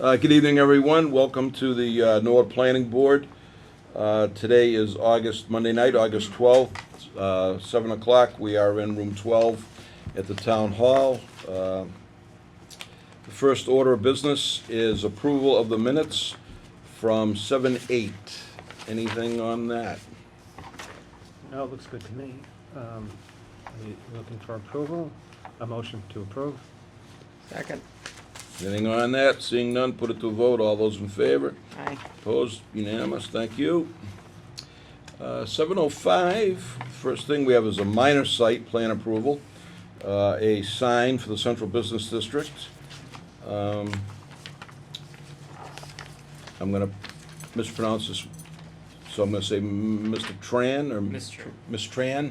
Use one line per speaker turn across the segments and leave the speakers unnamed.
Good evening, everyone. Welcome to the Norwood Planning Board. Today is Monday night, August 12th, 7 o'clock. We are in room 12 at the Town Hall. The first order of business is approval of the minutes from 7/8. Anything on that?
No, it looks good to me. Looking for approval, a motion to approve.
Second.
Anything on that? Seeing none, put it to a vote. All those in favor?
Aye.
Opposed? Unanimous. Thank you. 7:05, first thing we have is a minor site plan approval, a sign for the Central Business District. I'm going to mispronounce this, so I'm going to say Mr. Tran or
Miss Tran.
Miss Tran.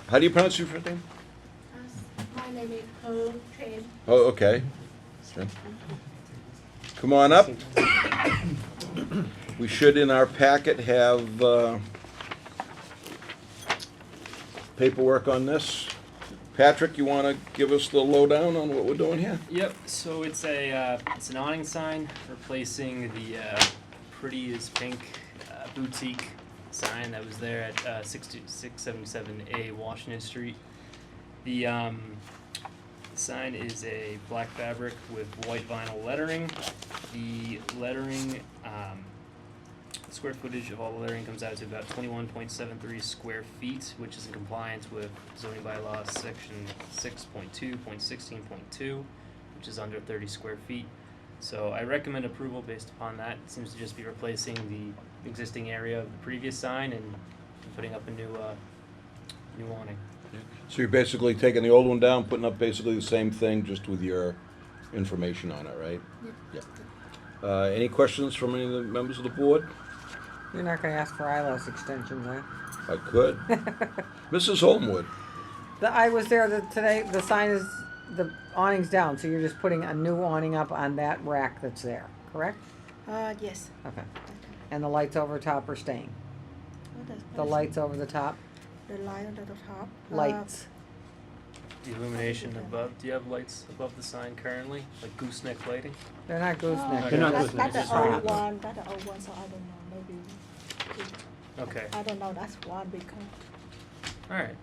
How do you pronounce your first name?
My name is Ho Tran.
Oh, okay. Come on up. We should, in our packet, have paperwork on this. Patrick, you want to give us the lowdown on what we're doing here?
Yep. So it's an awning sign replacing the pretty as pink boutique sign that was there at 677A Washington Street. The sign is a black fabric with white vinyl lettering. The lettering, square footage of all the lettering comes out to about 21.73 square feet, which is in compliance with zoning bylaw section 6.2.16.2, which is under 30 square feet. So I recommend approval based upon that. It seems to just be replacing the existing area of the previous sign and putting up a new awning.
So you're basically taking the old one down, putting up basically the same thing, just with your information on it, right? Yeah. Any questions from any of the members of the board?
You're not gonna ask for eyelash extensions, huh?
I could. Mrs. Holmwood.
I was there today, the sign is, the awning's down, so you're just putting a new awning up on that rack that's there, correct?
Yes.
Okay. And the lights over top are staying? The lights over the top?
The light under the top.
Lights.
The illumination above. Do you have lights above the sign currently, like gooseneck lighting?
They're not gooseneck.
They're not
That's
gooseneck,
the
it's
old
strap.
one. That's the old one. So I don't know. Maybe.
Okay.
I don't know. That's one because.
All right.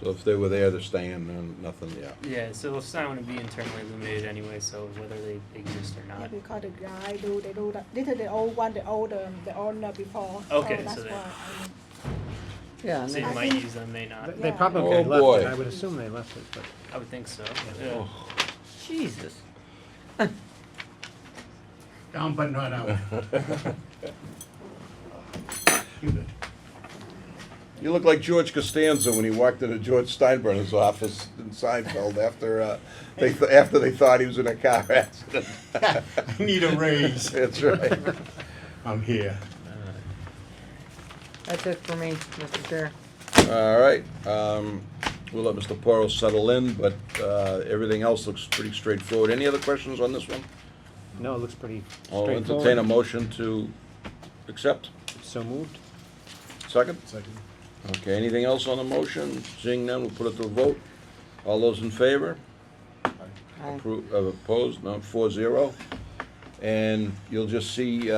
So if they were there, they're staying, and nothing, yeah.
Yeah. So the sign would be internally illuminated anyway, so whether they exist or
Yeah,
not.
because the guy they do that. This is the old one. The owner before.
Okay,
So that's
so they-
why.
Yeah, and
So
they-
you
I
might
think-
use them, may not.
They
Yeah.
probably
Oh,
left
boy.
it. I would assume they left it, but
I would think so. Yeah.
Jesus.
Down but not out.
You look like George Costanza when he walked into George Steinbrenner's office in Seinfeld after they thought he was in a car accident.
I need a raise.
That's right.
I'm here.
That's it for me, Mr. Chair.
All right. We'll let Mr. Porro settle in, but everything else looks pretty straightforward. Any other questions on this one?
no, it looks pretty
I'll
straightforward.
entertain a motion to accept.
So moved.
Second?
Second.
Okay, anything else on the motion? Seeing none, we'll put it to a vote. All those in favor?
Aye.
Opposed? No, 4-0. And you'll just see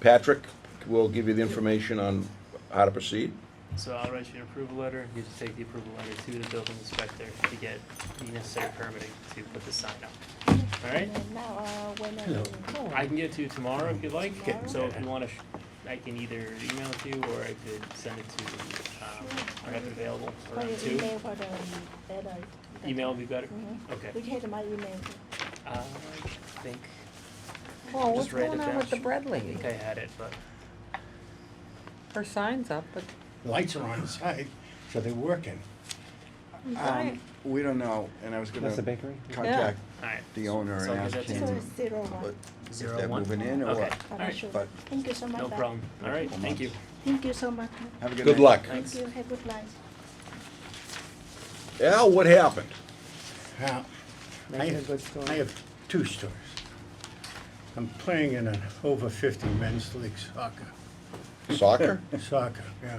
Patrick will give you the information on how to proceed.
So I'll write you an approval letter. You just take the approval letter to the building inspector to get the necessary permitting to put the sign up. All right.
And then now, when
I can get it to you tomorrow if you'd like.
Tomorrow?
So if you want to, I can either email it to you or I could send it to. I have it available
for
around
your
2.
email for the better.
Email would be better.
Mhm.
Okay.
You take my email.
I think
Oh, what's
Just write
going
it
on
down.
with the bread
I
lady?
think I had it, but
Her sign's up, but
Lights are on the side, so they're working.
We don't know, and I was
That's the
gonna
bakery?
contact
all right.
the owner
So
and
I'll
ask
get that to
So
him
it's 01.
what- if
0,
they're
1?
moving in or
Okay.
what.
All right.
Sure.
But
Thank you so much.
No
Bye.
problem. All right.
Couple
Thank you.
Thank you so much.
Have a good
Good
night.
luck.
Thanks.
Thank you. Have a good night.
Al, what happened?
Now,
make it a good story.
I have two stories. I'm playing in an over 50 men's league soccer.
Soccer?
Soccer, yeah.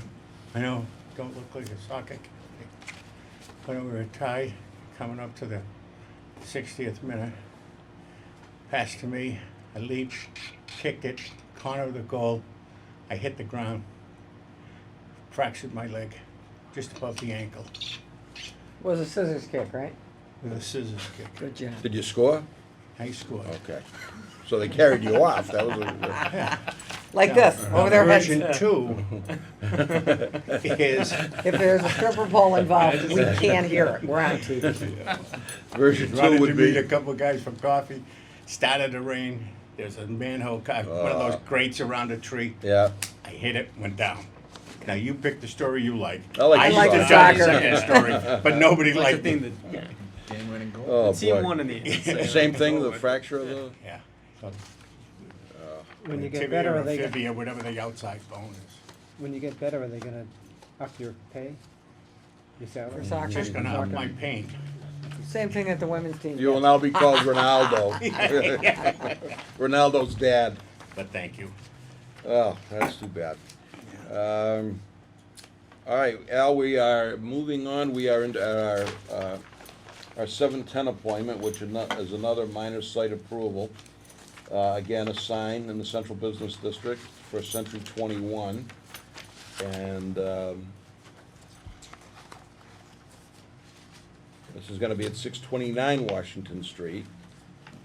I know, don't look like a soccer kid. But we were tied, coming up to the 60th minute. Pass to me, I leaped, kicked it, corner of the goal. I hit the ground, fractured my leg, just above the ankle,
Was a scissors kick, right?
with a scissors kick.
Good job.
Did you score?
I scored.
Okay. So they carried you off. That was
Like
Now,
this, over their heads.
Version 2 is
If there's a stripper pole involved, we can't hear it. We're on TV.
version
running
2
to
would
meet a
be.
couple of guys for coffee. Started to rain. There's a manhole, one of those grates around a tree.
Yeah.
I hit it, went down. Now you pick the story you like.
I like the
used to
soccer.
tell the second story, but nobody
Like the
liked
thing
it.
that,
Oh
the team
boy.
won in the end.
Same thing. The fracture of the.
Yeah. So
When you get
tibia
better,
or
are they,
fibia, whatever the outside bone is.
when you get better, are they gonna up your pay? Your salary?
For soccer.
Just gonna up my pain.
Same thing at the women's team.
You will now be called Ronaldo. Ronaldo's dad.
But thank you.
Oh, that's too bad. All right, Al, we are moving on. We are into our 7:10 appointment, which is another minor site approval. Again, a sign in the Central Business District for Century 21. And this is gonna be at 629 Washington Street.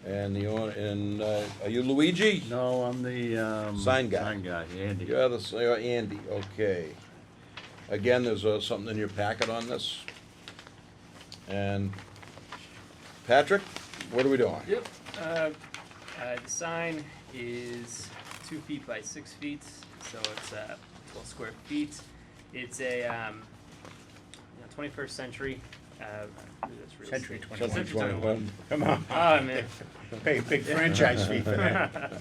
And are you Luigi?
No, I'm the,
Sign guy.
Sign guy, Andy.
You're Andy, okay. Again, there's something in your packet on this. And Patrick, what are we doing?
Yep. The sign is 2 feet by 6 feet, so it's 12 square feet. It's a 21st century. That's real
Century
estate.
21.
Century 21.
Come on.
Oh man.
Pay a big franchise fee for that.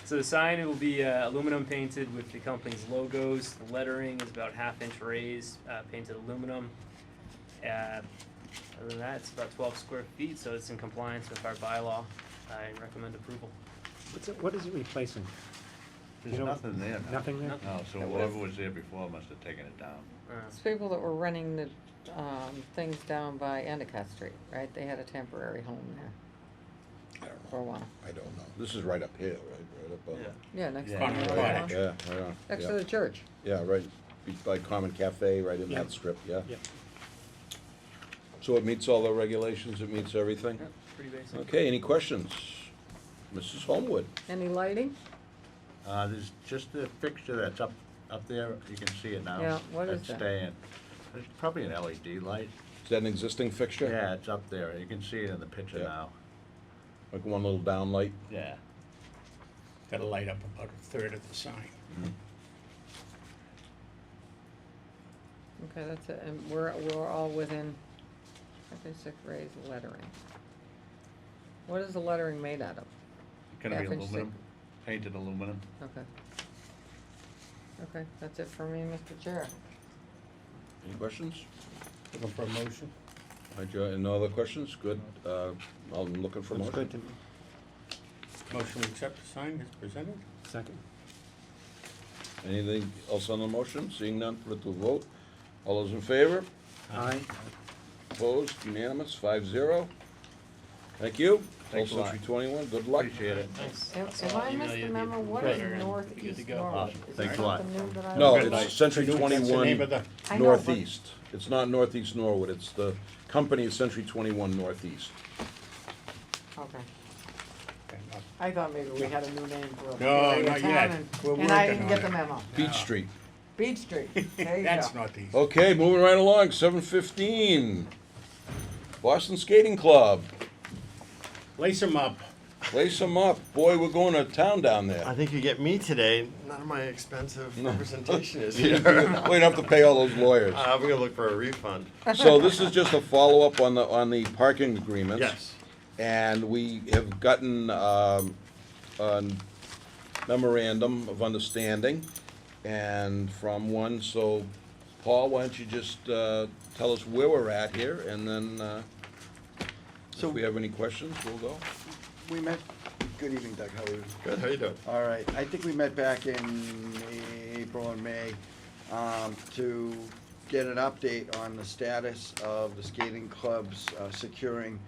So the sign will be aluminum painted with the company's logos. The lettering is about 1/2 inch raised, painted aluminum. Other than that, it's about 12 square feet, so it's in compliance with our bylaw. I recommend approval.
What is it replacing?
There's
You don't-
nothing there now.
Nothing there?
No, so whoever was there before must have taken it down.
It's people that were running the things down by Endicott Street, right? They had a temporary home there
I don't
for a
know.
while.
I don't know. This is right up here, right up on
Yeah.
Yeah, next to
Yeah.
Farm
the
Aquatic.
the. Yeah, right on.
Next to
Yeah.
the church.
Yeah, right by Common Cafe, right in
Yeah.
that strip, yeah.
Yeah.
So it meets all the regulations, it meets everything?
Yeah, pretty basic.
Okay, any questions? Mrs. Homewood?
Any lighting?
There's just a fixture that's up there, you can see it now.
Yeah, what is
That's
that?
staying. It's probably an LED light.
Is that an existing fixture?
Yeah, it's up there, you can see it in the picture
Yeah.
now.
Like one little down light?
Yeah.
That'll light up about a third of the sign.
Okay, that's it. And we're all within, six raised lettering. What is the lettering made out of?
Gonna be
1/2 inch
aluminum, painted aluminum.
Okay. Okay, that's it for me, Mr. Chair.
Any questions?
Looking for a motion?
No other questions? Good. I'm looking for a
Looks
motion.
good to me.
Motion to accept the sign as presented?
Second.
Anything else on the motion? Seeing none, put it to a vote. All those in favor?
Aye.
Opposed? Unanimous, 5-0. Thank you.
Thanks a
Old
lot.
Century 21, good luck.
Appreciate it.
Thanks.
Have
So
have
I'll
I
email
missed
you
the
the
memo? What
letter
is
and
northeast
good to go.
Norwood?
Awesome.
Is
Thanks
that
a lot.
something new that I-
No,
Good night.
it's Century
That's the name
21
of the,
I know, but-
Northeast. It's not Northeast Norwood, it's the company is Century 21 Northeast.
Okay.
okay,
I thought maybe we had a new name for a
No,
area
not
of town
yet.
and-
We're
and I
working
didn't
on
get the
it.
memo.
Beach Street.
Beach Street, there you
that's
go.
northeast.
Okay, moving right along, 7:15. Boston Skating Club,
Lace them up.
lace them up. Boy, we're going to town down
I
there.
think you get me today. None of my expensive
No.
representation is
We
here.
don't have to pay all those lawyers.
I'm gonna look for a refund.
So this is just a follow-up on the parking agreements.
Yes.
And we have gotten a memorandum of understanding and from one, so Paul, why don't you just tell us where we're at here, and then
So-
if we have any questions, we'll go.
We met, good evening, Doug, how are you?
Good. How you doing?
All right, I think we met back in April and May to get an update on the status of the skating clubs securing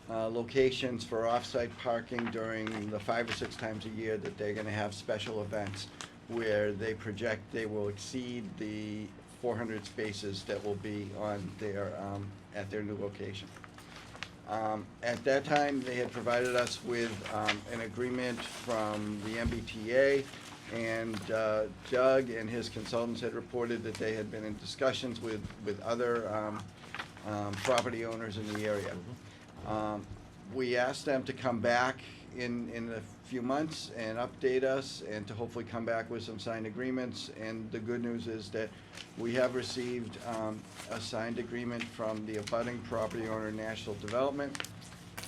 locations for off-site parking during the 5 or 6 times a year that they're gonna have special events where they project they will exceed the 400 spaces that will be on their, at their new location. At that time, they had provided us with an agreement from the MBTA, and Doug and his consultants had reported that they had been in discussions with other property owners in the area. We asked them to come back in a few months and update us, and to hopefully come back with some signed agreements. And the good news is that we have received a signed agreement from the abutting property owner, National Development,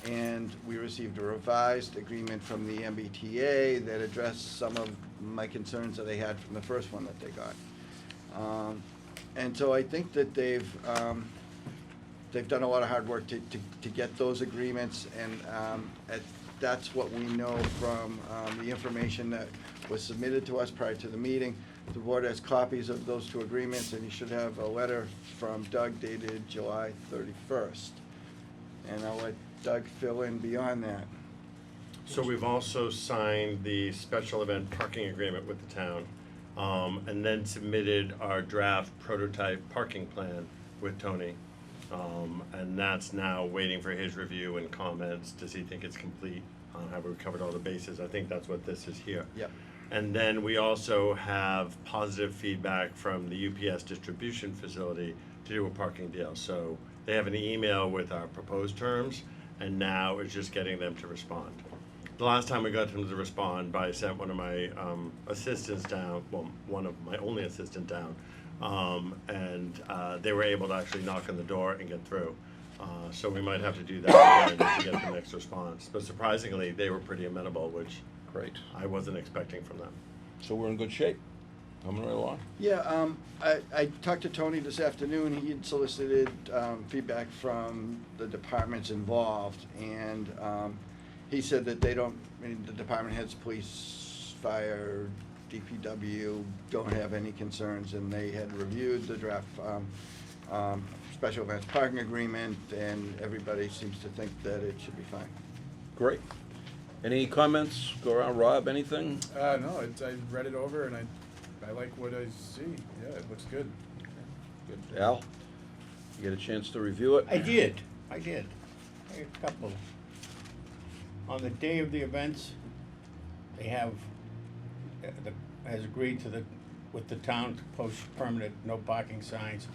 and we received a revised agreement from the MBTA that addressed some of my concerns that they had from the first one that they got. And so I think that they've done a lot of hard work to get those agreements, and that's what we know from the information that was submitted to us prior to the meeting. The board has copies of those 2 agreements, and you should have a letter from Doug dated July 31st. And I'll let Doug fill in beyond that.
So we've also signed the special event parking agreement with the town, and then submitted our draft prototype parking plan with Tony. And that's now waiting for his review and comments. Does he think it's complete? Have we covered all the bases? I think that's what this is here.
Yep.
And then we also have positive feedback from the UPS distribution facility to do a parking deal. So they have an email with our proposed terms, and now it's just getting them to respond. The last time we got them to respond, I sent one of my assistants down, well, one of my only assistant down, and they were able to actually knock on the door and get through. So we might have to do that again to get the next response. But surprisingly, they were pretty amenable, which
Great.
I wasn't expecting from them.
So we're in good shape, coming right along.
Yeah, I talked to Tony this afternoon. He had solicited feedback from the departments involved, and he said that they don't, I mean, the department heads, police, fire, DPW, don't have any concerns, and they had reviewed the draft special events parking agreement, and everybody seems to think that it should be fine.
Great. Any comments? Go around, Rob, anything?
No, I read it over and I like what I see. Yeah, it looks good.
Good. Al, you get a chance to review it?
I did. A couple. On the day of the events, they have, has agreed with the town to post permanent no parking signs.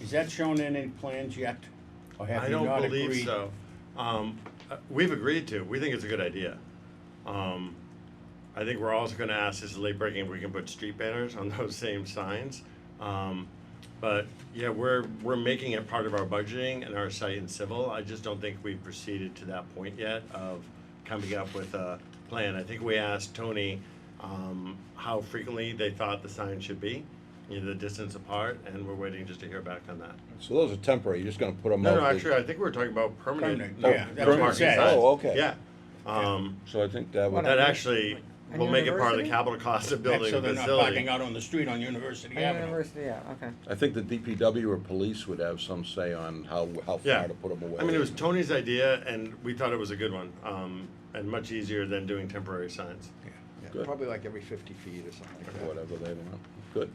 Is that shown in any plans yet? Or have
I
you
don't
not
believe
agreed?
so. We've agreed to. We think it's a good idea. I think we're also gonna ask this late breaking if we can put street banners on those same signs. But yeah, we're making it part of our budgeting and our site and civil. I just don't think we've proceeded to that point yet of coming up with a plan. I think we asked Tony how frequently they thought the sign should be, the distance apart, and we're waiting just to hear back on that.
So those are temporary, you're just gonna put them out?
No, actually, I think we're talking about permanent.
Permanent, yeah, that's what it
parking
says.
signs.
Oh, okay.
Yeah.
So I think that would.
That actually
On
will make it part of the
University?
capital cost of building
So
the
they're not
facility.
parking out on the street on University
On
Avenue.
University, yeah, okay.
I think the DPW or police would have some say on how
Yeah.
far to put them away.
I mean, it was Tony's idea, and we thought it was a good one, and much easier than doing temporary signs.
Yeah,
Good.
probably like every 50 feet or something like that.
Whatever they want. Good.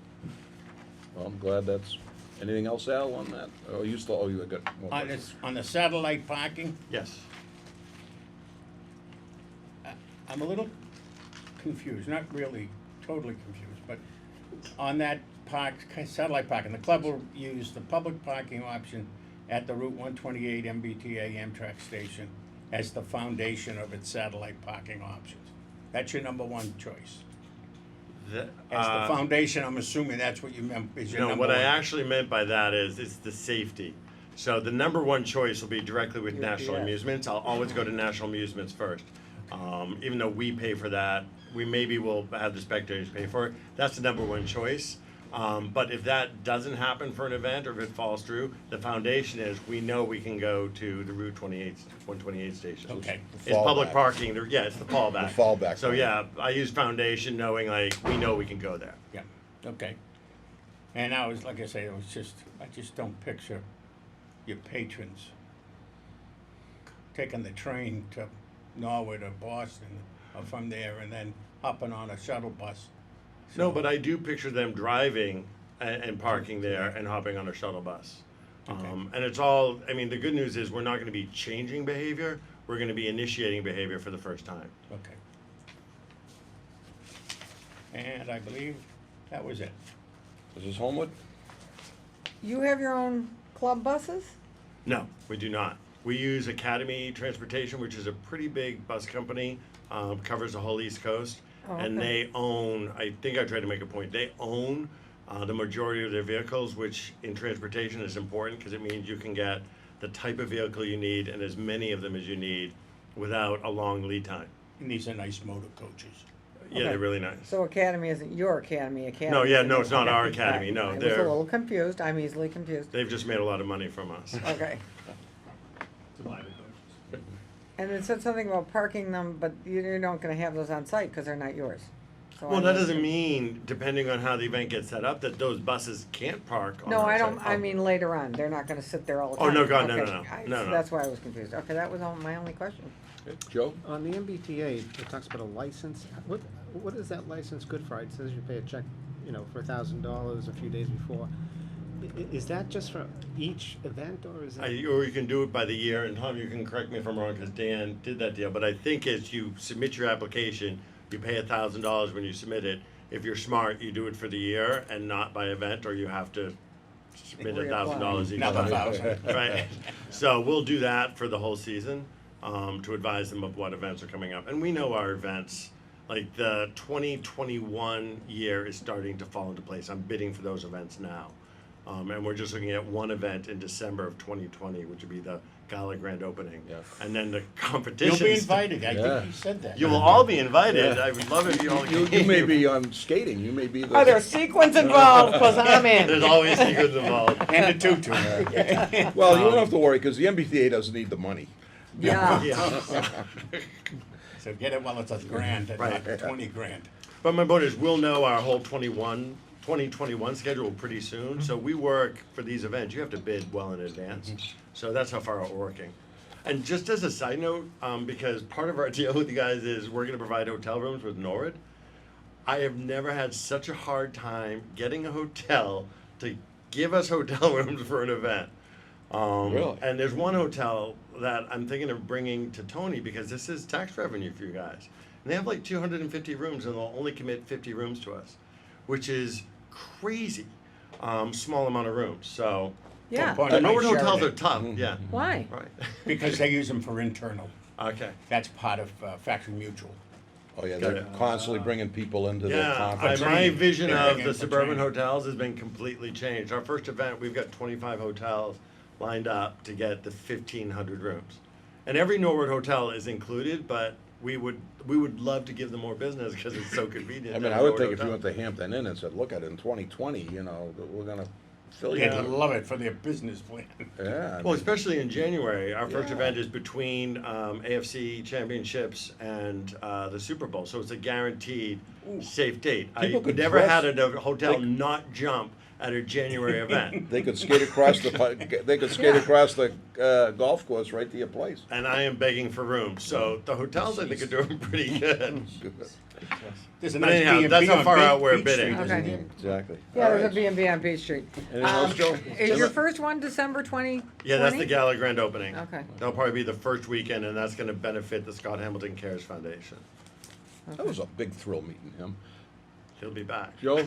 Well, I'm glad that's, anything else, Al, on that? Oh, you still, oh, you got more questions.
On the satellite parking,
Yes.
I'm a little confused, not really totally confused, but on that satellite parking, the club will use the public parking option at the Route 128 MBTA Amtrak station as the foundation of its satellite parking options. That's your number one choice. As the foundation, I'm assuming that's what you meant, is your
No,
number
what
one.
I actually meant by that is it's the safety. So the number one choice will be directly with National
UPS.
Amusements. I'll always go to National Amusements first. Even though we pay for that, we maybe will have the spectators pay for it. That's the number one choice. But if that doesn't happen for an event, or if it falls through, the foundation is, we know we can go to the Route 128 station.
Okay.
It's public
Fallback.
parking, yeah, it's the fallback.
The fallback
So
plan.
yeah, I use foundation knowing like, we know we can go there.
Yeah, okay. And I was, like I say, I just don't picture your patrons taking the train to Norwood or Boston or from there and then hopping on a shuttle bus.
No,
So-
but I do picture them driving and parking there and hopping on a shuttle bus. And it's all, I mean, the good news is we're not gonna be changing behavior, we're gonna be initiating behavior for the first time.
Okay. And I believe that was it.
Is this Homewood?
You have your own club buses?
No, we do not. We use Academy Transportation, which is a pretty big bus company, covers the whole East Coast.
Oh,
And
okay.
they own, I think I tried to make a point, they own the majority of their vehicles, which in transportation is important because it means you can get the type of vehicle you need and as many of them as you need without a long lead time.
And these are nice motor coaches.
Yeah,
Okay.
they're really nice.
So Academy isn't your Academy,
No, yeah, no, it's not
Okay.
our Academy, no,
I was a
they're,
little confused, I'm easily confused.
they've just made a lot of money from us.
Okay. And it said something about parking them, but you're not gonna have those on site because they're not yours. So
Well,
I'm
that
just-
doesn't mean, depending on how the event gets set up, that those buses can't park on
No,
our
I don't,
site.
I mean later on, they're not gonna sit there all the
Oh,
time.
no, God, no,
Okay,
no, no.
I-
No, no.
That's why I was confused. Okay, that was my only question.
Joe?
On the MBTA, it talks about a license. What is that license good for? It says you pay a check, for $1,000 a few days before. Is that just for each event, or is that?
Or you can do it by the year, and Tom, you can correct me if I'm wrong, because Dan did that deal, but I think as you submit your application, you pay $1,000 when you submit it. If you're smart, you do it for the year and not by event, or you have to submit $1,000 each
Another
time.
1,000.
Right, so we'll do that for the whole season, to advise them of what events are coming up, and we know our events, like the 2021 year is starting to fall into place, I'm bidding for those events now. And we're just looking at one event in December of 2020, which would be the Gala Grand Opening.
Yeah.
And then the
You'll
competition.
be invited, I
Yeah.
think you said that.
You will all be invited.
Yeah.
I would love if you all
You
came.
may be on skating, you may be the.
Are there sequins involved? Cause I'm
There's
in.
always secrets involved.
And a tutu.
Well, you don't have to worry, because the MBTA doesn't need the money.
Yeah.
Yeah.
So get it while it's $1,000 and
Right.
not 20 grand.
But my point is, we'll know our whole 2021 schedule pretty soon. So we work for these events, you have to bid well in advance. So that's how far out we're working. And just as a side note, because part of our deal with you guys is we're gonna provide hotel rooms with Norwood. I have never had such a hard time getting a hotel to give us hotel rooms for an event.
Really?
And there's one hotel that I'm thinking of bringing to Tony because this is tax revenue for you guys. And they have like 250 rooms and they'll only commit 50 rooms to us, which is crazy. Small amount of rooms. So
Yeah.
Bonnet
Norwood
Night
hotels are
Sheraton,
tough. Yeah.
Why?
Right.
because they use them for internal.
Okay.
That's part of Factory Mutual.
Oh, yeah,
Got
they're
it.
constantly bringing people into the
Yeah,
conference.
my
training.
vision
Yeah,
of
again,
the
for
suburban
training.
hotels has been completely changed. Our first event, we've got 25 hotels lined up to get the 1,500 rooms. And every Norwood hotel is included, but we would love to give them more business because it's so convenient.
I
to
mean,
have
I
a
would
Norwood
think if you
hotel.
went to Hampton Inn and said, look at it, in 2020, we're gonna fill you.
They'd
in.
love it for their business plan.
Yeah. I
Well,
mean,
especially in January, our first
Yeah.
event is between AFC championships and the Super Bowl, so it's a guaranteed safe date.
People
I've
could
never
dress-
had a hotel
they-
not jump at a January event.
They could skate across across the golf course right to your place.
And I am begging for rooms, so the hotels I think are doing pretty good.
There's a
But
nice
anyhow,
B&B
that's how
on
far
Beach-
out we're
Beach
bidding.
Street, isn't
Okay.
there?
Exactly.
Yeah, there's a
All right.
B&B on Beach Street.
Anything else, Joe?
Is your first one December 2020?
Yeah, that's the Gala Grand Opening.
Okay.
That'll probably be the first weekend, and that's gonna benefit the Scott Hamilton Cares Foundation.
That was a big thrill meeting him.
He'll be back.
Joe?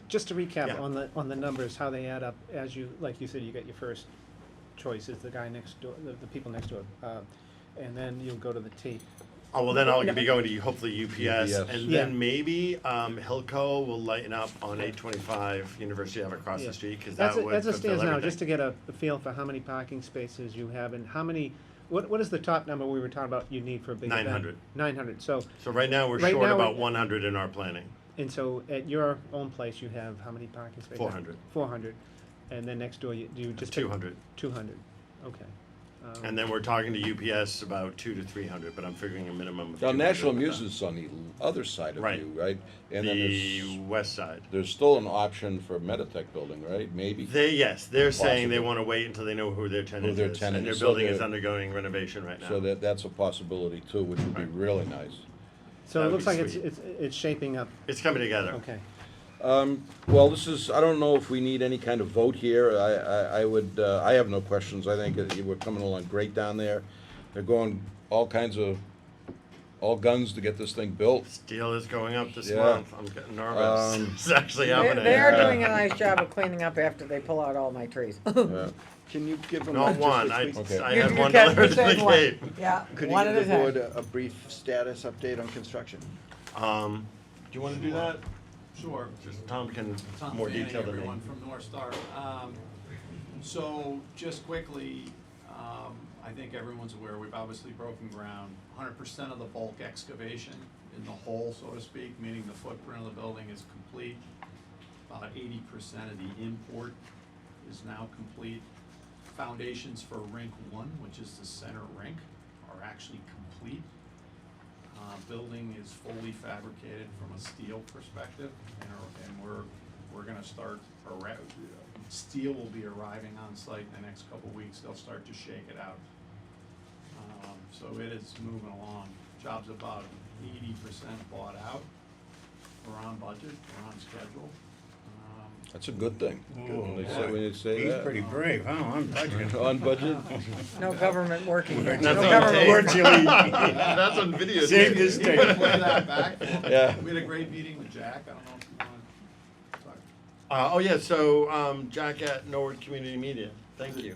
Just to recap
Yeah.
on the numbers, how they add up, as you, like you said, you get your first choice is the guy next door, the people next door, and then you'll go to the T.
Oh, well, then I'll be going to hopefully UPS,
UPS.
and
Yeah.
then maybe Hilco will lighten up on 825 University Ave across
Yeah.
the street, because
As
that
it,
would
as it
fulfill
stands now,
everything.
just to get a feel for how many parking spaces you have and how many, what is the top number we were talking about you need for a big event?
900.
900, so,
So right now, we're
Right
short
now,
about
we-
100 in our planning.
and so at your own place, you have how many parking spaces?
400.
400, and then next door, you just pick
200.
200, okay,
And then we're talking to UPS about 200 to 300, but I'm figuring a minimum of
Now,
200
National
with them.
Music's on the other side of
Right.
you, right? And then
The west side.
there's still an option for Meditech building, right? Maybe?
They're saying they
Possibly.
want to wait until they know who their tenant
their
is.
tenant
And their
is. So
building is
they're-
undergoing renovation right now.
So that's a possibility too, which would be
Right.
really nice.
So
That
it
would
looks
be
like
sweet.
it's shaping up,
It's coming together.
okay.
Well, I don't know if we need any kind of vote here. I would, I have no questions. I think that we're coming along great down there. They're going all guns to get this thing built.
Steel is going up this
Yeah.
month. I'm getting nervous. It's actually
They,
happening.
they are
Yeah.
doing a nice job of cleaning up after they pull out all my trees.
Yeah.
Can you give them
Not
just
one.
a
I,
quick-
Okay.
I
You-
had
you
one
can-
delivered
you
to the
said one.
gate.
Yeah,
Could you
one
give
at a
the board
time.
a brief status update on construction?
Do you want to do that?
Sure.
Just Tom can
Tom
more
Fanning,
detail than me.
everyone from North Star. So just quickly, I think everyone's aware, we've obviously broken ground. 100% of the bulk excavation in the hole, so to speak, meaning the footprint of the building is complete. About 80% of the import is now complete. Foundations for rink 1, which is the center rink, are actually complete. Building is fully fabricated from a steel perspective, and we're gonna start, steel will be arriving on site in the next couple weeks, they'll start to shake it out. So it is moving along, job's about 80% bought out, we're on budget, we're on schedule.
That's a good thing. When they say
He's
that.
pretty brave, huh, on budget.
On budget?
No government working here.
That's
No
on
government
tape.
working.
That's on video.
Saved his
Play
tape.
that back.
Yeah.
We had a great meeting with Jack, I don't know if you wanna talk.
Oh yeah, so Jack at Norwood Community Media. Thank you.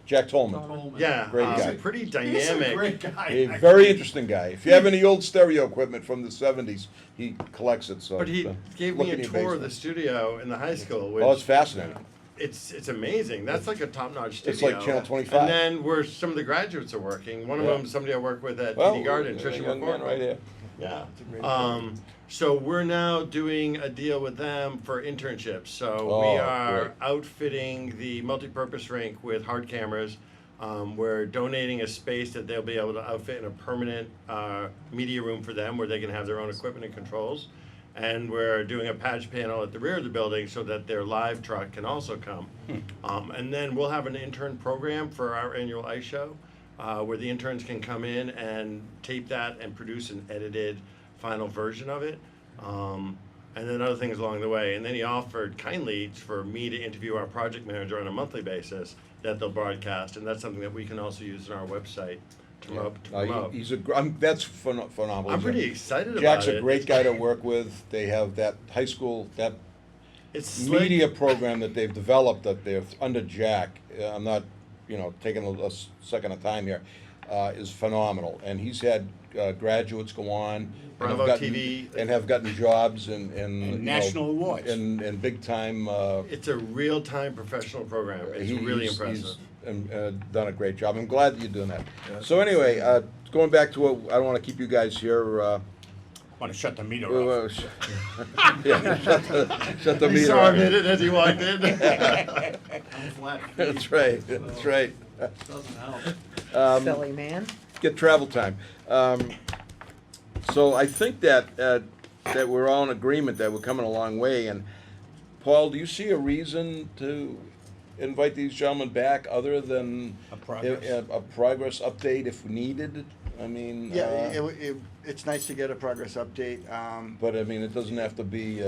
Jack Tolman.
Coleman.
Yeah,
Great
he's
guy.
a pretty
He's a
dynamic.
great guy.
A
actually.
very interesting guy. If you have any old stereo equipment from the '70s, he collects it. So.
But he gave
look
me a
in your
tour of the
basement.
studio in the high school, which
Oh, it's fascinating.
it's amazing. That's like a top-notch studio.
It's like Channel 25.
And then where some of the graduates are working. One of
Yeah.
them, somebody I work with at
Well,
TD Garden,
a
Tricia
young man
McCormick.
right here.
Yeah.
It's a great
So we're now doing a deal with them for internships. So
Oh,
we are
great.
outfitting the multipurpose rink with hard cameras. We're donating a space that they'll be able to outfit in a permanent media room for them where they can have their own equipment and controls. And we're doing a patch panel at the rear of the building so that their live truck can also come. And then we'll have an intern program for our annual ice show where the interns can come in and tape that and produce an edited final version of it. And then other things along the way. And then he offered kindly for me to interview our project manager on a monthly basis that they'll broadcast. And that's something that we can also use on our website to promote.
He's that's phenomenal.
I'm pretty excited
Jack's
about it.
a great guy to work with. They have that high school, that
It's slick.
media program that they've developed that they're under Jack. I'm not, taking a second of time here. Is phenomenal, and he's had graduates go on
Bravo TV.
and have gotten jobs and
national awards.
and big time.
It's a real-time professional program. It's really impressive.
He's done a great job. I'm glad that you're doing that. So anyway, going back to what I don't want to keep you guys here.
Want to shut the meter
Uh,
off.
yeah, shut the
He
meter
saw
off.
him hit it as he walked in.
I'm flat feet,
That's right. That's right.
doesn't help.
Silly man.
Get travel time. So I think that that we're all in agreement that we're coming a long way. And Paul, do you see a reason to invite these gentlemen back other than
A progress.
a progress update if needed? I mean,
Yeah, it's nice to get a progress update.
but I mean, it doesn't have to be.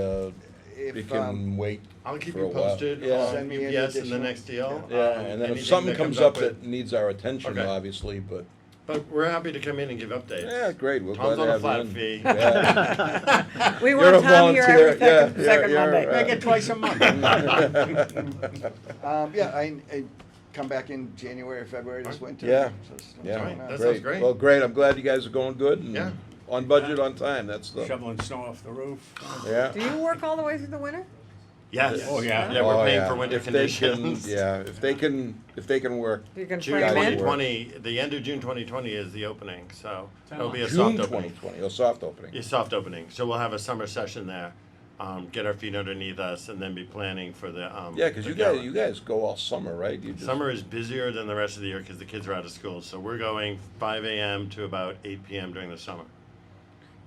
If,
It can wait.
I'll keep
for
you
a while.
posted
Yeah.
on
Send me any
UPS and the
additional-
next deal.
Yeah, and then if
Anything
something
that
comes up
with-
that needs our attention,
Okay.
obviously, but
But we're happy to come in and give updates.
yeah, great. We're
Tom's
glad
on
to
a
have
flat
you in.
fee.
Yeah.
We
You're
want
a
Tom here every
volunteer. Yeah,
second
you're-
Monday.
you're,
Make it twice a month.
Yeah, I come back in January or February this winter.
Yeah.
So it's
Yeah,
going on.
That sounds great.
Well, great. I'm glad you guys are going good and
Yeah.
on budget, on time. That's the
Shoveling snow off the roof.
yeah.
Do you work all the way through the winter?
Yes.
Oh, yeah.
Yeah, we're
Oh,
paying
yeah.
for winter
If they can-
conditions.
Yeah, if they can work.
You can
June
bring them in?
2020, the end of June 2020 is the opening, so it'll be a
June
soft opening.
2020, a soft opening.
A soft opening, so we'll have a summer session there. get our feet underneath us, and then be planning for the
Yeah, because
the
you
gala.
guys go all summer, right? You just-
Summer is busier than the rest of the year because the kids are out of school. So we're going 5 a.m. to about 8 p.m. during the summer.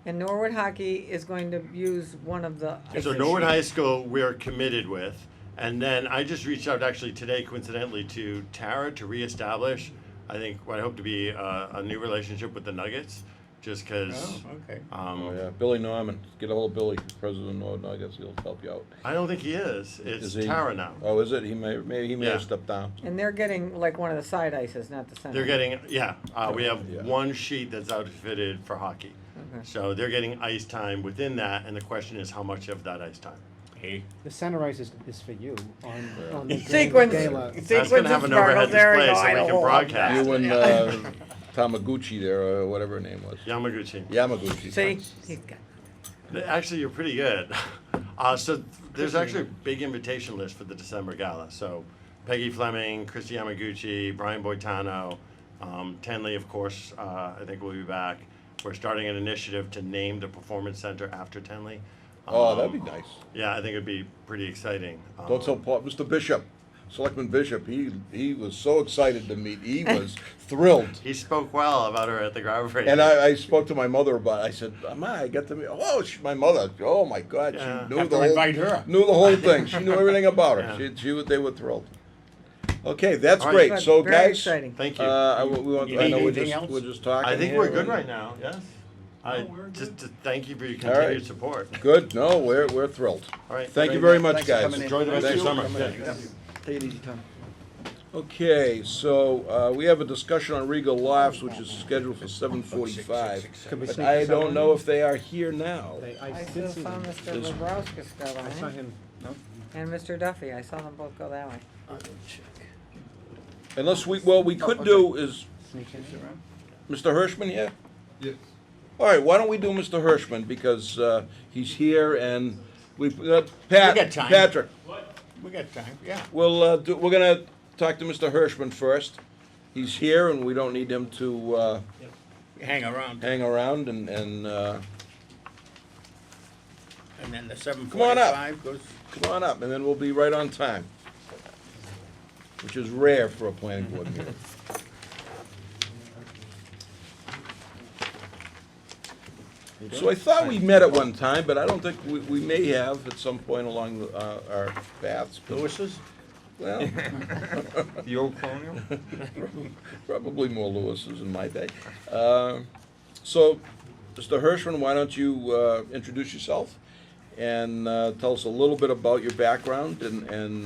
And Norwood Hockey is going to use one of the.
So Norwood High School, we're committed with. And then I just reached out actually today, coincidentally, to Tara to reestablish, I think, what I hope to be a new relationship with the Nuggets, just because.
Oh, okay.
Oh, yeah, Billy Norman, get a hold of Billy, president of Norwood Nuggets, he'll help you out.
I don't think he is. It's
Is he?
Tara now.
Oh, is it? Maybe he may
Yeah.
have stepped down.
And they're getting like one of the side ices, not the center.
They're getting, yeah, we have
Yeah.
one sheet that's outfitted for hockey.
Okay.
So they're getting ice time within that, and the question is how much of that ice time?
The center ice is for you on the
Sequence.
gala.
That's gonna have an overhead display so we can broadcast.
You and Tamaguchi there, or whatever her name was.
Yamaguchi.
Yamaguchi.
See, he's got.
Actually, you're pretty good. So there's actually a big invitation list for the December gala. So Peggy Fleming, Christy Yamaguchi, Brian Boitano, Tenley, of course, I think will be back. We're starting an initiative to name the performance center after Tenley.
Oh, that'd be nice.
Yeah, I think it'd be pretty exciting.
Don't tell Paul, Mr. Bishop, Selectman Bishop, he was so excited to meet, he was thrilled.
He spoke well about her at the groundbreaking.
And I spoke to my mother about it. I said, Ma, I got to meet, my mother, oh my God,
Yeah.
she knew
Have
the
to
whole.
invite her.
Knew the whole thing. She knew everything about her.
Yeah.
They were thrilled. Okay, that's
All right.
great.
Good,
So
very
guys,
exciting.
Thank you.
I
You
know
need
we're
anything
just,
else?
we're just talking
I think
here,
we're good
and-
right now, yes? I
we're
just
good.
to thank you for your
All right.
continued support.
Good, no, we're thrilled.
All right.
Thank you very much,
Thanks for
guys.
coming in.
Enjoy the rest of
Thanks
your
for
summer.
coming in.
Yeah.
Take it easy, Tom.
Okay, so we have a discussion on Regal Lofts, which is scheduled for 7:45.
Could we
But
sneak
I
this
don't
out?
know if they are here now.
I
I
did
still
see
saw
them.
Mr.
Is-
Lebrowskis go
I saw
by,
him. No?
and Mr. Duffy, I saw them both go that way.
Unless we could do is,
Sneak in.
Mr. Hirschman here?
Yes.
All right, why don't we do Mr. Hirschman, because he's here and Pat,
We got time.
Patrick,
We got time, yeah.
we're gonna talk to Mr. Hirschman first. He's here and we don't need him to
Hang around.
hang around and
And then the
Come on up.
7:45 goes.
come on up, and then we'll be right on time, which is rare for a planning board meeting. So I thought we met at one time, but I don't think we may have at some point along our paths. but-
Lewis's?
Well,
The old colonial?
probably more Lewis's in my day. So, Mr. Hirschman, why don't you introduce yourself and tell us a little bit about your background and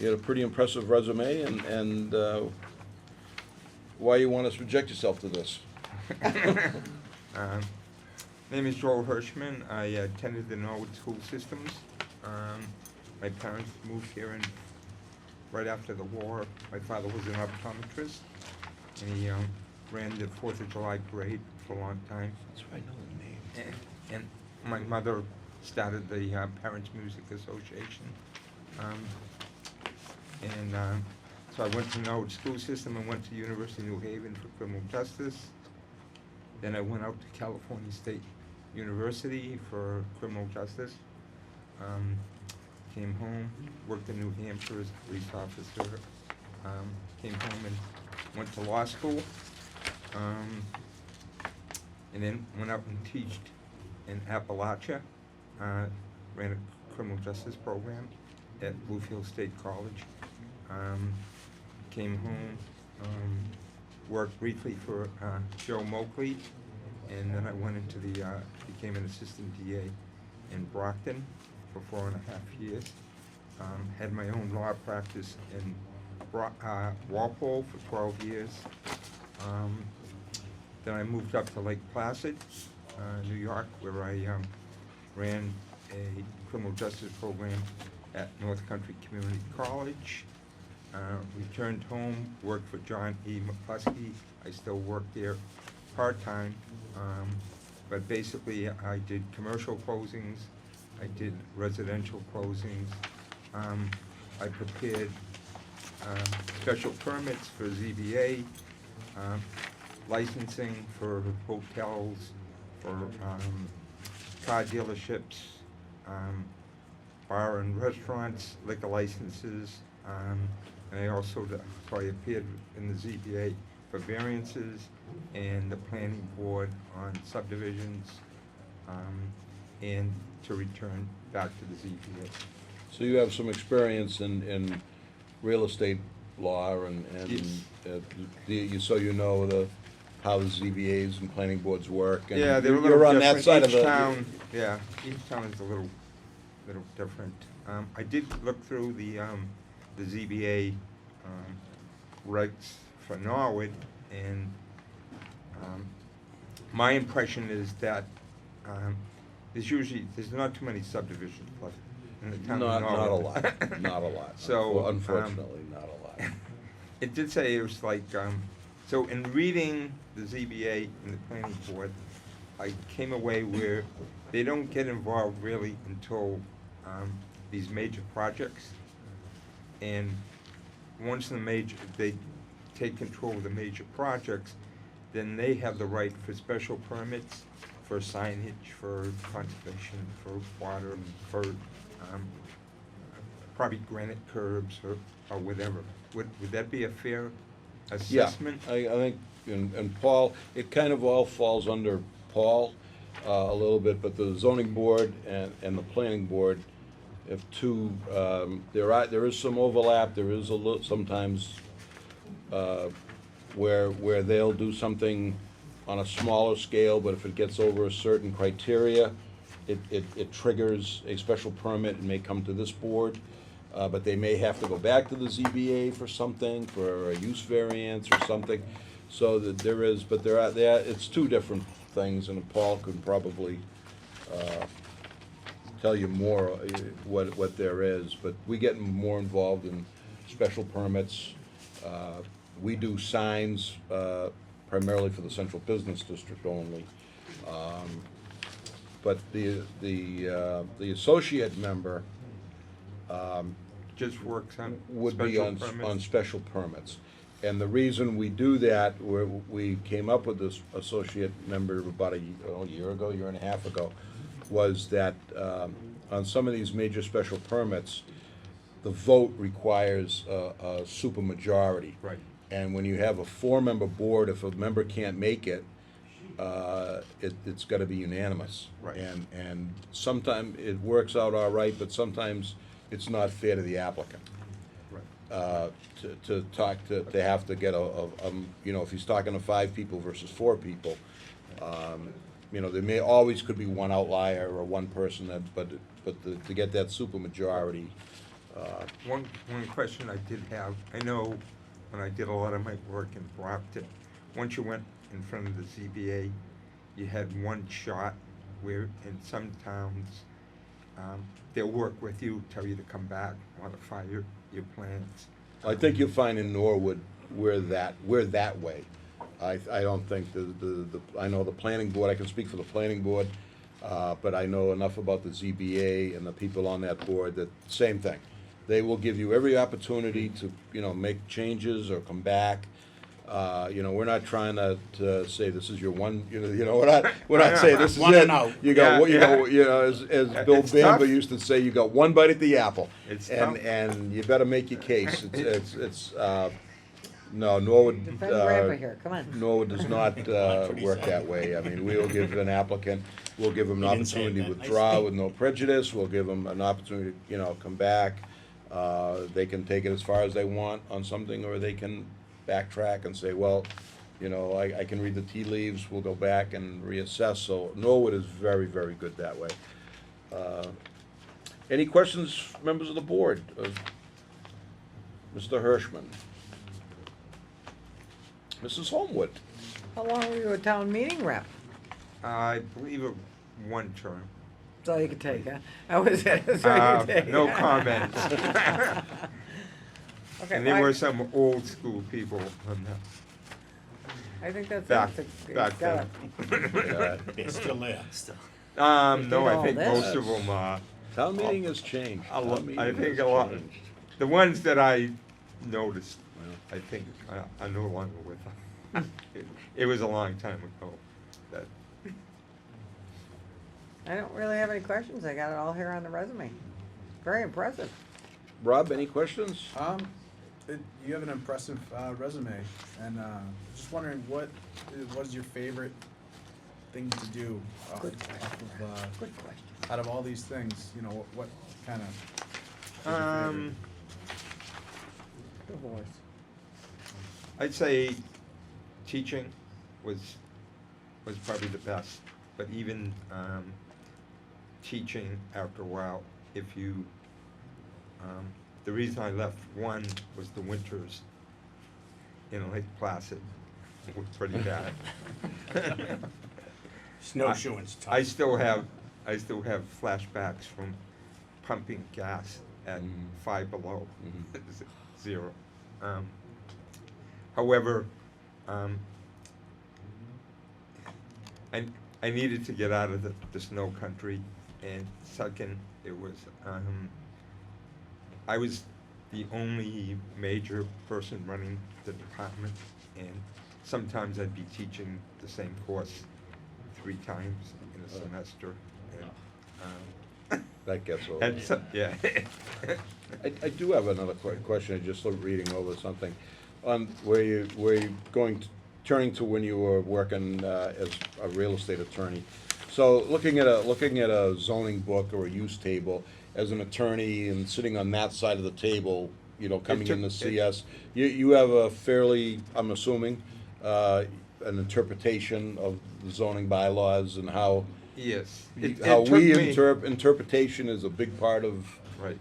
you had a pretty impressive resume and why you want to subject yourself to this.
Name is Joel Hirschman. I attended the Norwood School Systems. My parents moved here right after the war. My father was an optometrist, and he ran the 4th of July parade for a long time.
That's right, I know the name.
And my mother started the Parents Music Association. So I went to Norwood School System and went to University of New Haven for criminal justice. Then I went out to California State University for criminal justice. Came home, worked in New Hampshire as a police officer. Came home and went to law school. And then went out and taught in Appalachia. Ran a criminal justice program at Bluefield State College. Came home, worked briefly for Joe Moakley, and then I went into became an assistant DA in Brockton for 4.5 years. Had my own law practice in Walpole for 12 years. Then I moved up to Lake Placid, New York, where I ran a criminal justice program at North Country Community College. Returned home, worked for John E. McCluskey. I still work there part-time, but basically I did commercial closings, I did residential closings. I prepared special permits for ZBA, licensing for hotels, for car dealerships, bar and restaurants, liquor licenses, and I also, so I appeared in the ZBA for variances and the planning board on subdivisions, and to return back to the ZBA.
So you have some experience in real estate law and, so you know how the ZBAs and planning boards work, and
Yeah, they're a little
you're on
different.
that side of
Each
the.
town, yeah, each town is a little different. I did look through the ZBA, regs for Norwood, and, my impression is that, there's not too many subdivisions left in the town of
Not a
Norwood.
lot, not a lot.
So,
Unfortunately, not a lot.
It did say it was like, so in reading the ZBA and the planning board, I came away where they don't get involved really until, these major projects. And once they take control of the major projects, then they have the right for special permits, for signage, for conservation, for water, for, probably granite curbs or whatever. Would that be a fair assessment?
Yeah, I think, and Paul, it kind of all falls under Paul a little bit, but the zoning board and the planning board have two, there is some overlap, there is sometimes where they'll do something on a smaller scale, but if it gets over a certain criteria, it triggers a special permit and may come to this board. But they may have to go back to the ZBA for something, for a use variance or something. So that there is, but it's two different things, and Paul could probably tell you more what there is. But we get more involved in special permits. We do signs primarily for the central business district only. But the associate member
Just works on
would be
special
on
permits?
special permits. And the reason we do that, we came up with this associate member about a year ago, year and a half ago, was that on some of these major special permits, the vote requires a supermajority.
Right.
And when you have a four-member board, if a member can't make it, it's gotta be unanimous.
Right.
And sometimes it works out all right, but sometimes it's not fair to the applicant.
Right.
To have to get if he's talking to 5 people versus 4 people, there always could be one outlier or one person to get that supermajority.
One question I did have, I know when I did a lot of my work in Brockton, once you went in front of the ZBA, you had one shot where in some towns, they'll work with you, tell you to come back, modify your plans.
I think you'll find in Norwood, we're that way. I don't think I know the planning board, I can speak for the planning board, but I know enough about the ZBA and the people on that board that, same thing. They will give you every opportunity to, make changes or come back. We're not trying to say this is your one, we're not saying this is
One
it.
and out.
You got,
Yeah.
as Bill
It's
Bamber
tough.
used to say, you got one bite at the apple.
It's
And,
tough.
and you better make your case. No, Norwood,
Defend Grandpa here, come on.
Norwood does not work that way. I mean, we'll give an applicant, we'll give them an
He didn't say it
opportunity to
that
withdraw
nicely.
with no prejudice, we'll give them an opportunity to, come back. They can take it as far as they want on something, or they can backtrack and say, well, I can read the tea leaves, we'll go back and reassess. So Norwood is very, very good that way. Any questions, members of the board? Mr. Hirschman? Mrs. Homewood?
How long were you a town meeting rep?
I believe it one term.
That's all you could take, huh? That was it, that's all you could take.
No comments.
Okay,
And there
well,
were some old school people on that.
I think that's
back-
it.
back
Got
then.
it.
They're still there.
Still.
No,
did
I
all
think
this.
most of them are.
Town meeting has changed. Town meeting
I think
has
a lot,
changed.
the ones that I noticed, I think are no longer with us. It was a long time ago that,
I don't really have any questions. I got it all here on the resume. Very impressive.
Rob, any questions?
You have an impressive resume, and just wondering what is your favorite thing to do
Good
Good
question.
out of all these things? You know, what kind of?
Good voice.
I'd say teaching was probably the best, but even teaching after a while, if you, the reason I left one was the winters in Lake Placid were pretty bad.
Snowshoeing's tough.
I still have flashbacks from pumping gas at 5 below zero. However, I needed to get out of the snow country, and second, it was, I was the only major person running the department, and sometimes I'd be teaching the same course 3 times in a semester. And,
That gets old.
and so, yeah.
I do have another question, I just reading over something. On where you turning to when you were working as a real estate attorney. So looking at a zoning book or a use table, as an attorney and sitting on that side of the table, you know, coming in to see us, you have a fairly, I'm assuming, an interpretation of the zoning bylaws and how
Yes.
interpretation is a big part of.
Right.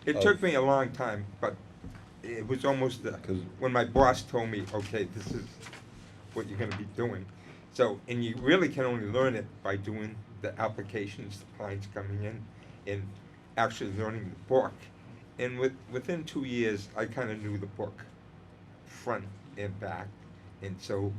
It
of-
took me a long time, but it was almost, when my boss told me, okay, this is what you're gonna be doing. So, and you really can only learn it by doing the applications, the clients coming in, and actually learning the book. And within 2 years, I kinda knew the book front and back. And so,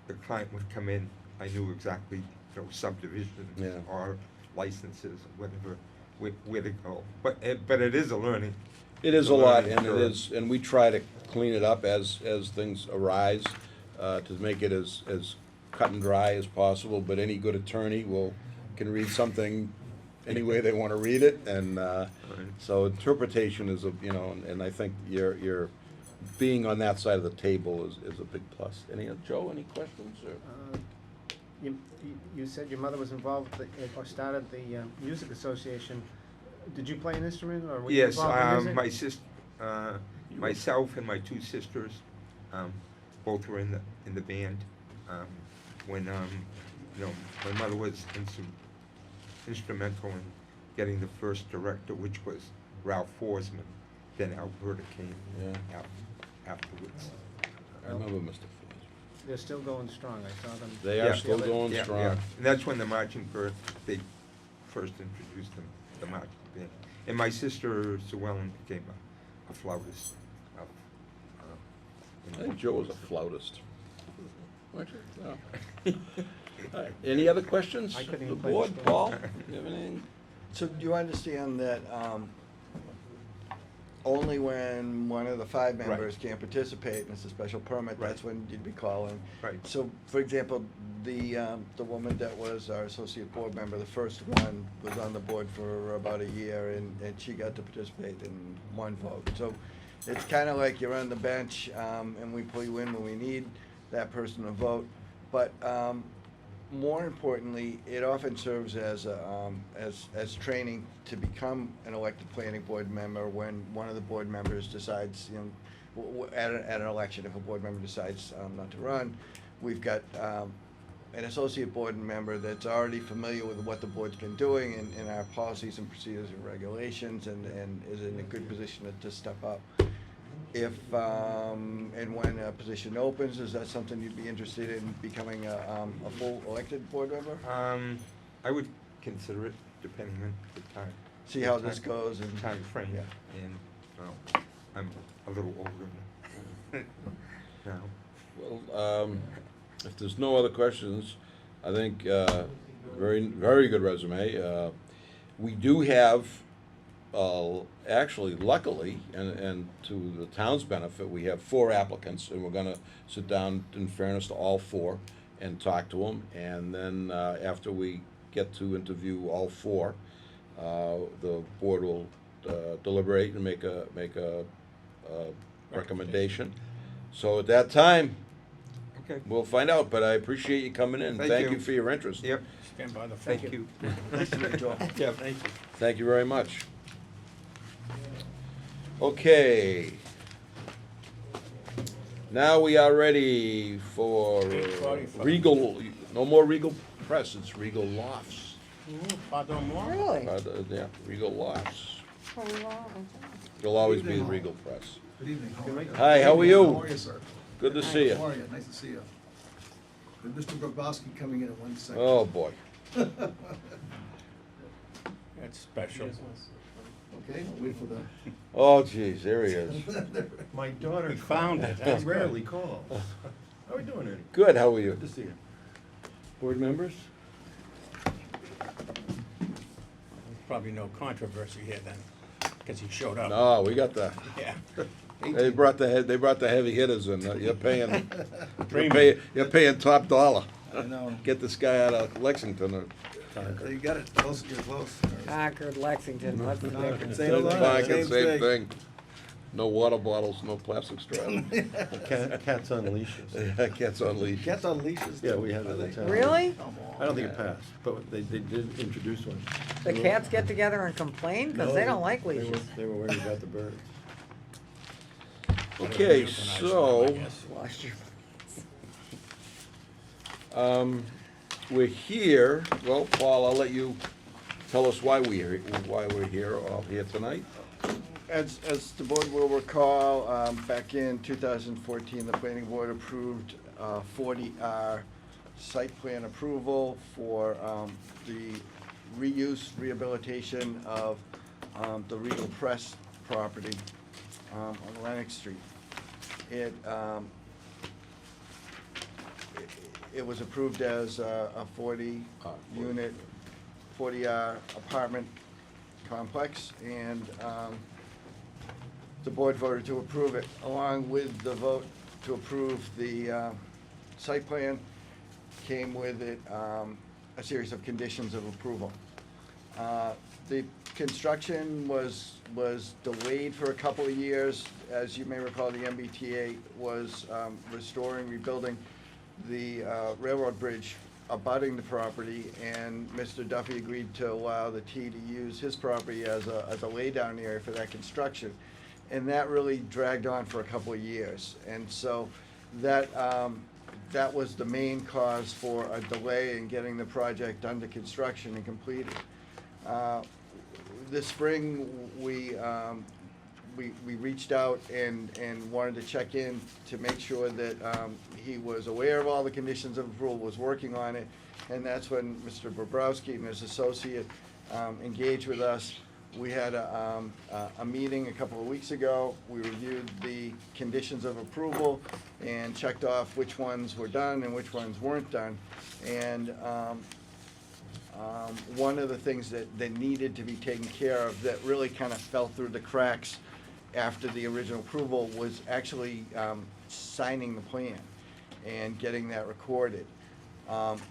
the client would come in, I knew exactly, you know, subdivisions
Yeah.
or licenses, whatever, where to go. But it is a learning.
It is
It's
a lot,
learning
and it
curve.
is, and we try to clean it up as things arise, to make it as cut and dry as possible, but any good attorney can read something any way they wanna read it, and, so interpretation is you know, and I think your being on that side of the table is a big plus. Joe, any questions, or?
You said your mother was involved or started the music association. Did you play an instrument, or were you
Yes,
involved in music?
myself and my 2 sisters, both were in the band. When, you know, my mother was instrumental in getting the first director, which was Ralph Forsman. Then Alberta came
Yeah.
afterwards.
I remember Mr.
They're still going strong. I saw them.
They are
Yeah.
still going
Yeah,
strong.
yeah. And that's when the marching bird, they first introduced them, the marching band. And my sister Sue Ellen became a flautist.
I think Joe was a flautist. Weren't you? No. Any other questions?
I couldn't
The
even play
board,
the
Paul, you have anything?
So do you understand that only when one of the 5 members can't participate and it's a special permit, that's when you'd be calling?
Right.
So, for example, the woman that was our associate board member, the first one, was on the board for about a year, and she got to participate in 1 vote. So it's kind of like you're on the bench, and we pull you in when we need that person to vote. But more importantly, it often serves as training to become an elected planning board member when one of the board members decides, you know, at an election, if a board member decides not to run, we've got an associate board member that's already familiar with what the board's been doing in our policies and procedures and regulations, and is in a good position to step up. If, and when a position opens, is that something you'd be interested in becoming a full elected board member?
I would consider it, depending on the time.
See how this goes and.
Time frame,
Yeah.
and, well, I'm a little older now.
Well, if there's no other questions, I think, very good resume. We do have, actually, luckily, and to the town's benefit, we have 4 applicants, and we're gonna sit down in fairness to all 4 and talk to them, and then, after we get to interview all four. The board will deliberate and make a recommendation. So at that time,
Okay.
we'll find out, but I appreciate you coming in.
Thank
Thank
you.
you for your interest.
Yep,
Stand by the phone.
thank you.
Nice to meet you all.
Yeah, thank you.
Thank you very much. Okay. Now we are ready for
8:45.
Regal, no more Regal Press, it's Regal Lofts.
Pardon moi?
Really?
Yeah, Regal Lofts.
Oh, wow.
It'll always be Regal Press.
Good evening. How are you?
Hi, how are you?
How are you, sir?
Good to see
How
you.
are you? Nice to see you. With Mr. Grabowski coming in in 1 second.
Oh, boy.
That's special.
Okay, I'll wait for the.
Oh, geez, there he is.
My daughter
We found it.
I
That's good.
rarely call. How are we doing, Ernie?
Good, how are you?
Good to see you.
Board members?
Probably no controversy here then, because he showed up.
No, we got the,
Yeah.
they brought the heavy hitters in. You're paying top dollar.
I know.
Get this guy out of Lexington or
You got it, close, you're close.
Concord, Lexington, what's the difference?
Same thing.
Concord,
Same
same thing. No water bottles, no plastic straws.
Cats on leashes.
Cats on leash.
Cats on leashes.
Yeah, we have it at the town.
Really?
Come on.
I don't think it passed, but they did introduce one.
The cats get together and complain, cause they don't like leashes.
They were worried about the birds.
Okay,
I
so,
guess.
Wash your-
we're here, well, Paul, I'll let you tell us why we're here all here tonight.
As the board will recall, back in 2014, the planning board approved 40R site plan approval for the reuse, rehabilitation of the Regal Press property on Lennox Street. It was approved as a 40-unit, 40R apartment complex, and the board voted to approve it. Along with the vote to approve the site plan came with it a series of conditions of approval. The construction was delayed for a couple of years. As you may recall, the MBTA was restoring, rebuilding the railroad bridge abutting the property, and Mr. Duffy agreed to allow the T to use his property as a laydown area for that construction. And that really dragged on for a couple of years. And so that was the main cause for a delay in getting the project under construction and completed. This spring, we reached out and wanted to check in to make sure that he was aware of all the conditions of approval, was working on it, and that's when Mr. Bobrowski and his associate engaged with us. We had a meeting a couple of weeks ago. We reviewed the conditions of approval and checked off which ones were done and which ones weren't done. And one of the things that needed to be taken care of that really kind of fell through the cracks after the original approval was actually signing the plan and getting that recorded.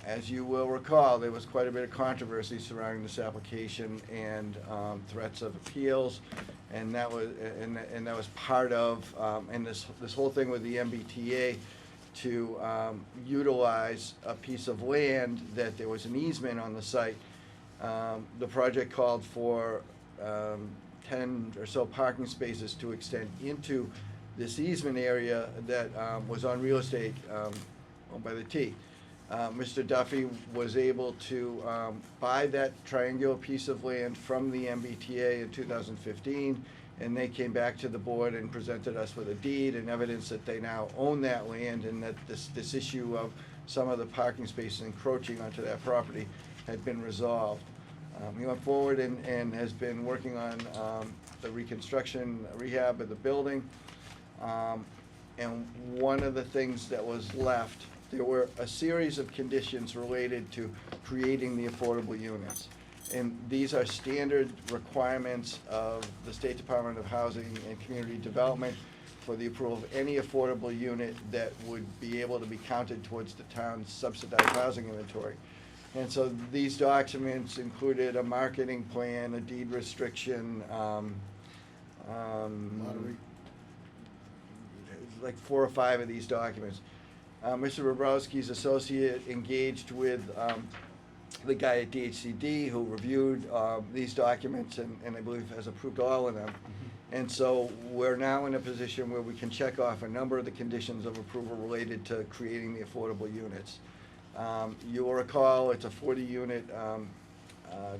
As you will recall, there was quite a bit of controversy surrounding this application and threats of appeals, and that was part of and this whole thing with the MBTA to utilize a piece of land that there was an easement on the site. The project called for 10 or so parking spaces to extend into this easement area that was on real estate owned by the T. Mr. Duffy was able to buy that triangular piece of land from the MBTA in 2015, and they came back to the board and presented us with a deed and evidence that they now own that land, and that this issue of some of the parking spaces encroaching onto that property had been resolved. He went forward and has been working on the reconstruction, rehab of the building. And one of the things that was left, there were a series of conditions related to creating the affordable units. And these are standard requirements of the State Department of Housing and Community Development for the approval of any affordable unit that would be able to be counted towards the town's subsidized housing inventory. And so these documents included a marketing plan, a deed restriction,
Lottery.
like 4 or 5 of these documents. Mr. Bobrowski's associate engaged with the guy at DHCD who reviewed these documents and I believe has approved all of them. And so we're now in a position where we can check off a number of the conditions of approval related to creating the affordable units. You will recall it's a 40-unit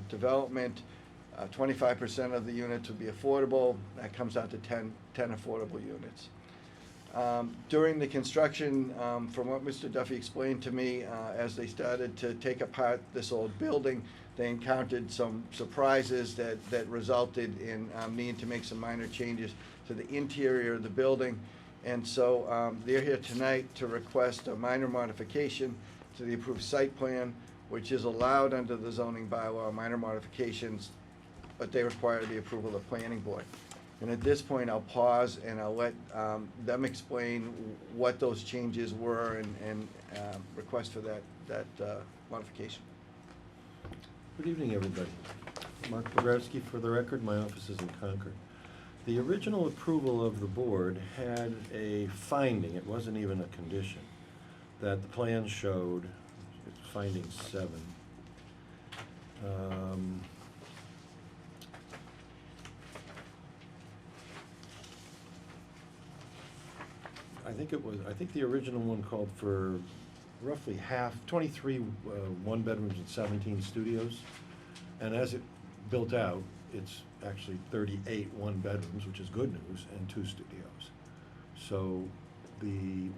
development. 25% of the units would be affordable. That comes out to 10 affordable units. During the construction, from what Mr. Duffy explained to me, as they started to take apart this old building, they encountered some surprises that resulted in needing to make some minor changes to the interior of the building. And so they're here tonight to request a minor modification to the approved site plan, which is allowed under the zoning bylaw, minor modifications, but they require the approval of the planning board. And at this point, I'll pause and I'll let them explain what those changes were and request for that modification.
Good evening, everybody. Mark Bobrowski for the record. My office is in Concord. The original approval of the board had a finding, it wasn't even a condition, that the plan showed, it's finding 7. I think the original one called for roughly half, 23 one-bedrooms and 17 studios. And as it built out, it's actually 38 one-bedrooms, which is good news, and 2 studios. So the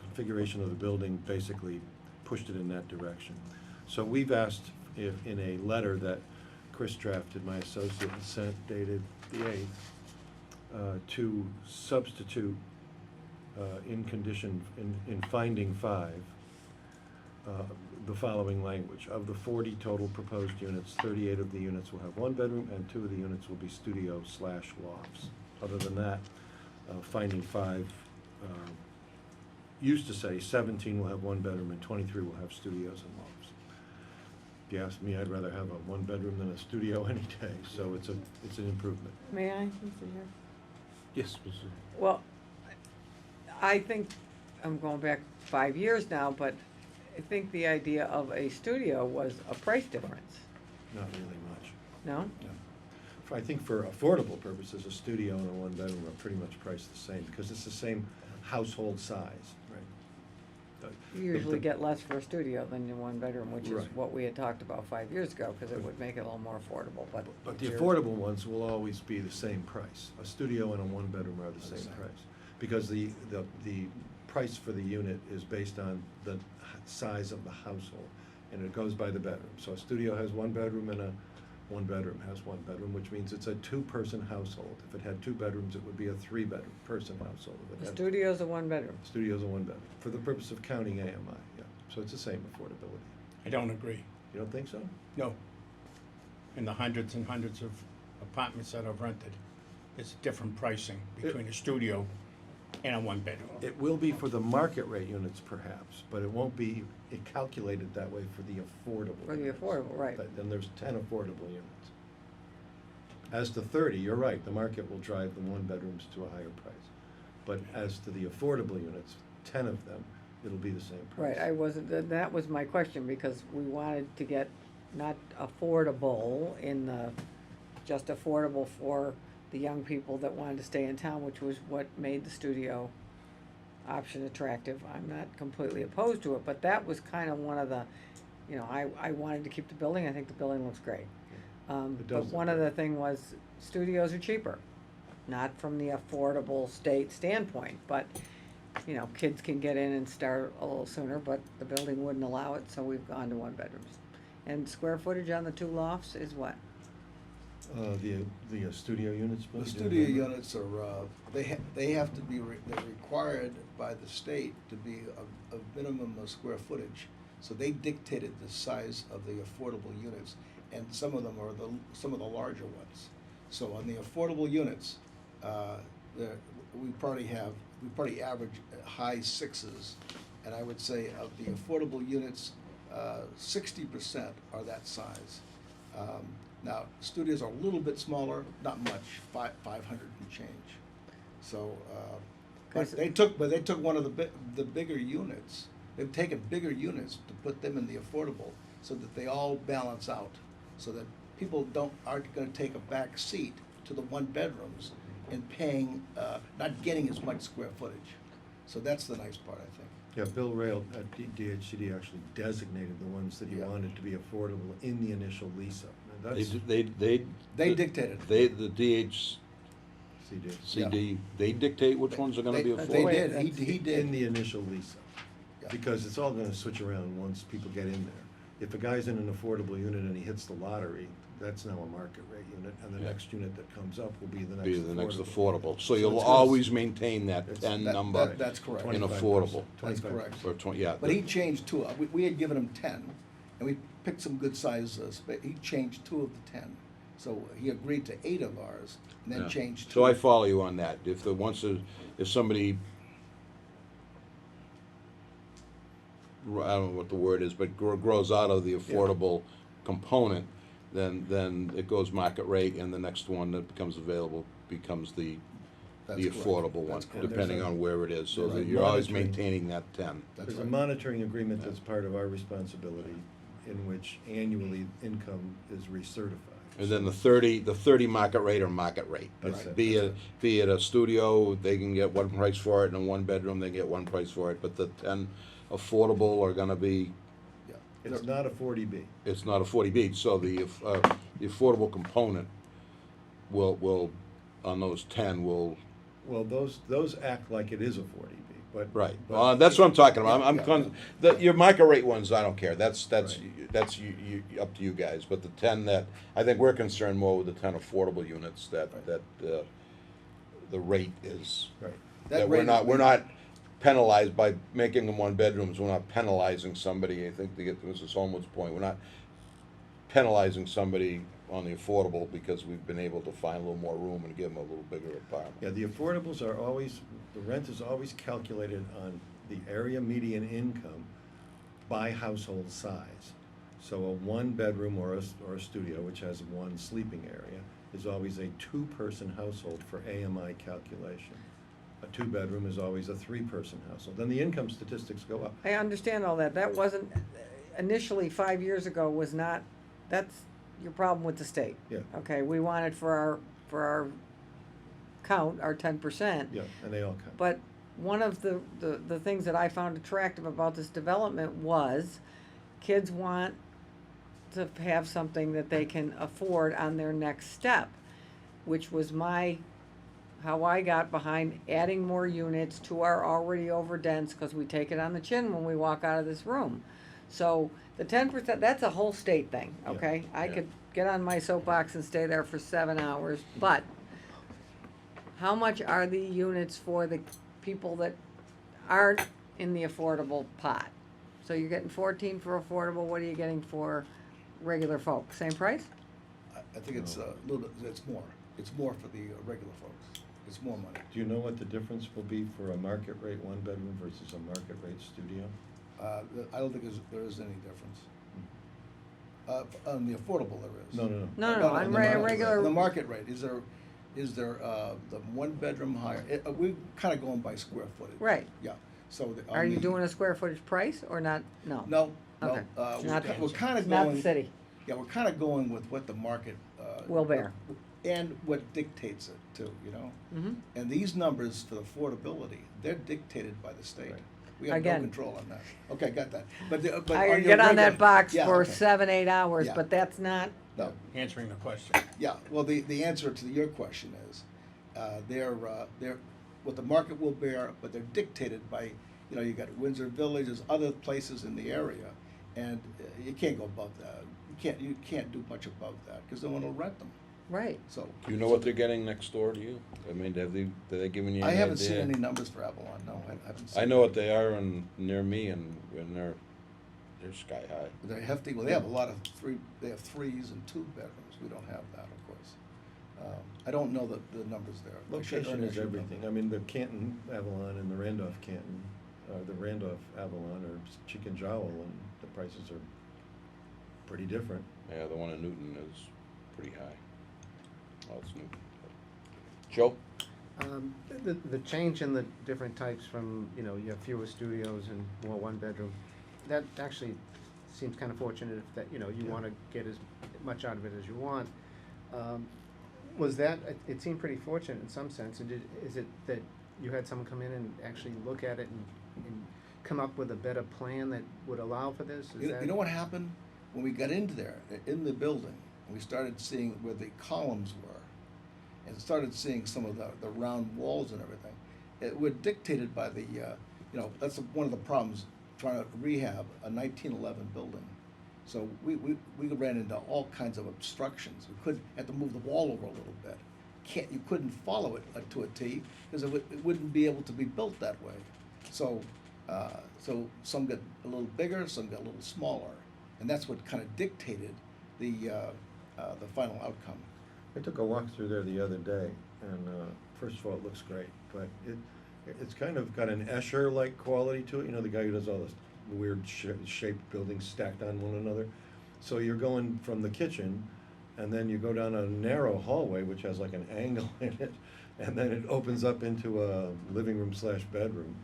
configuration of the building basically pushed it in that direction. So we've asked if, in a letter that Chris drafted, my associate, and sent dated the 8th, to substitute in finding 5, the following language. Of the 40 total proposed units, 38 of the units will have 1 bedroom and 2 of the units will be studio/lofts. Other than that, finding 5 used to say 17 will have 1 bedroom and 23 will have studios and lofts. If you ask me, I'd rather have a 1 bedroom than a studio any day, so it's an improvement.
May I, Mr. Chair?
Yes, Mr.
Well, I think, I'm going back 5 years now, but I think the idea of a studio was a price difference,
Not really much.
no?
No. I think for affordable purposes, a studio and a 1 bedroom are pretty much priced the same, because it's the same household size, right?
You usually get less for a studio than your 1 bedroom, which is
Right.
what we had talked about 5 years ago, because it would make it a little more affordable, but.
But the affordable ones will always be the same price. A studio and a 1 bedroom are the same price. Because the price for the unit is based on the size of the household, and it goes by the bedroom. So a studio has 1 bedroom and a 1 bedroom has 1 bedroom, which means it's a 2-person household. If it had 2 bedrooms, it would be a 3-bedroom person household. If it
The
had-
studio's a 1 bedroom.
Studio's a 1 bedroom, for the purpose of counting AMI, yeah. So it's the same affordability.
I don't agree.
You don't think so?
No. In the hundreds and hundreds of apartments that I've rented, it's different pricing between a studio and a 1-bedroom.
It will be for the market rate units perhaps, but it won't be calculated that way for the affordable.
For the
units.
affordable, right.
Then there's 10 affordable units. As to 30, you're right, the market will drive the 1-bedrooms to a higher price. But as to the affordable units, 10 of them, it'll be the same price.
Right, I wasn't, that was my question, because we wanted to get not affordable in the, just affordable for the young people that wanted to stay in town, which was what made the studio option attractive. I'm not completely opposed to it, but that was kind of one of the, you know, I wanted to keep the building, I think the building looks great.
It
But
does
one
look
of the
great.
thing was, studios are cheaper, not from the affordable state standpoint, but, you know, kids can get in and start a little sooner, but the building wouldn't allow it, so we've gone to 1 bedrooms. And square footage on the 2 lofts is what?
The studio units, Bill?
The
Do you
studio
remember?
units are, they have to be, they're required by the state to be a minimum of square footage. So they dictated the size of the affordable units, and some of them are some of the larger ones. So on the affordable units, we probably average high 6s, and I would say of the affordable units, 60% are that size. Now, studios are a little bit smaller, not much, 500 and change. So, but they took one of the bigger units. They've taken bigger units to put them in the affordable, so that they all balance out, so that people aren't going to take a back seat to the one bedrooms and paying, not getting as much square footage. So that's the nice part, I think.
Yeah, Bill Rail at DHCD actually designated the ones that he
Yeah.
wanted to be affordable in the initial lease-up. And
They,
that's
they
dictated.
They, the DHCD,
CD.
they dictate which ones are gonna be affordable?
They did, he did.
In the initial lease-up.
Yeah.
Because it's all gonna switch around once people get in there. If a guy's in an affordable unit and he hits the lottery, that's now a market rate unit, and the
Yeah.
next unit that comes up will be the next
Be the next affordable, so
So
you'll
it's gonna-
always maintain that
It's-
ten
That-
number
that's correct.
in
25%.
affordable.
That's
25%.
correct.
Or twenty, yeah.
But he changed two. We had given him 10, and we picked some good sizes, but he changed 2 of the 10. So he agreed to 8 of ours, and then
Yeah.
changed 2.
So I follow you on that. If somebody, I don't know what the word is, but grows out of the affordable component, then it goes market rate, and the next one that becomes available becomes the
That's correct.
affordable one,
That's correct.
depending on where it is, so
There's
that
a
you're always
monitoring-
maintaining that 10.
That's
There's a
right.
monitoring agreement that's part of our responsibility, in which annually income is recertified.
And then the 30 market rate or market rate.
That's it,
Be
that's
it, be it a studio, they can get one price for it, and a one bedroom, they get one price for it, but the 10 affordable are gonna be,
Yeah.
It's not a 40B.
it's not a 40B, so the affordable component will, on those 10 will,
Well, those act like it is a 40B, but.
right.
but-
That's what I'm talking about.
Yeah,
Your market rate ones, I don't care, that's
Right.
up to you guys, but the 10 that, I think we're concerned more with the 10 affordable units that, the rate is.
Right.
That we're not penalized by making them one bedrooms, we're not penalizing somebody, I think to get to Mrs. Homewood's point, we're not penalizing somebody on the affordable because we've been able to find a little more room and give them a little bigger apartment.
Yeah, the affordables are always, the rent is always calculated on the area median income by household size. So a one-bedroom or a studio, which has one sleeping area, is always a two-person household for AMI calculation. A two-bedroom is always a three-person household. Then the income statistics go up.
I understand all that. That wasn't, initially, 5 years ago, was not, that's your problem with the state.
Yeah.
Okay, we wanted for our count, our 10%.
Yeah, and they all count.
But one of the things that I found attractive about this development was kids want to have something that they can afford on their next step, which was how I got behind adding more units to our already overdense, because we take it on the chin when we walk out of this room. So the 10%, that's a whole state thing,
Yeah,
okay? I
yeah.
could get on my soapbox and stay there for 7 hours, but how much are the units for the people that aren't in the affordable pot? So you're getting 14 for affordable, what are you getting for regular folk? Same price?
I think it's a little bit, it's more. It's more for the regular folks. It's more money.
Do you know what the difference will be for a market rate one-bedroom versus a market rate studio?
I don't think there is any difference. On the affordable, there is.
No.
No, on
the market rate.
regular.
The market rate, is there the one bedroom higher? We're kind of going by square footage.
Right.
Yeah, so.
Are you doing a square footage price or not? No.
No,
Okay.
no. We're kind of
Not
going.
the city.
Yeah, we're kind of going with what the market.
Will bear.
And what dictates it too, you know?
Mhm.
And these numbers for affordability, they're dictated by the state.
Right.
We have
Again.
no control on that. Okay, got that. But
I
your
could get on that
regular-
box
Yeah,
for
okay.
7-8 hours,
Yeah.
but that's not,
No,
Answering the question.
yeah, well, the answer to your question is, they're, what the market will bear, but they're dictated by, you got Windsor Village, there's other places in the area, and you can't go above that. You can't do much above that, because no one will rent them,
right.
so.
Do you know what they're getting next door to you? I mean, have they given you any
I
idea?
haven't seen any numbers for Avalon, no, I haven't seen.
I know what they are near me, and they're sky high.
They're hefty, well, they have a lot of they have 3s and 2 bedrooms, we don't have that, of course. I don't know the numbers there. I should
Location
know.
is everything. I mean, the Canton Avalon and the Randolph Canton the Randolph Avalon or Chicken Jowl, and the prices are pretty different.
Yeah, the one in Newton is pretty high. Well, it's Newton. Joe?
The change in the different types from, you know, you have fewer studios and more one-bedroom, that actually seems kind of fortunate if that, you know, you want to get as much out of it as you want. Was that, it seemed pretty fortunate in some sense, and is it that you had someone come in and actually look at it and come up with a better plan that would allow for this? Is
You
that?
know what happened? When we got into there, in the building, we started seeing where the columns were, and started seeing some of the round walls and everything. It were dictated by the, you know, that's one of the problems trying to rehab a 1911 building. So we ran into all kinds of obstructions. We had to move the wall over a little bit. You couldn't follow it to a T because it wouldn't be able to be built that way. So some got a little bigger, some got a little smaller, and that's what kind of dictated the final outcome.
I took a walk through there the other day, and first of all, it looks great, but it's kind of got an Escher-like quality to it. You know, the guy who does all this weird shaped buildings stacked on one another. So you're going from the kitchen, and then you go down a narrow hallway, which has like an angle in it, and then it opens up into a living room / bedroom,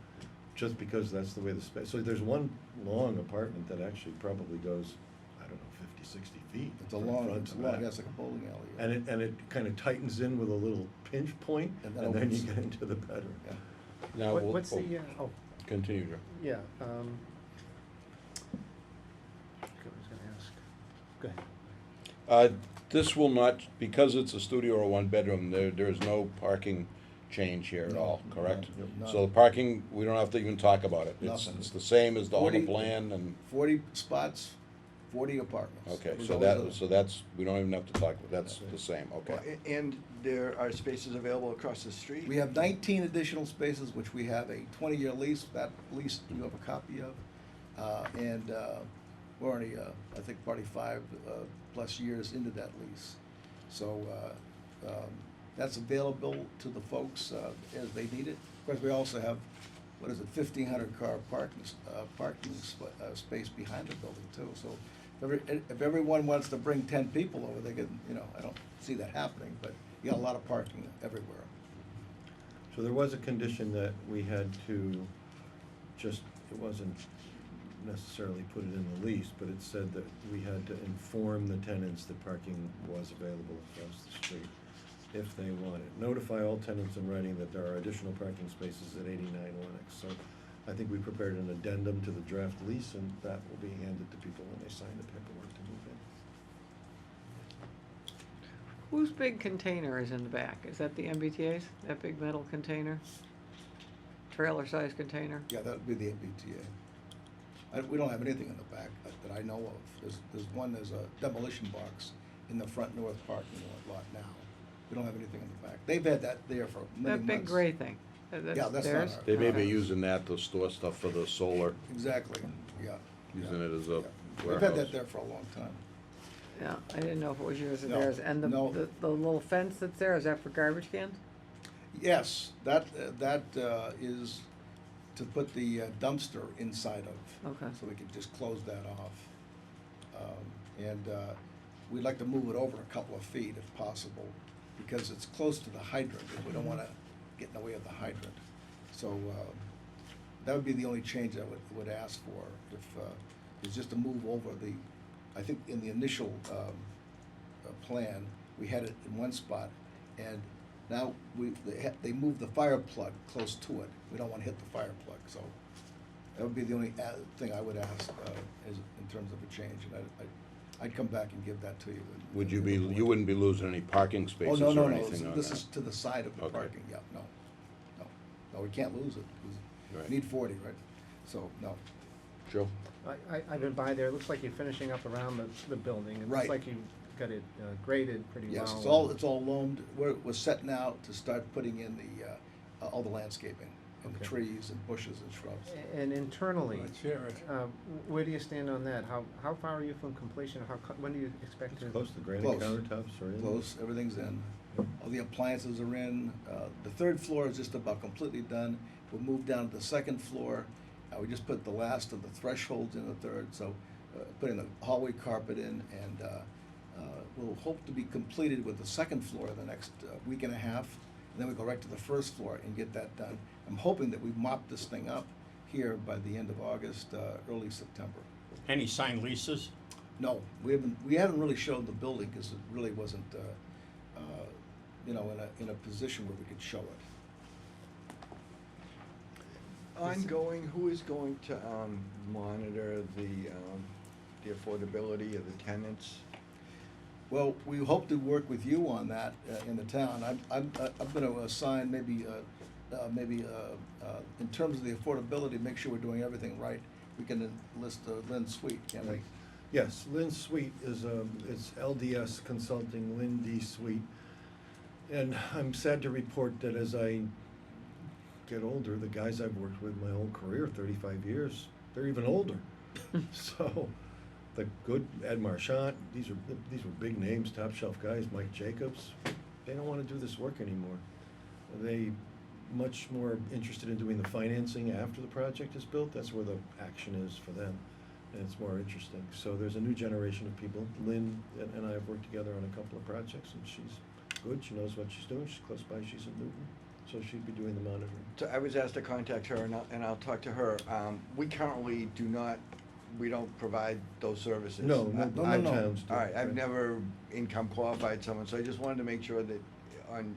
just because that's the way the space. So there's one long apartment that actually probably goes, I don't know, 50, 60 feet.
It's a
from
long,
front
it's
to
long,
back.
that's like a bowling alley.
And it kind of tightens in with a little pinch point,
And
and
then
then you
opens.
get into the bedroom.
Yeah.
Now,
What's the,
Continue, Joe.
yeah, I was gonna ask, go ahead.
This will not, because it's a studio or a one-bedroom, there is no parking change here at all, correct?
no,
So the parking, we don't have to even talk about it.
Nothing.
It's the same as the on the
40
plan and,
40 spots, 40 apartments.
okay,
It was
so
always
that's, we don't even have to talk, that's the same, okay.
And there are spaces available across the street?
We have 19 additional spaces, which we have a 20-year lease. That lease you have a copy of. And we're already, I think, probably 5+ years into that lease. So that's available to the folks as they need it. Of course, we also have, 1,500 car parking space behind the building too. So if everyone wants to bring 10 people over, they can, you know, I don't see that happening, but you got a lot of parking everywhere.
So there was a condition that we had to just, it wasn't necessarily put it in the lease, but it said that we had to inform the tenants that parking was available across the street if they want it. Notify all tenants in writing that there are additional parking spaces at 89 Lennox. So I think we prepared an addendum to the draft lease, and that will be handed to people when they sign the paperwork to move in.
Whose big container is in the back? Is that the MBTA's, that big metal container? Trailer-sized container?
Yeah, that would be the MBTA. We don't have anything in the back that I know of. There's a demolition box in the front north parking lot now. We don't have anything in the back. They've had that there for many months.
That big gray thing? That's
Yeah, that's not
theirs?
ours.
They may be
Okay.
using that to store stuff for the solar,
Exactly, yeah.
using
yeah,
it as a
yeah.
warehouse.
We've had that there for a long time.
Yeah, I didn't know if it was yours or
No,
theirs. And
no.
the little fence that's there, is that for garbage cans?
Yes, that is to put the dumpster inside of.
Okay.
So we can just close that off. And we'd like to move it over a couple of feet if possible, because it's close to the hydrant, and we don't wanna get in the way of the hydrant. So, that would be the only change I would ask for, if, is just to move over I think in the initial, plan, we had it in one spot, and now they moved the fire plug close to it. We don't wanna hit the fire plug, so that would be the only thing I would ask, in terms of a change, and I'd come back and give that to you.
Would you wouldn't be losing any parking
Oh,
spaces
no, no,
or
no,
anything on that?
this is to the side of the
Okay.
parking, yeah, no, we can't lose it, 'cause
Right.
we need 40, right? So, no.
Joe?
I've been by there, it looks like you're finishing up around the building. It
Right.
looks like you got it graded pretty well.
Yes,
and-
it's all loamed. We're setting out to start putting in all the landscaping, and the
Okay.
trees and bushes and shrubs.
And internally,
Let's hear it.
where do you stand on that? How far are you from completion? When do you expect to?
It's close, the granite
Close.
countertops are in.
Close, everything's in. All the appliances are in. The third floor is just about completely done. We'll move down to the second floor, We just put the last of the thresholds in the third, so putting the hallway carpet in, and we'll hope to be completed with the second floor in the next week and a half. And then we go right to the first floor and get that done. I'm hoping that we've mopped this thing up here by the end of August, early September.
Any signed leases?
No, we haven't really showed the building because it really wasn't, you know, in a position where we could show it.
Ongoing, who is going to monitor the affordability of the tenants?
Well, we hope to work with you on that in the town. I'm going to assign maybe in terms of the affordability, make sure we're doing everything right. We can enlist Lynn Sweet, can't we?
Yes, Lynn Sweet is, it's LDS Consulting, Lynn D. Sweet. And I'm sad to report that as I get older, the guys I've worked with my whole career, 35 years, they're even older. So, the good Ed Marchant, these were big names, top shelf guys, Mike Jacobs, they don't want to do this work anymore. They much more interested in doing the financing after the project is built. That's where the action is for them, and it's more interesting. So there's a new generation of people. Lynn and I have worked together on a couple of projects, and she's good. She knows what she's doing. She's close by. She's in Newton, so she'd be doing the monitoring.
So I was asked to contact her, and I'll talk to her. We currently we don't provide those services.
No, towns do.
All right, I've never income qualified someone, so I just wanted to make sure that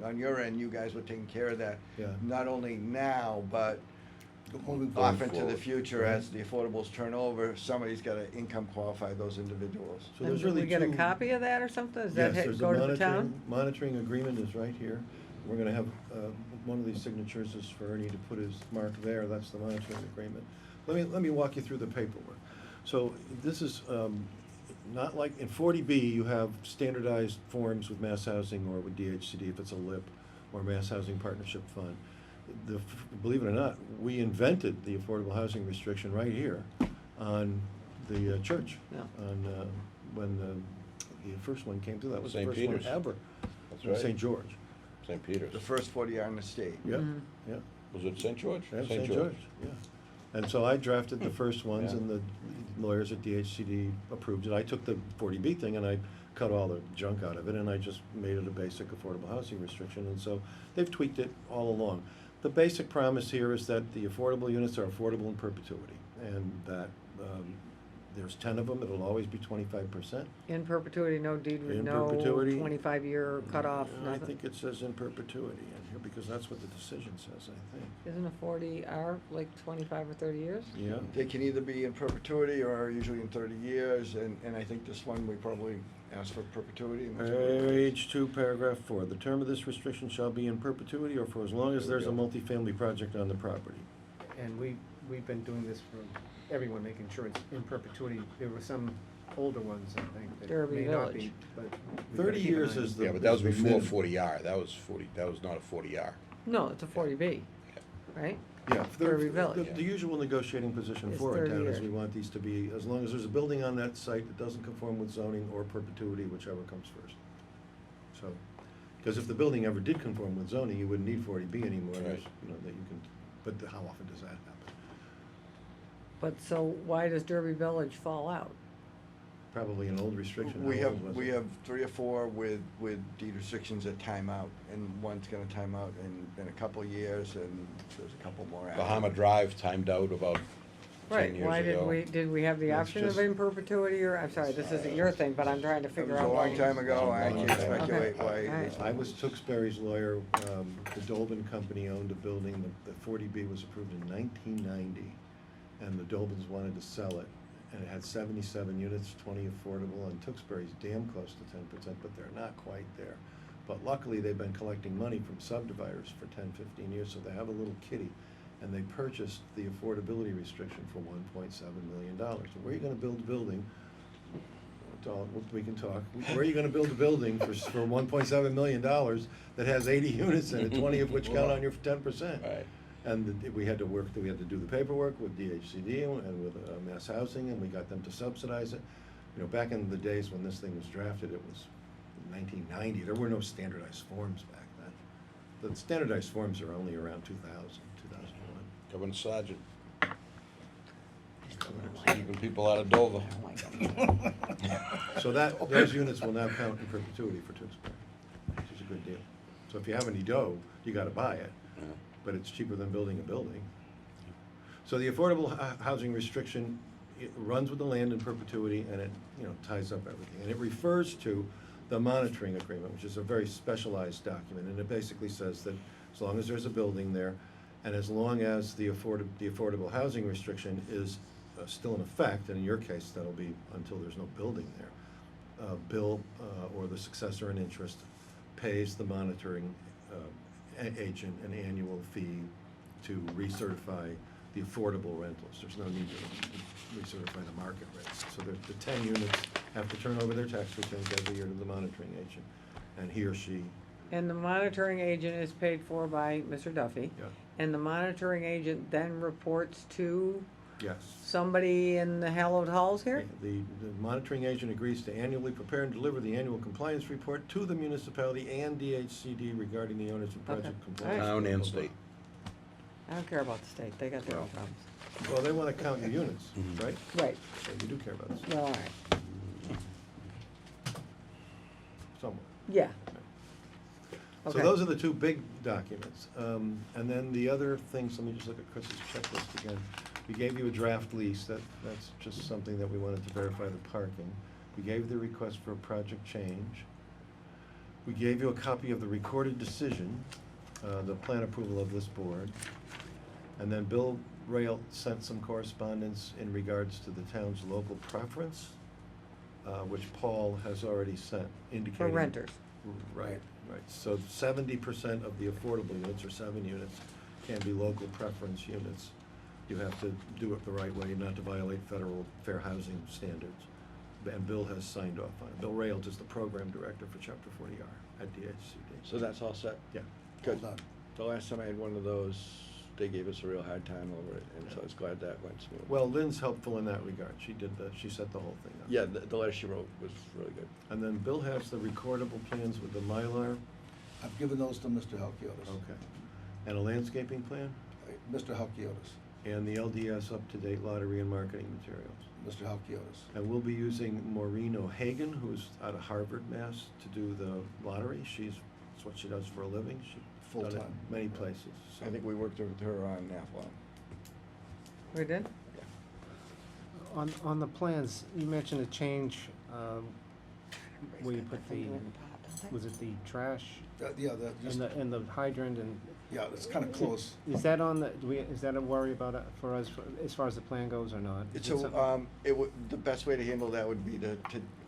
on your end, you guys were taking care of that.
Yeah.
Not only now, but
Moving
off
forward.
into the future as the affordables turn over, somebody's gotta income qualify those individuals.
So
And
there's
do
really
we get a
two-
copy of that or something? Does
Yes,
that
there's
go
a
to the town?
monitoring agreement is right here. We're gonna have, one of these signatures is for Ernie to put his mark there, that's the monitoring agreement. Let me walk you through the paperwork. So this is, not like, in 40B, you have standardized forms with Mass Housing or with DHCD if it's a LIP or Mass Housing Partnership Fund. Believe it or not, we invented the affordable housing restriction right here on the church.
Yeah.
On, when the first one came through, that was the
St.
first one
Peter's.
ever.
That's right.
St. George.
St. Peter's.
The first 40 in the state.
Yeah,
Mhm.
yeah.
Was it St. George?
Yeah, St. George, yeah. And so I drafted the first ones
Yeah.
and the lawyers at DHCD approved it. I took the 40B thing and I cut all the junk out of it and I just made it a basic affordable housing restriction. And so they've tweaked it all along. The basic promise here is that the affordable units are affordable in perpetuity and that there's 10 of them, it'll always be 25%.
In perpetuity, no deed,
In
no
perpetuity.
25-year cutoff,
I
nothing?
think it says in perpetuity in here because that's what the decision says, I think.
Isn't a 40R like 25 or 30 years?
Yeah.
They can either be in perpetuity or usually in 30 years, and I think this one, we probably asked for perpetuity. and that's what it is.
Page 2, paragraph 4. The term of this restriction shall be in perpetuity or for as long as there's a multifamily project on the property.
And we've been doing this for everyone, making sure it's in perpetuity. There were some older ones, I think, that
Derby
may not
Village.
be, but. we've
30
gotta keep an
years
eye on
is
it.
the-
Yeah, but that was
the
before
minimum.
40R. That was not a 40R.
No, it's a 40B, right?
Yeah,
Derby Village.
the usual negotiating position
It's
for a
30
town is
years.
we want these to be, as long as there's a building on that site that doesn't conform with zoning or perpetuity, whichever comes first. So, because if the building ever did conform with zoning, you wouldn't need 40B anymore,
Right.
there's, you know, that you can, but how often does that happen?
But so why does Derby Village fall out?
Probably an old restriction.
We
How
have,
old was
we
it?
have 3 or 4 with deed restrictions that time out, and one's gonna time out in a couple of years, and there's a couple more after.
Bahama Drive timed out about 10
Right,
years
why
ago.
did we have the
That's
option of
just-
in perpetuity, or, I'm sorry, this isn't your thing, but I'm trying to
It
figure
was a
out
long
why.
time ago, I
Long
can't
time ago.
speculate
Okay.
why.
All right.
this
I
one-
was Tewksbury's lawyer. The Dolben Company owned a building. The 40B was approved in 1990, and the Dolbens wanted to sell it. And it had 77 units, 20 affordable, and Tewksbury's damn close to 10%, but they're not quite there. But luckily, they've been collecting money from subdividers for 10, 15 years, so they have a little kitty. And they purchased the affordability restriction for $1.7 million. So where are you gonna build a building? We can talk. Where are you gonna build a building for $1.7 million that has 80 units in it, 20 of which count on your 10%?
Right.
And we had to do the paperwork with DHCD and with Mass Housing, and we got them to subsidize it. You know, back in the days when this thing was drafted, it was 1990, there were no standardized forms back then. The standardized forms are only around 2000, 2001.
Governor Sargent. Keeping people out of Dover.
So those units will now count in perpetuity for Tewksbury, which is a good deal. So if you have any dough, you gotta buy it, but it's cheaper than building a building. So the affordable housing restriction, it runs with the land in perpetuity, and it, ties up everything. And it refers to the monitoring agreement, which is a very specialized document, and it basically says that as long as there's a building there, and as long as the affordable housing restriction is still in effect, and in your case, that'll be until there's no building there, Bill or the successor in interest pays the monitoring agent an annual fee to recertify the affordable rentals. There's no need to recertify the market rates. So the 10 units have to turn over their tax returns every year to the monitoring agent, and he or she.
And the monitoring agent is paid for by Mr. Duffy.
Yeah.
And the monitoring agent then reports to
Yes.
somebody in the hallowed halls here?
The monitoring agent agrees to annually prepare and deliver the annual compliance report to the municipality and DHCD regarding the owners and project
Okay.
compliance.
All
Town
blah,
and
blah, blah.
state.
I don't care about the state, they got their own problems.
Well, they wanna count your units, right?
Right,
So you do care about this,
well, all right,
somewhat.
yeah.
So
Okay.
those are the two big documents. And then the other things, let me just look at Chris's checklist again. We gave you a draft lease, that's just something that we wanted to verify the parking. We gave the request for a project change. We gave you a copy of the recorded decision, the plan approval of this board. And then Bill Rail sent some correspondence in regards to the town's local preference, which Paul has already sent, indicating.
For renters.
Right, right. So 70% of the affordable units, or 7 units, can be local preference units. You have to do it the right way, not to violate federal fair housing standards. And Bill has signed off on it. Bill Rails is the program director for Chapter 40R at DHCD.
So that's all set?
Yeah.
Good.
Done.
The last time I had one of those, they gave us a real hard time over it, and so I was glad that went smooth.
Well, Lynn's helpful in that regard. She set the whole thing up.
Yeah, the letter she wrote was really good.
And then Bill has the recordable plans with the Mylar.
I've given those to Mr. Halkiotis.
Okay. And a landscaping plan?
Mr. Halkiotis,
And the LDS up-to-date lottery and marketing materials.
Mr. Halkiotis.
And we'll be using Maureen O'Hagan, who's out of Harvard, Mass, to do the lottery. That's what she does for a living. She's done it
Full-time.
many places.
I think we worked with her on Athlon.
We did?
On the plans, you mentioned a change, where you put the, was it the trash
Yeah,
and the hydrant and?
yeah, it's kind of close.
Is that on the, is that a worry about it for us, as far as the plan goes or not? Is it
So,
something-
the best way to handle that would be to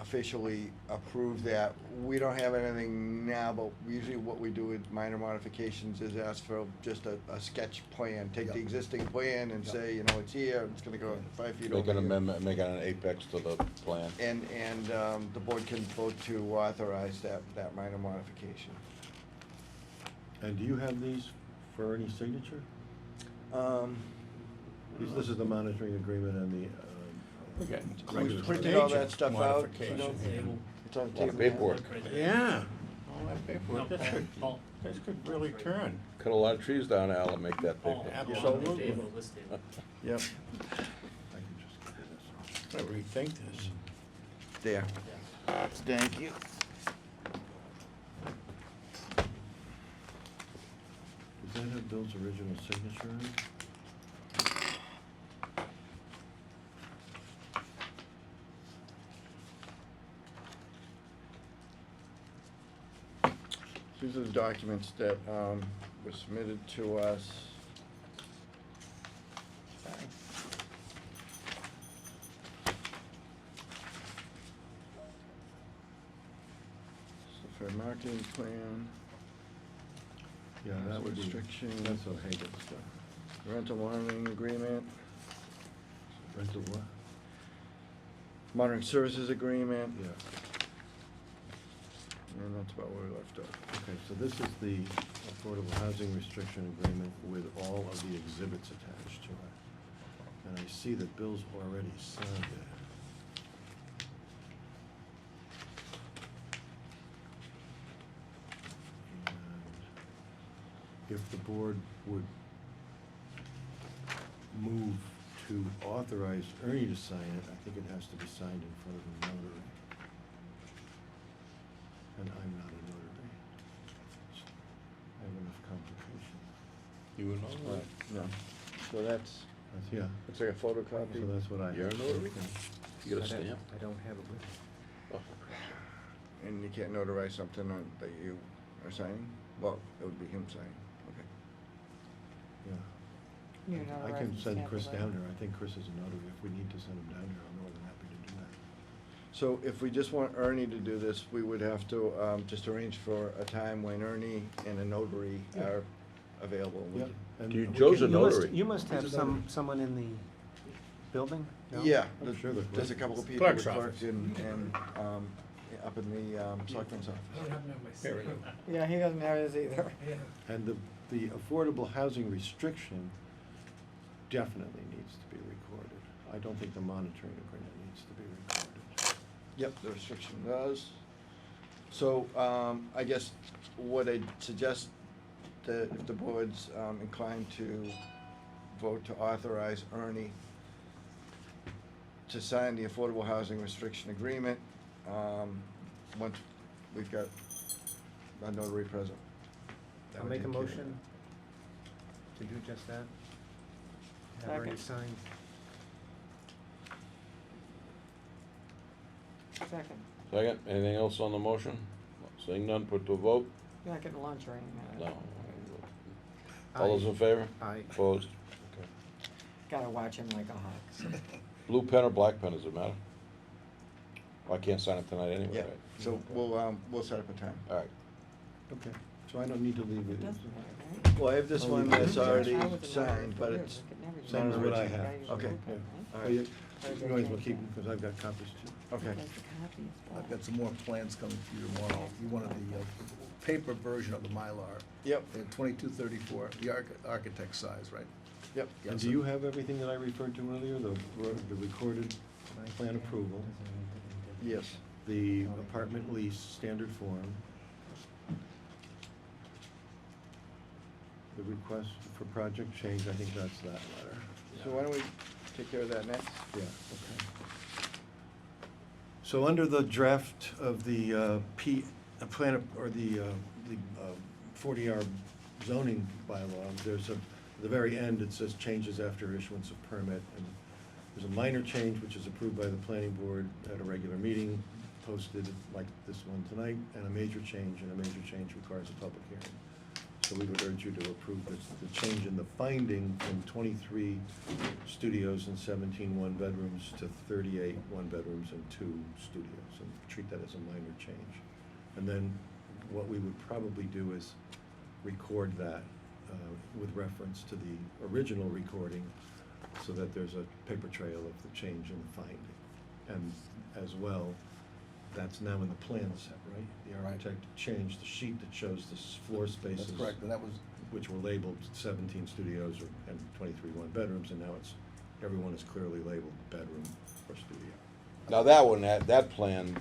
officially approve that. We don't have anything now, but usually what we do with minor modifications is ask for just a sketch plan. Take the
Yep.
existing plan and
Yep.
say, it's here, it's gonna go 5 feet over
Make an
here.
amendment, make an apex to the plan.
And the board can vote to authorize that minor modification.
And do you have these for any signature? This is the monitoring agreement and the,
We got
We
regular
printed all that
agent
stuff out,
modification.
It's on
Lot of
table.
paperwork.
Yeah, all that paperwork, this could really turn.
Cut a lot of trees down, Al, and make that paper.
Absolutely.
Yep.
I can just give you this.
I rethink this.
There. Thank you.
Does that have Bill's original signature on it?
These are the documents that were submitted to us. So for a marketing plan,
Yeah, that would be,
Restriction.
that's O'Hagan stuff.
rental monitoring agreement,
Rental what?
monitoring services agreement,
Yeah.
and that's about where we left off.
Okay, so this is the affordable housing restriction agreement with all of the exhibits attached to it. And I see that Bill's already signed it. And if the board would move to authorize Ernie to sign it, I think it has to be signed in front of a notary. And I'm not a notary. I have enough complications.
You would know that?
No, so that's,
Yeah,
it's like a photocopy.
so that's what I have.
You're a notary? You got a
I don't-
stamp?
I don't have it with me.
And you can't notarize something that you are signing? Well, it would be him signing, okay.
Yeah.
You
I
notarize
can
and
send
stamp
Chris
it
down
later.
there. I think Chris is a notary. If we need to send him down here, I'm more than happy to do that.
So if we just want Ernie to do this, we would have to, just arrange for a time when Ernie and a notary are available. We
Yeah.
can-
And
Do you-
we
Joe's
can-
a notary.
You must have
He's a notary.
someone in the building? No?
Yeah,
I'm sure the
there's a
clerk-
couple of people,
Clerk's
the clerk
office.
and, up in the, selectmen's office.
Very good.
Yeah, he doesn't have his either.
And the affordable housing restriction definitely needs to be recorded. I don't think the monitoring agreement needs to be recorded.
Yep, the restriction does. So, I guess what I'd suggest that if the board's, inclined to vote to authorize Ernie to sign the affordable housing restriction agreement, once we've got a notary present. That
I'll
would
make a
take care of
motion to do just that. Have Ernie
Second.
sign.
Second.
Second, anything else on the motion? Seeing none, put to a vote?
You're not getting lunch or anything.
No. All those in favor?
Aye.
Opposed?
Gotta watch him like a hawk. so.
Blue pen or black pen, does it matter? Well, I can't sign it tonight anyway,
Yeah,
right?
so we'll set up a time.
All right.
Okay, so I don't need to leave
It
it.
doesn't matter, right?
Well, I have this
Oh,
one
you
that's
do?
already
I was a notary
signed,
for
but
years.
it's,
I could never do
Same as
that.
what I
I
have.
use
Okay.
blue pen,
Yeah.
right?
Oh, you
Okay.
might as well keep them, because I've got copies too.
okay.
Because the copy is
I've
black.
got some more plans coming for you tomorrow. You wanted the paper version of the Mylar,
Yep,
the 2234, the architect size, right?
yep.
Yeah,
And
so-
do you have everything that I referred to earlier, the recorded plan approval,
Yes.
the apartment lease standard form, the request for project change, I think that's that letter.
So why don't we take care of that next?
Yeah, okay. So under the draft of the plan, or the 40R zoning bylaw, there's at the very end, it says changes after issuance of permit. And there's a minor change which is approved by the planning board at a regular meeting, posted like this one tonight, and a major change, and a major change requires a public hearing. So we would urge you to approve the change in the finding from 23 studios and 17 one-bedrooms to 38 one-bedrooms and 2 studios, and treat that as a minor change. And then what we would probably do is record that with reference to the original recording, so that there's a paper trail of the change in the finding. And as well, that's now in the plan set, right? The architect changed the sheet that shows the floor spaces.
That's correct, and that was,
Which were labeled 17 studios and 23 one-bedrooms, and now everyone is clearly labeled bedroom or studio.
Now, that one, that plan,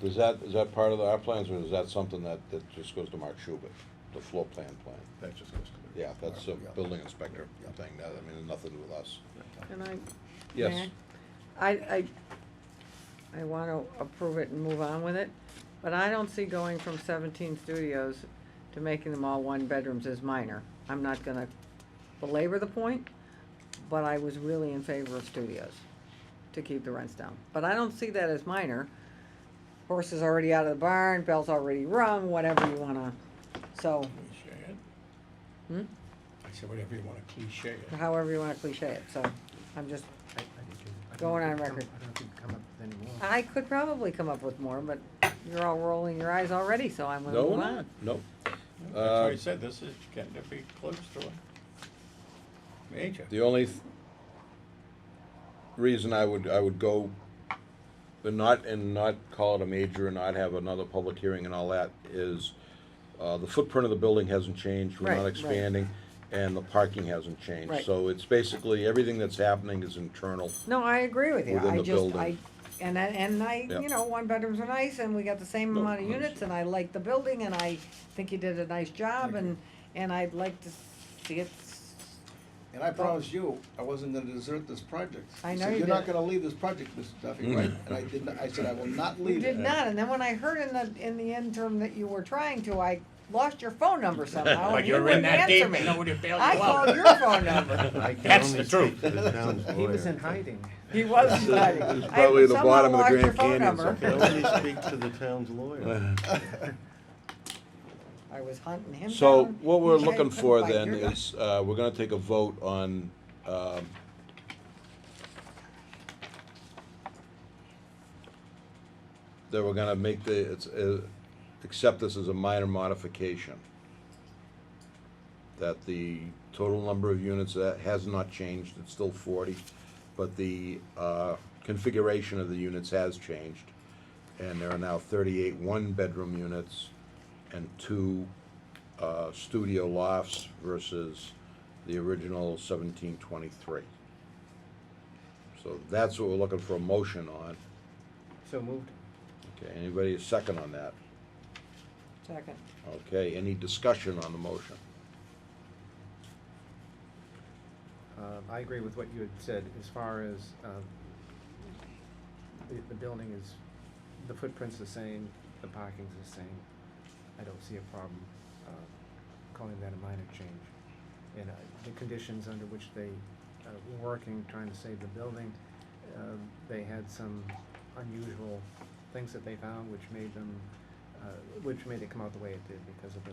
is that part of our plans, or is that something that just goes to Mark Schubert, the floor plan?
That just goes to me.
Yeah, that's a
Yeah.
building inspector
Yeah.
thing, that, I mean, nothing to do with us.
Can I?
Yes.
may I want to approve it and move on with it, but I don't see going from 17 studios to making them all one-bedrooms as minor. I'm not gonna belabor the point, but I was really in favor of studios to keep the rents down. But I don't see that as minor. Horse is already out of the barn, bell's already rung, whatever you wanna, so,
Cliche it.
hmm?
I said whatever you wanna cliche it.
However you wanna cliche it, so I'm just,
I don't
Going on
think you
record.
I don't think you come up with any more.
I could probably come up with more, but you're all rolling your eyes already, so I'm gonna
No,
move
we're
on.
not. No.
That's why I said, this is getting to be close to it. Major.
The only reason I would go, but not call it a major and not have another public hearing and all that is, the footprint of the building hasn't changed, we're
Right,
not
right.
expanding, and the parking hasn't changed.
Right.
So it's basically, everything that's happening is internal.
No, I agree with you,
Within
I
the
just,
building.
you
Yep.
know, one bedrooms are nice, and we got the same
No,
amount of
I
units, and I like the building, and I think you did a nice job, and I'd like to see it
And I promised you, I wasn't gonna desert this project.
I
You
know
said,
you
"You're not
did."
gonna leave this project, Mr. Duffy, right? And I did not, I said, I will not
You
leave it.
did not, and then when I heard in the interim that you were trying to, I lost your phone number somehow,
But
and you
you're in
wouldn't
that
answer
deep,
me.
you know what you bailed
I
you out.
called your phone number.
I can
That's
only
the truth.
speak to the town's
He was
lawyer.
in hiding.
He was hiding.
It's
I
probably at the
somehow
bottom of the
lost your
Grand
phone
Canyon
number.
I can only speak to the town's lawyer.
I was hunting him down.
So what we're
He
looking
couldn't
for
find
then
your guy.
is, we're gonna take a vote on, that we're gonna make accept this as a minor modification. That the total number of units, that has not changed, it's still 40, but the configuration of the units has changed. And there are now 38 one-bedroom units and 2 studio lofts versus the original 1723. So that's what we're looking for a motion on.
So moved.
Okay, anybody a second on that?
Second.
Okay, any discussion on the motion?
I agree with what you had said as far as, the building is, the footprint's the same, the parking's the same. I don't see a problem, calling that a minor change. And, the conditions under which they, were working, trying to save the building, they had some unusual things that they found which made them, which made it come out the way it did because of the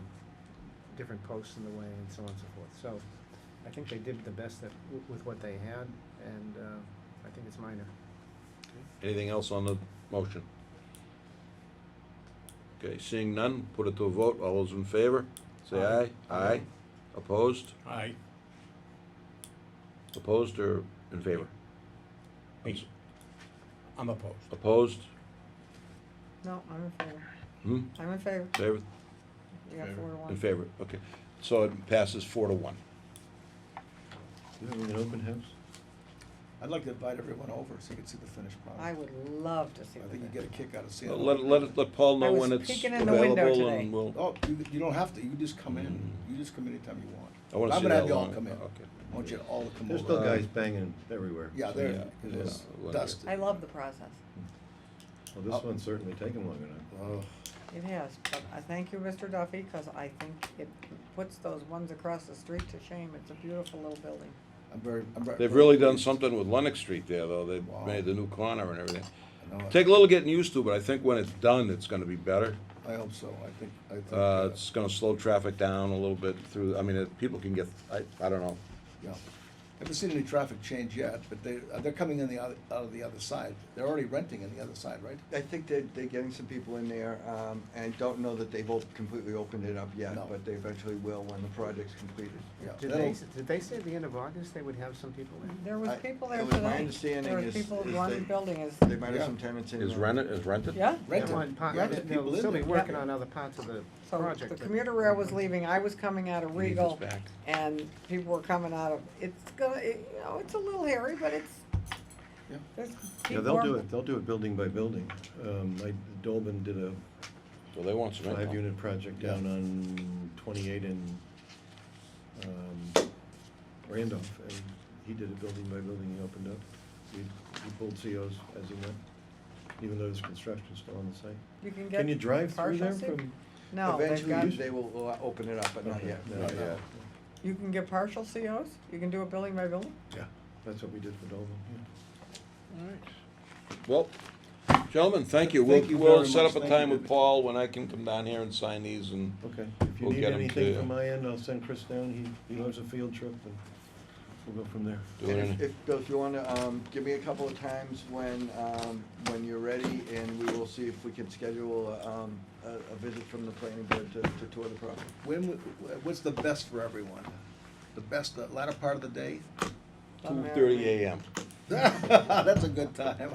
different posts in the way and so on and so forth. So I think they did the best that, with what they had, and I think it's minor.
Anything else on the motion? Okay, seeing none, put it to a vote. All those in favor, say aye. Aye. Opposed?
Aye.
Opposed or in favor?
Me. I'm opposed.
Opposed?
No, I'm in favor.
Hmm?
I'm in favor.
Favor?
You got 4 to 1.
In favor, okay. So it passes 4 to 1.
You having an open house?
I'd like to invite everyone over so you can see the finished product.
I would love to see
I think you
that.
get a kick out of seeing it.
Let Paul know
I was
when it's
peeking in the window
available
today.
and we'll,
Oh, you don't have to, you just come in, you just come anytime you want.
I wanna
I'm
see
gonna have
that
you all
long.
come in.
Okay.
I want you all to come over.
There's still guys banging everywhere.
Yeah,
so-
there,
Yeah,
it was
yeah.
dusted.
I love the process.
Well, this one's certainly taken long enough.
Oh,
It has, but I thank you, Mr. Duffy, because I think it puts those ones across the street to shame. It's a beautiful little building.
I'm very.
they've
very
really done
pleased.
something with Lennox Street there, though. They've
Wow.
made the new corner and everything.
I know it.
Take a little getting used to, but I think when it's done, it's gonna be better.
I hope so, I think,
It's gonna slow traffic down a little bit through, I mean, people can get, I don't know.
yeah. Haven't seen any traffic change yet, but they're coming in out of the other side. They're already renting in the other side, right?
I think they're getting some people in there, and don't know that they've completely opened it up yet,
No.
but they eventually will when the project's completed.
Yeah.
Did they say at the end of August they would have some people in?
There was
I-
people there
it
today.
was my understanding
There was
is-
people,
is
one
they-
building is,
They might have
Yeah.
some tenants in.
Is rented?
yeah?
Rented.
One part,
Yeah, there's people
they'll
in
still be
there.
working on other parts of the
So
project.
the
but-
commuter rail was leaving, I was coming out of
He needs
Regal,
us back.
and people were coming out of, it's gonna, it's a little hairy, but it's,
Yeah.
there's
Yeah,
people
they'll
are-
do it, they'll do it building by building. Dolben did a
So they want some income.
5-unit project down on 28 in Randolph, and he did it building by building, he opened up. He pulled COs as he went, even though there's construction still on the site.
You can get.
Can you drive through there
partial
from?
No, they've
Eventually,
got,
they will open it up, but not
Okay.
yet.
No,
Not yet.
you can get partial COs, you can do it building by building?
Yeah, that's what we did for Dolben, yeah.
Well, gentlemen, thank you.
Thank you
We'll
very
set
much.
up a
Thank
time
you,
with
David.
Paul when I can come down here and sign these and
Okay, if you
We'll
need
get 'em
anything
to-
from my end, I'll send Chris down, he loves a field trip, and we'll go from there.
do it in.
If, Bill, if you wanna, give me a couple of times when you're ready, and we will see if we can schedule, a visit from the planning board to tour the property.
What's the best for everyone? The best, the latter part of the day?
2:30 a.m.
That's a good time.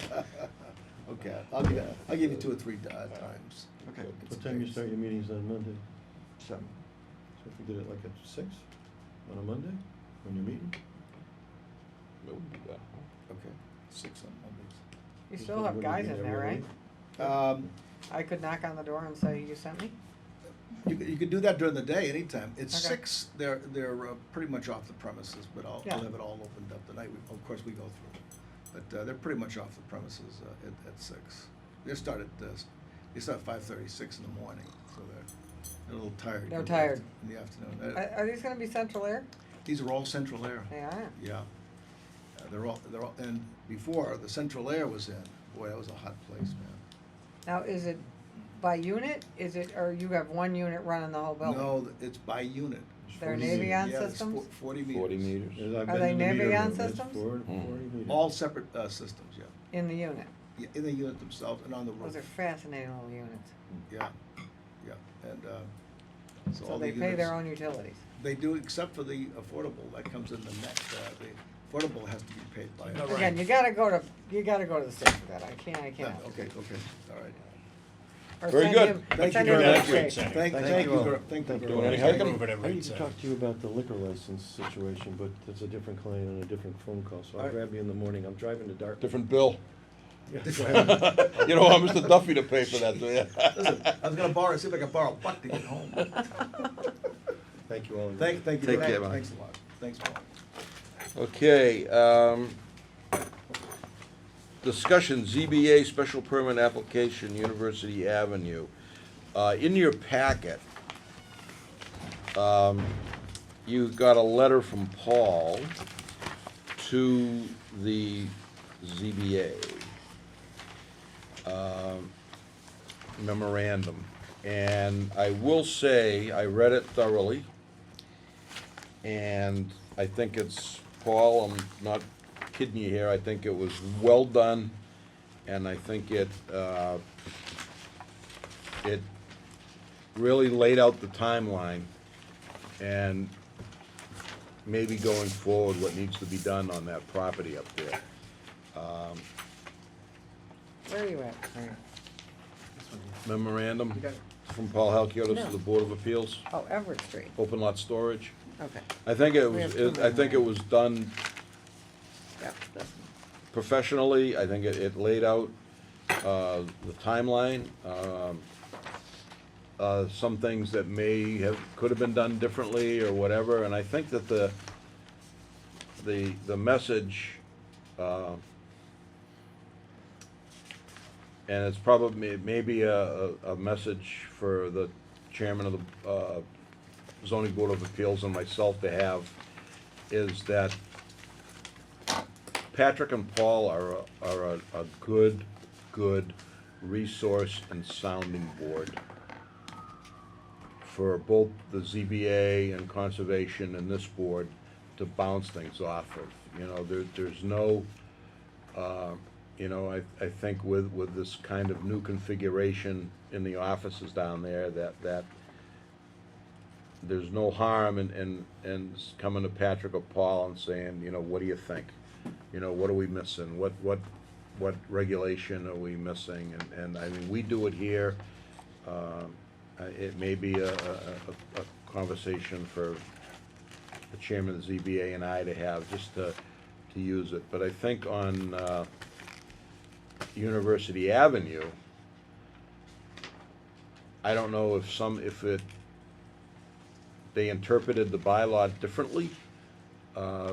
Okay, I'll give you 2 or 3 times.
Okay.
What time you start your meetings on Monday?
7.
So if we did it like at 6 on a Monday, when you're meeting?
It wouldn't be that.
Okay, 6 on
You
Is
still
that
have
when
guys
you
in
meet
there, right?
every
Mondays.
I could knock on the door and say, you sent me?
You could do that during the day, anytime. It's
Okay.
6, they're pretty much off the premises, but I'll
Yeah.
have it all opened up the night, of course, we go through. But they're pretty much off the premises at 6. They start at 5:36 in the morning, so they're a little tired.
They're
in the
tired.
In the afternoon.
Are these gonna be central air?
These are all central air.
They are.
Yeah. They're all, and before, the central air was in, boy, that was a hot place, man.
Now, is it by unit? Is it, or you have one unit running the whole building?
No, it's by unit.
They're
40
Navion
yeah, it's
systems?
40 meters.
40 meters.
Yes, I've
Are
been
they
in the meter
Navion
room. It's
systems?
40 meters.
All separate systems, yeah.
In the unit?
Yeah. In the unit themselves and on the roof.
Those are fascinating little units.
Yeah, yeah, and so
So
all
they
the
pay
units.
their own utilities.
They do, except for the affordable, that comes in the net, the affordable has to be paid by.
No, right.
Again, you gotta go to the state for that. I can't.
Okay, okay, all right.
Or
Very
send
good.
him-
Thank
send
you
him
very
to
much.
the
Great
state.
saying.
Thank
Thank
you,
you all.
thank you
Thank
very
you.
much.
Doing any hiking?
I need to talk to you about the liquor license situation, but it's a different client on a different phone call, so I'll
Alright.
grab you in the morning. I'm driving to Dartmouth.
Different bill.
Yeah, go ahead.
You don't want Mr. Duffy to pay for that, do you?
Listen, I was gonna see if I could borrow a buck to get home.
Thank you all.
Thank you.
Take
very
care,
much.
man.
Thanks a lot. Thanks, Paul.
Okay, discussion, ZBA special permit application, University Avenue. In your packet, you got a letter from Paul to the ZBA memorandum. And I will say, I read it thoroughly, and I think it's, Paul, I'm not kidding you here, I think it was well done, and I think it really laid out the timeline, and maybe going forward, what needs to be done on that property up there.
Where are you at?
Memorandum
You got it.
from Paul Halkiotis
No.
to the Board of Appeals,
Oh, Everett Street.
open lot storage.
Okay.
I think it
We
was,
have two
I think it was done
Yep. that's-
professionally. I think it laid out the timeline. Some things that could have been done differently or whatever, and I think that the message, and it's probably, maybe a message for the chairman of the zoning board of appeals and myself to have, is that Patrick and Paul are a good resource and sounding board for both the ZBA and conservation and this board to bounce things off of. You know, there's no, you know, I think with this kind of new configuration in the offices down there, that there's no harm in coming to Patrick or Paul and saying, you know, what do you think? You know, what are we missing? What regulation are we missing? And I mean, we do it here. It may be a conversation for the chairman of the ZBA and I to have, just to use it. But I think on University Avenue, I don't know if they interpreted the bylaw differently,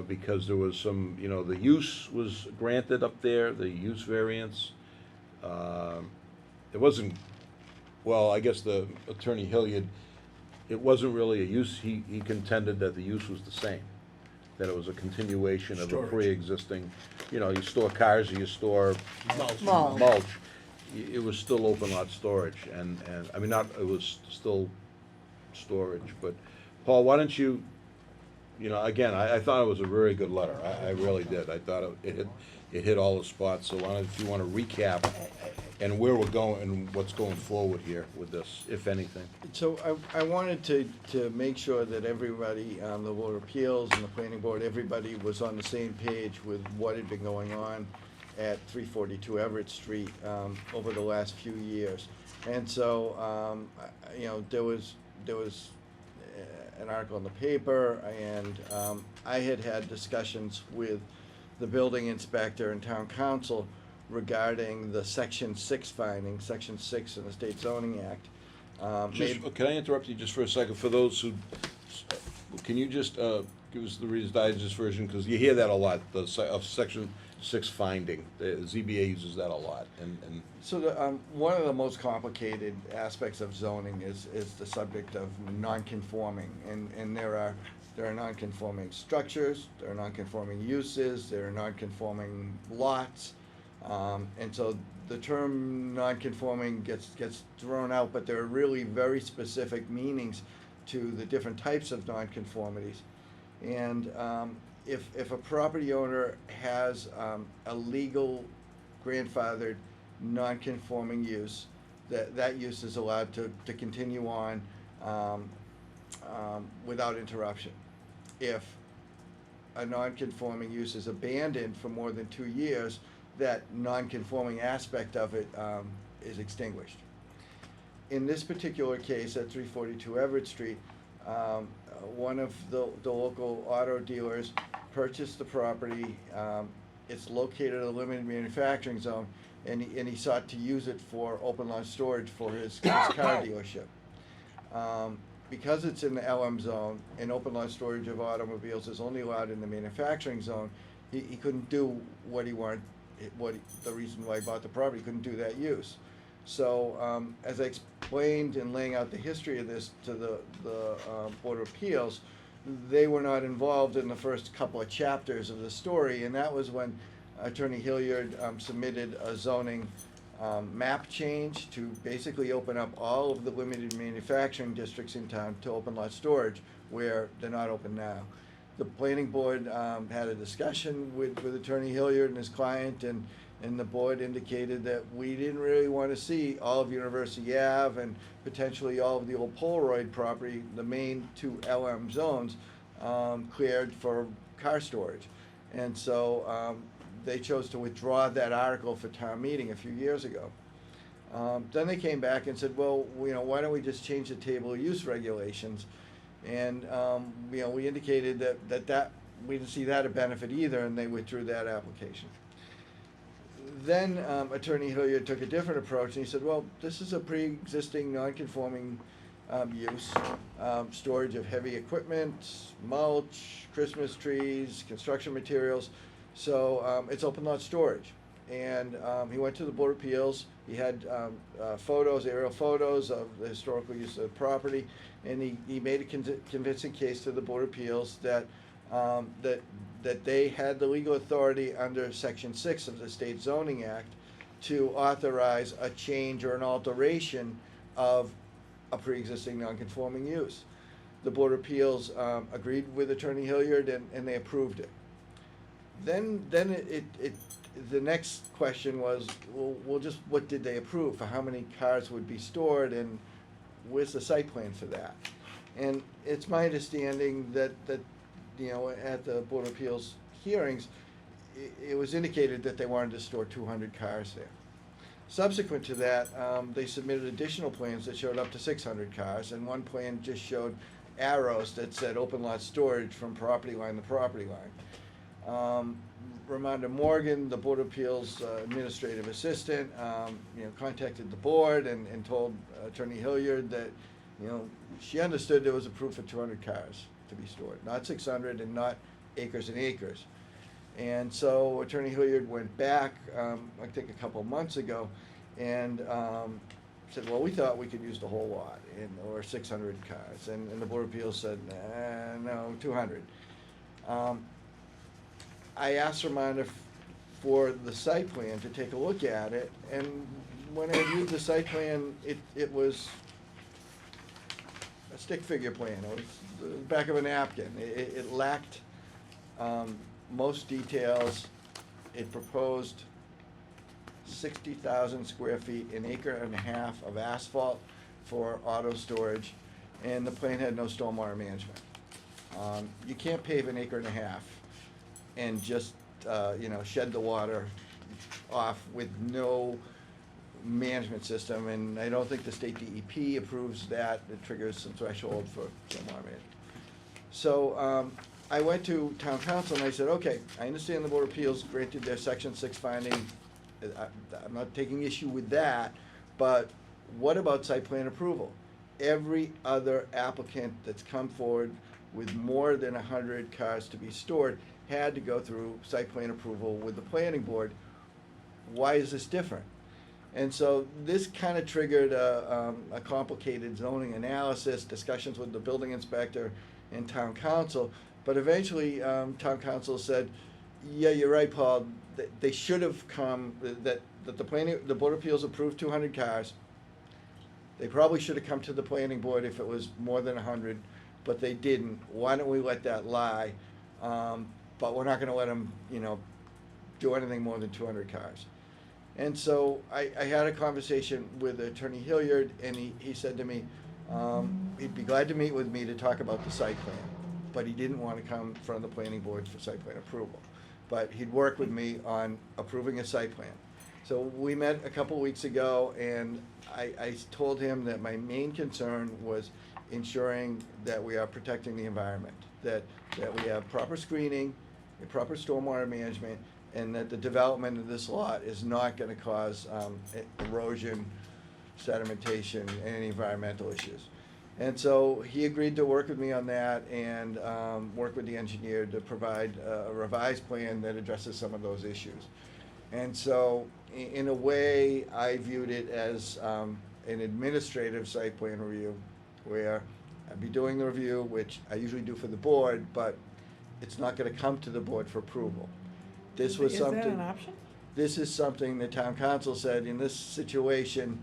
because there was some, you know, the use was granted up there, the use variance. It wasn't, well, I guess the Attorney Hilliard, it wasn't really a use, he contended that the use was the same, that it was a continuation of a
Storage.
pre-existing, you know, you store cars or you store
Mulch.
mulch. It was still open lot storage, and, I mean, not, it was still storage, but, Paul, why don't you, you know, again, I thought it was a very good letter, I really did, I thought it hit all the spots, so why don't, if you wanna recap, and where we're going, and what's going forward here with this, if anything.
So I wanted to make sure that everybody on the Board of Appeals and the Planning Board, everybody was on the same page with what had been going on at 342 Everett Street over the last few years. And so, you know, there was an article in the paper, and I had discussions with the building inspector and town council regarding the Section 6 finding, Section 6 in the State Zoning Act,
Can I interrupt you just for a second? For those who, can you just give us the Reader's Digest version? Because you hear that a lot, of Section 6 finding. The ZBA uses that a lot. And
So one of the most complicated aspects of zoning is the subject of non-conforming, and there are non-conforming structures, there are non-conforming uses, there are non-conforming lots, and so the term non-conforming gets thrown out, but there are really very specific meanings to the different types of non-conformities. And if a property owner has a legal grandfathered non-conforming use, that use is allowed to continue on without interruption. If a non-conforming use is abandoned for more than 2 years, that non-conforming aspect of it is extinguished. In this particular case at 342 Everett Street, one of the local auto dealers purchased the property. It's located in a limited manufacturing zone, and he sought to use it for open lot storage for his car dealership. Because it's in the LM zone and open lot storage of automobiles is only allowed in the manufacturing zone, he couldn't do what he wanted, the reason why he bought the property, he couldn't do that use. So as I explained in laying out the history of this to the Board of Appeals, they were not involved in the first couple of chapters of the story, and that was when Attorney Hilliard submitted a zoning map change to basically open up all of the limited manufacturing districts in town to open lot storage where they're not open now. The planning board had a discussion with Attorney Hilliard and his client, and the board indicated that we didn't really want to see all of University Ave and potentially all of the old Polaroid property, the main 2 LM zones, cleared for car storage. And so they chose to withdraw that article for town meeting a few years ago. Then they came back and said, well, why don't we just change the table of use regulations? And we indicated that we didn't see that a benefit either, and they withdrew that application. Then Attorney Hilliard took a different approach, and he said, well, this is a pre-existing non-conforming use, storage of heavy equipment, mulch, Christmas trees, construction materials, so it's open lot storage. And he went to the Board of Appeals, he had photos, aerial photos of the historical use of the property, and he made a convincing case to the Board of Appeals that that they had the legal authority under Section 6 of the State Zoning Act to authorize a change or an alteration of a pre-existing non-conforming use. The Board of Appeals agreed with Attorney Hilliard, and they approved it. Then the next question was, well, just what did they approve? For how many cars would be stored, and where's the site plan for that? And it's my understanding that at the Board of Appeals hearings, it was indicated that they wanted to store 200 cars there. Subsequent to that, they submitted additional plans that showed up to 600 cars, and one plan just showed arrows that said open lot storage from property line to property line. Ramonda Morgan, the Board of Appeals administrative assistant, contacted the board and told Attorney Hilliard that, she understood there was a proof of 200 cars to be stored, not 600 and not acres and acres. And so Attorney Hilliard went back, I think a couple of months ago, and said, well, we thought we could use the whole lot, or 600 cars. And the Board of Appeals said, no, 200. I asked Ramonda for the site plan to take a look at it, and when I viewed the site plan, it was a stick figure plan. It was the back of a napkin. It lacked most details. It proposed 60,000 square feet, an acre and a half of asphalt for auto storage, and the plan had no stormwater management. You can't pave an acre and a half and just shed the water off with no management system, and I don't think the state DEP approves that. It triggers some threshold for stormwater management. So I went to town council and I said, okay, I understand the Board of Appeals granted their Section 6 finding. I'm not taking issue with that, but what about site plan approval? every other applicant that's come forward with more than 100 cars to be stored had to go through site plan approval with the planning board. Why is this different? And so this kind of triggered a complicated zoning analysis, discussions with the building inspector and town council. But eventually, town council said, yeah, you're right, Paul, they should have come, that the Board of Appeals approved 200 cars. They probably should have come to the planning board if it was more than 100, but they didn't. Why don't we let that lie? But we're not gonna let them, do anything more than 200 cars. And so I had a conversation with Attorney Hilliard, and he said to me, he'd be glad to meet with me to talk about the site plan, but he didn't want to come in front of the planning board for site plan approval. But he'd work with me on approving a site plan. So we met a couple weeks ago, and I told him that my main concern was ensuring that we are protecting the environment, that we have proper screening, proper stormwater management, and that the development of this lot is not gonna cause erosion, sedimentation, and any environmental issues. And so he agreed to work with me on that and work with the engineer to provide a revised plan that addresses some of those issues. And so, in a way, I viewed it as an administrative site plan review, where I'd be doing the review, which I usually do for the board, but it's not gonna come to the board for approval. This was something.
Is that an option?
This is something the town council said, in this situation,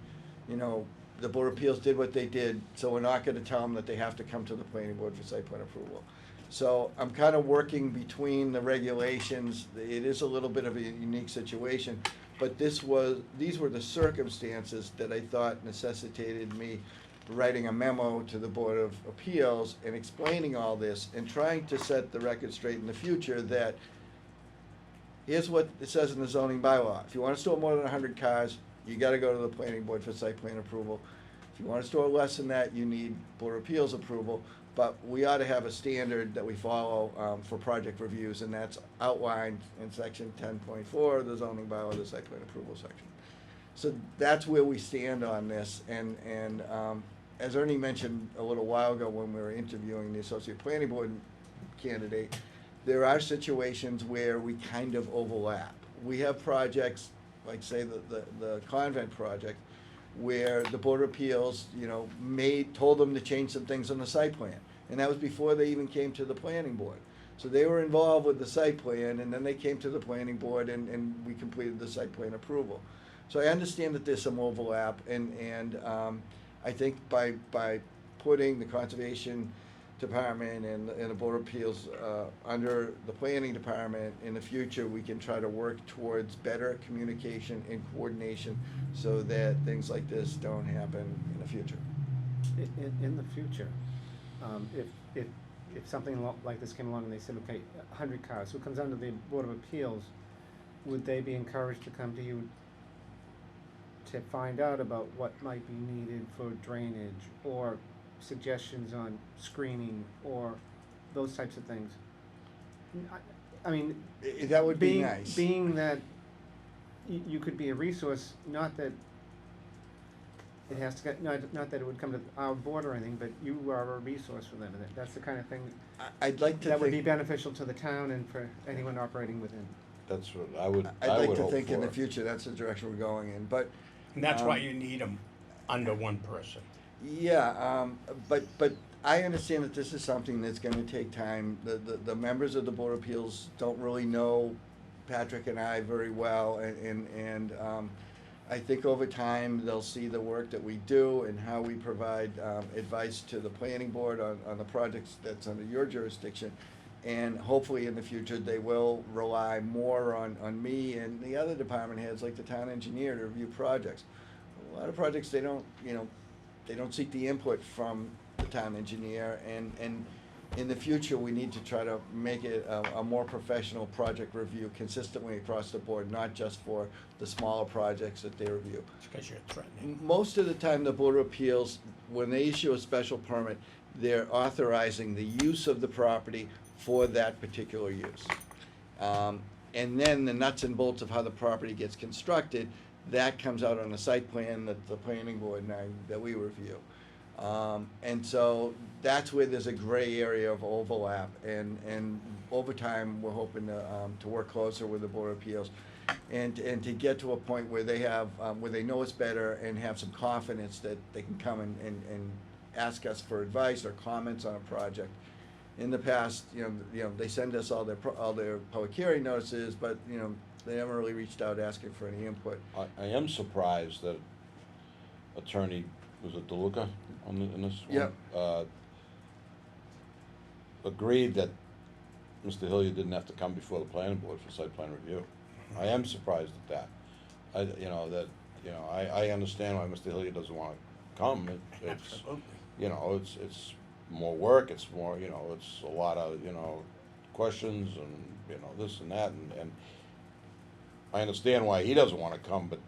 the Board of Appeals did what they did, so we're not gonna tell them that they have to come to the planning board for site plan approval. So I'm kind of working between the regulations. It is a little bit of a unique situation, but these were the circumstances that I thought necessitated me writing a memo to the Board of Appeals and explaining all this and trying to set the record straight in the future that here's what it says in the zoning bylaw. If you want to store more than 100 cars, you got to go to the planning board for site plan approval. If you want to store less than that, you need Board of Appeals approval. But we ought to have a standard that we follow for project reviews, and that's outlined in section 10.4 of the zoning bylaw, the site plan approval section. So that's where we stand on this. And as Ernie mentioned a little while ago when we were interviewing the associate planning board candidate, there are situations where we kind of overlap. We have projects, like say the convent project, where the Board of Appeals, told them to change some things on the site plan. And that was before they even came to the planning board. So they were involved with the site plan, and then they came to the planning board, and we completed the site plan approval. So I understand that there's some overlap, and I think by putting the Conservation Department and the Board of Appeals under the Planning Department in the future, we can try to work towards better communication and coordination so that things like this don't happen in the future.
In the future, if something like this came along and they said, okay, 100 cars, who comes under the Board of Appeals, would they be encouraged to come to you to find out about what might be needed for drainage or suggestions on screening or those types of things? I mean,
that would be nice.
Being that you could be a resource, not that it has to get, not that it would come to our board or anything, but you are a resource for them, and that's the kind of thing
I'd like to
that would be
think,
beneficial to the town and for anyone operating within.
That's what I would
I'd like to
hope
think in the
for.
future that's the direction we're going in, but.
And that's why you need them under one person.
Yeah, but I understand that this is something that's gonna take time. The members of the Board of Appeals don't really know Patrick and I very well, and I think over time, they'll see the work that we do and how we provide advice to the planning board on the projects that's under your jurisdiction. And hopefully in the future, they will rely more on me and the other department heads, like the town engineer, to review projects. A lot of projects, they don't seek the input from the town engineer, and in the future, we need to try to make it a more professional project review consistently across the board, not just for the smaller projects that they review.
Because you're threatening.
Most of the time, the Board of Appeals, when they issue a special permit, they're authorizing the use of the property for that particular use. And then the nuts and bolts of how the property gets constructed, that comes out on the site plan that the planning board and that we review. And so that's where there's a gray area of overlap, and over time, we're hoping to work closer with the Board of Appeals and to get to a point where they have, where they know it's better and have some confidence that they can come and ask us for advice or comments on a project. In the past, they send us all their public hearing notices, but, they haven't really reached out asking for any input.
I am surprised that Attorney, was it DeLuca in this one?
Yep.
Agreed that Mr. Hilliard didn't have to come before the planning board for site plan review. I am surprised at that. I understand why Mr. Hilliard doesn't wanna come. It's, it's more work, it's more, it's a lot of, questions and, this and that, and I understand why he doesn't wanna come, but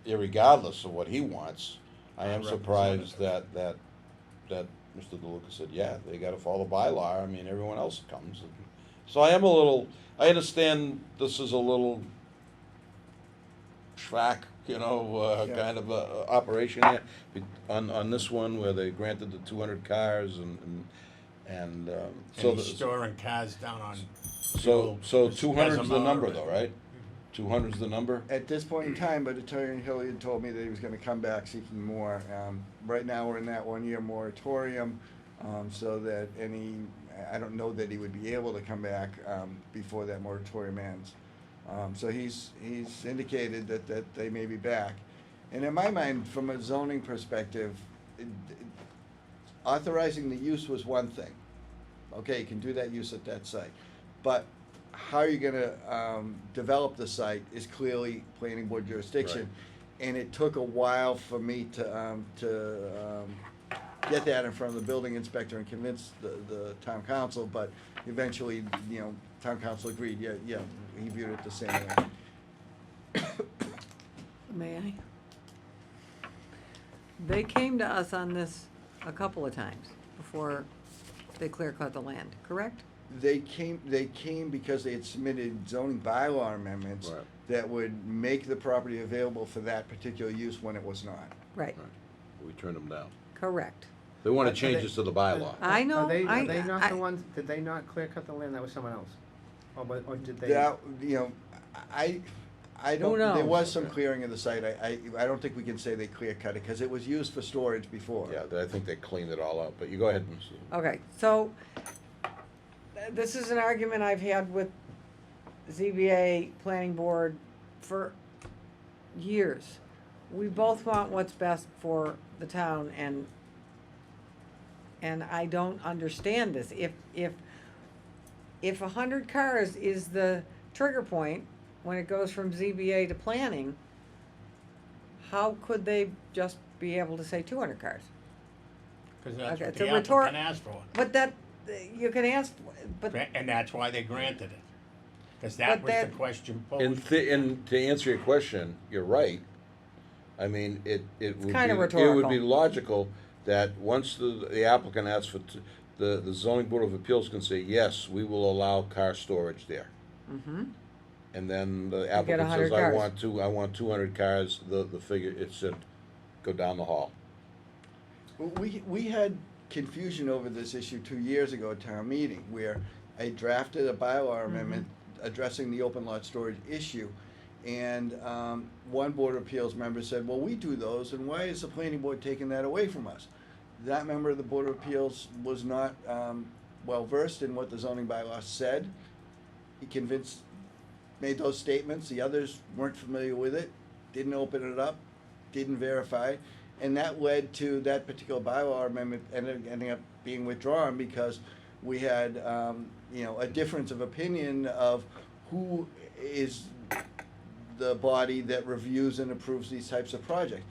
irregardless of what he wants, I am surprised that Mr. DeLuca said, yeah, they gotta follow the bylaw, I mean, everyone else comes. So I understand this is a little schwack, kind of a operation here, on this one where they granted the 200 cars and so.
And he's storing cars down on.
So 200's the
Bessemer,
number
but-
though, right? 200's the number?
At this point in time, but Attorney Hilliard told me that he was gonna come back seeking more. Right now, we're in that 1-year moratorium, so that I don't know that he would be able to come back, before that moratorium ends. So he's indicated that they may be back. And in my mind, from a zoning perspective, authorizing the use was one thing. Okay, you can do that use at that site. But how you're gonna develop the site is clearly planning board jurisdiction. And it took a while for me to get that in front of the building inspector and convince the town council, but eventually, town council agreed, yeah, he viewed it the same way.
May I? They came to us on this a couple of times before they clear cut the land, correct?
They came because they had submitted zoning bylaw amendments
Right.
that would make the property available for that particular use when it was not.
Right,
We turned them down.
correct.
They wanna
Are
change
they-
this to the bylaw.
I know,
Are they
I-
not the ones, did they not clear cut the land? That was someone else? Or did they?
That, I don't, there
knows?
was some clearing of the site. I don't think we can say they clear cut it, because it was used for storage before.
Yeah, I think they cleaned it all up, but you go ahead, Mr.
Okay, so, this is an argument I've had with ZBA, planning board for years. We both want what's best for the town, and I don't understand this. If 100 cars is the trigger point when it goes from ZBA to planning, how could they just be able to say 200 cars?
Cause that's
Okay,
what
it's
the
a rhetor-
applicant asked for.
But that, you can ask, but,
And that's why they granted it. Cause that
But
was the
that-
question
And,
posed.
and to answer your question, you're right. I mean, it would be,
kinda
it would
rhetorical.
be logical that once the applicant asks for, the zoning board of appeals can say, yes, we will allow car storage there.
mhm.
And then the
get
applicant
100
says, I
cars.
want 200 cars, the figure, it should go down the hall.
We had confusion over this issue 2 years ago at town meeting, where I drafted a bylaw amendment addressing the open lot storage issue. And one Board of Appeals member said, well, we do those, and why is the planning board taking that away from us? That member of the Board of Appeals was not well-versed in what the zoning bylaw said. He made those statements, the others weren't familiar with it, didn't open it up, didn't verify, and that led to that particular bylaw amendment ending up being withdrawn because we had, a difference of opinion of who is the body that reviews and approves these types of projects.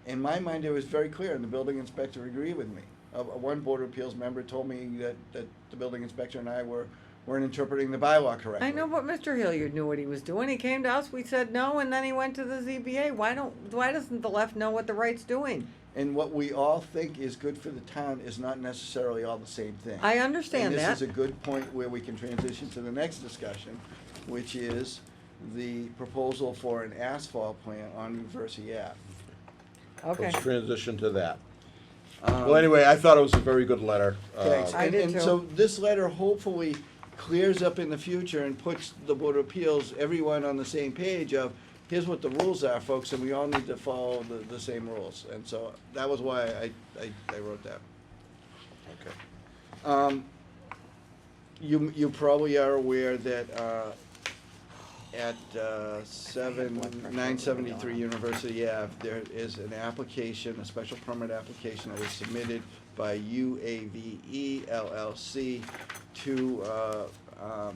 In my mind, it was very clear, and the building inspector agreed with me. One Board of Appeals member told me that the building inspector and I weren't interpreting the bylaw correctly.
I know, but Mr. Hilliard knew what he was doing. He came to us, we said no, and then he went to the ZBA. Why doesn't the left know what the right's doing?
And what we all think is good for the town is not necessarily all the same thing.
I understand
And
that.
this is a good point where we can transition to the next discussion, which is the proposal for an asphalt plant on University Ave.
Okay,
Let's transition to that. Well, anyway, I thought it was a very good letter.
Thanks.
I did
And
too.
so this letter hopefully clears up in the future and puts the Board of Appeals, everyone on the same page of, here's what the rules are, folks, and we all need to follow the same rules. And so that was why I wrote that.
Okay.
You probably are aware that, at 973 University Ave, there is an application, a special permit application that was submitted by UAVE LLC to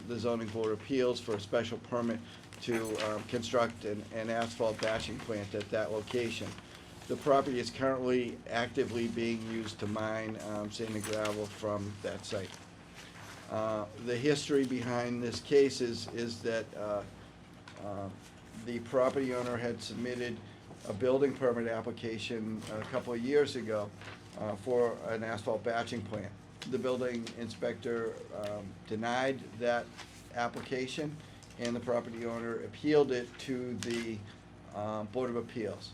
the Zoning Board of Appeals for a special permit to construct an asphalt batching plant at that location. The property is currently actively being used to mine sand and gravel from that site. The history behind this case is that the property owner had submitted a building permit application a couple of years ago for an asphalt batching plant. The building inspector denied that application, and the property owner appealed it to the Board of Appeals.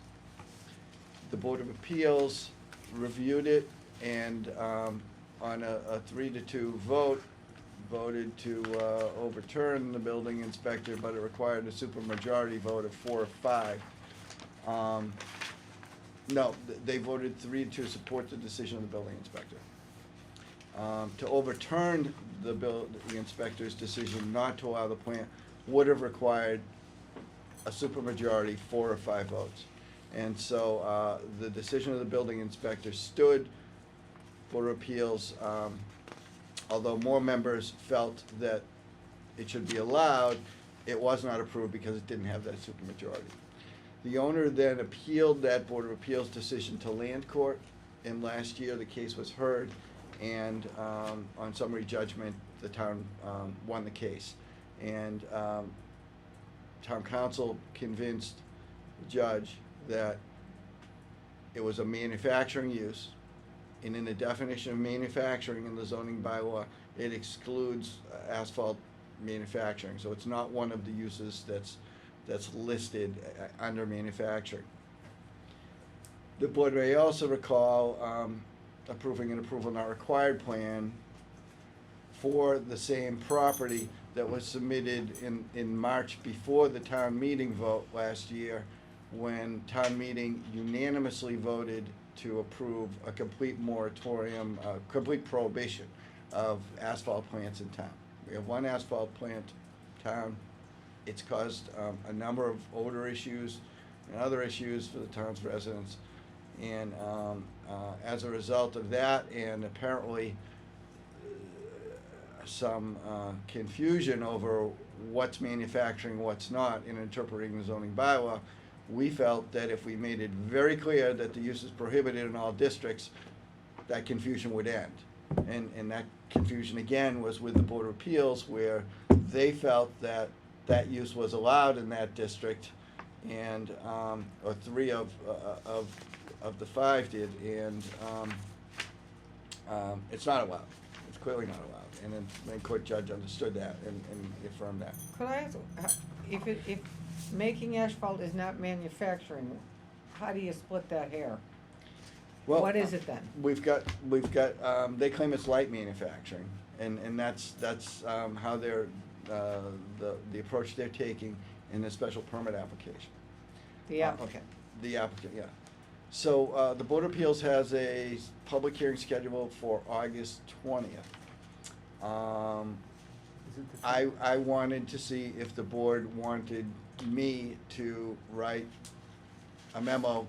The Board of Appeals reviewed it, and on a 3-2 vote, voted to overturn the building inspector, but it required a supermajority vote of 4 or 5. No, they voted 3 to support the decision of the building inspector. To overturn the inspector's decision not to allow the plant would have required a supermajority, 4 or 5 votes. And so the decision of the building inspector stood. Board of Appeals, although more members felt that it should be allowed, it was not approved because it didn't have that supermajority. The owner then appealed that Board of Appeals decision to Land Court, and last year the case was heard, and on summary judgment, the town won the case. And town council convinced the judge that it was a manufacturing use, and in the definition of manufacturing in the zoning bylaw, it excludes asphalt manufacturing, so it's not one of the uses that's listed under manufacturing. The board may also recall approving an approval not required plan for the same property that was submitted in March before the town meeting vote last year, when town meeting unanimously voted to approve a complete moratorium, complete prohibition of asphalt plants in town. We have one asphalt plant in town. It's caused a number of odor issues and other issues for the town's residents. And as a result of that, and apparently some confusion over what's manufacturing, what's not in interpreting the zoning bylaw, we felt that if we made it very clear that the use is prohibited in all districts, that confusion would end. And that confusion, again, was with the Board of Appeals, where they felt that that use was allowed in that district, and, or 3 of the 5 did, and it's not allowed. It's clearly not allowed. And then the court judge understood that and affirmed that.
Could I ask, if making asphalt is not manufacturing, how do you split that hair?
Well,
What is it then?
We've got, they claim it's light manufacturing, and that's how they're, the approach they're taking in the special permit application.
The applicant?
The applicant, yeah. So, the Board of Appeals has a public hearing scheduled for August 20th. I wanted to see if the board wanted me to write a memo,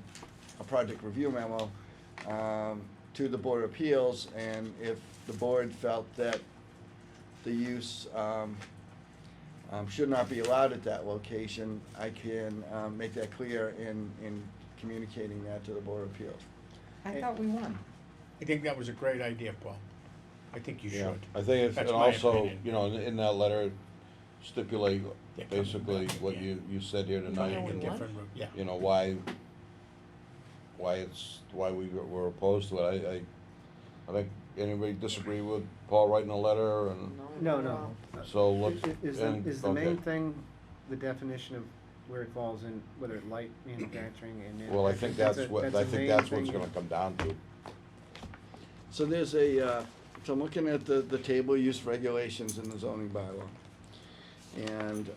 a project review memo, to the Board of Appeals, and if the board felt that the use should not be allowed at that location, I can make that clear in communicating that to the Board of Appeals.
I thought we won.
I think that was a great idea, Paul. I think you
Yeah,
should.
I think it's,
That's
and
my
also,
opinion.
you know, in that letter, stipulate
Yeah, coming
basically
back
what
again.
you said here tonight,
Yeah, we
and,
won.
Different route, yeah.
you know, why we were opposed to it. I think anybody disagree with Paul writing a letter, and
No.
so let's.
Is
and-
the
okay.
main thing the definition of where it falls in, whether light manufacturing and
Well, I think that's what, I
the
think
main
that's what it's
thing.
gonna come down to.
So there's so I'm looking at the table use regulations in the zoning bylaw. And,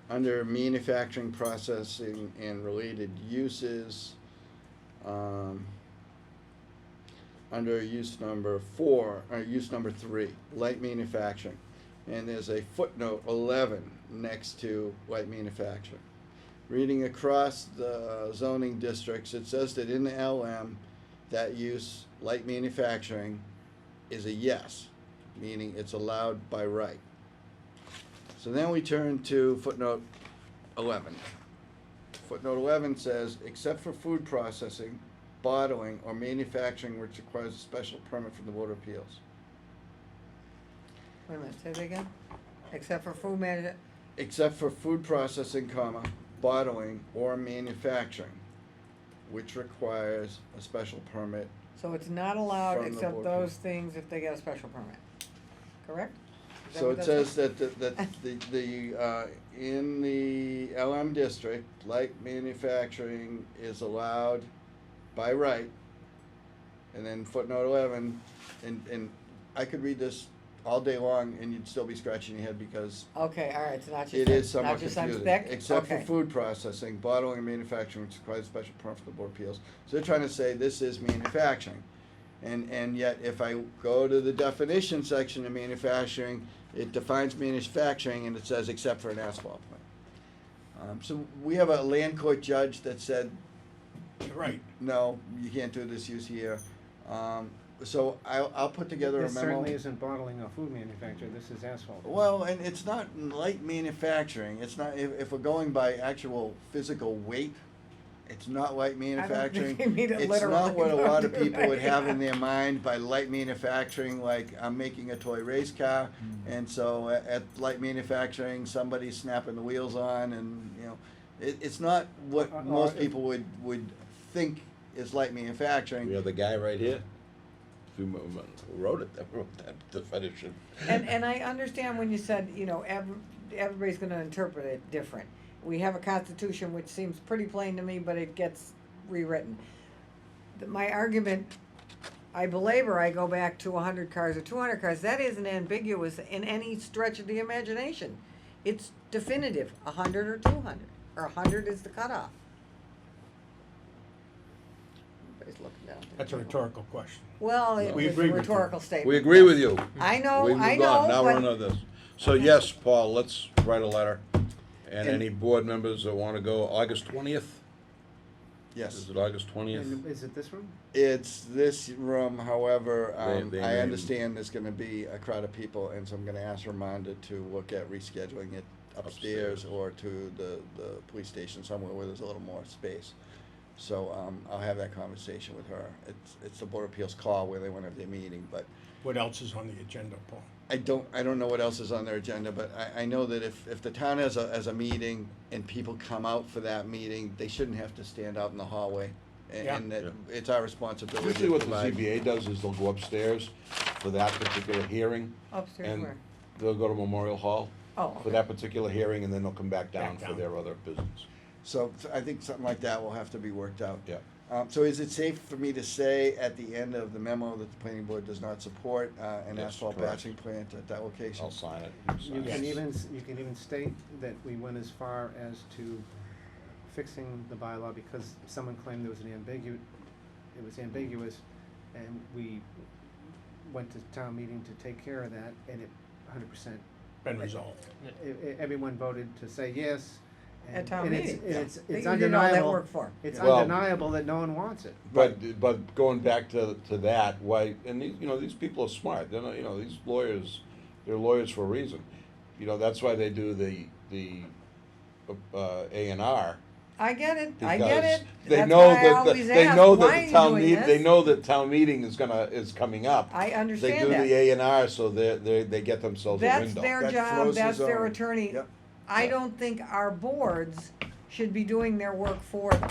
under manufacturing, processing, and related uses, under use number 4, or use number 3, light manufacturing. And there's a footnote 11 next to light manufacturing. Reading across the zoning districts, it says that in the LM, that use, light manufacturing, is a yes, meaning it's allowed by right. So then we turn to footnote 11. Footnote 11 says, except for food processing, bottling, or manufacturing which requires a special permit from the Board of Appeals.
Wait a minute, say that again? Except for food
Except for food processing, comma, bottling, or manufacturing, which requires a special permit.
so it's not allowed
From the
except
board.
those things if they get a special permit, correct? Is that
So
what
it
that
says that in the LM district, light manufacturing is allowed by right. And then footnote 11, and I could read this all day long and you'd still be scratching your head because
Okay, all right, so not just.
it is somewhat
not just on
confusing.
spec?
Except for
Okay.
food processing, bottling, and manufacturing, which requires a special permit from the Board of Appeals. So they're trying to say this is manufacturing. And yet, if I go to the definition section of manufacturing, it defines manufacturing and it says except for an asphalt plant. So we have a land court judge that said,
Right.
no, you can't do this use here. So I'll put together a
This
memo.
certainly isn't bottling or food manufacture, this is asphalt.
Well, and it's not light manufacturing, it's not, if we're going by actual physical weight, it's not light manufacturing.
they mean it
It's
literally,
not what a lot of
don't do
people would
they?
have in their mind by light manufacturing, like I'm making a toy race car, and so at light manufacturing, somebody's snapping the wheels on, and, you know, it's not what most people would think is light manufacturing.
We have the guy right here who wrote it, that wrote that definition.
And I understand when you said, you know, everybody's gonna interpret it different. We have a constitution which seems pretty plain to me, but it gets rewritten. My argument, I belabor, I go back to 100 cars or 200 cars, that isn't ambiguous in any stretch of the imagination. It's definitive, 100 or 200, or 100 is the cutoff. Everybody's looking down.
That's a rhetorical question.
Well, it
We
was a
agree with you.
rhetorical statement.
We agree with you.
I know,
We
I
moved on.
know,
Now we're
but-
on to this. So yes, Paul, let's write a letter. And any board members that wanna go August 20th?
Yes.
Is it August 20th?
And is it this room?
It's this room, however,
They
I
may-
understand there's gonna be a crowd of people, and so I'm gonna ask Ramonda to look at rescheduling it upstairs or to the police station somewhere where there's a little more space. So, I'll have that conversation with her. It's the Board of Appeals call where they wanna have their meeting, but
What else is on the agenda, Paul?
I don't know what else is on their agenda, but I know that if the town has a meeting and people come out for that meeting, they shouldn't have to stand out in the hallway.
Yeah.
And that
Yeah.
it's our responsibility
Usually
to
what the
provide.
ZBA does is they'll go upstairs for that particular hearing.
Upstairs
And
where?
they'll go to Memorial Hall
Oh,
for that particular hearing, and then they'll come back down
Back
for
down.
their other business.
So I think something like that will have to be worked out.
Yeah.
So is it safe for me to say at the end of the memo that the planning board does not support an
That's
asphalt
correct.
patching plant at that location?
I'll sign it.
You
Sign
can
it.
even state that we went as far as to fixing the bylaw because someone claimed there was it was ambiguous, and we went to town meeting to take care of that, and it 100%.
Been resolved.
Everyone voted to say yes.
At town
and it's-
meeting.
It's
You
it's
did all that
undeniable.
work for.
It's
Well-
undeniable that no one wants it.
But going back to that, why, and these, you know, these people are smart, they're not, you know, these lawyers, they're lawyers for a reason. You know, that's why they do the A&R.
I get it, I
Because
get it.
they
That's
know
why I
that,
always
they
ask,
know
why are
that
you
the town
doing
meet, they
this?
know that town meeting is coming up.
I
They
understand
do
that.
the A&R, so they get themselves a
That's
window.
their
That
job,
throws
that's
his
their
own-
attorney.
Yep.
I
Yeah.
don't think our boards should be doing their work for them.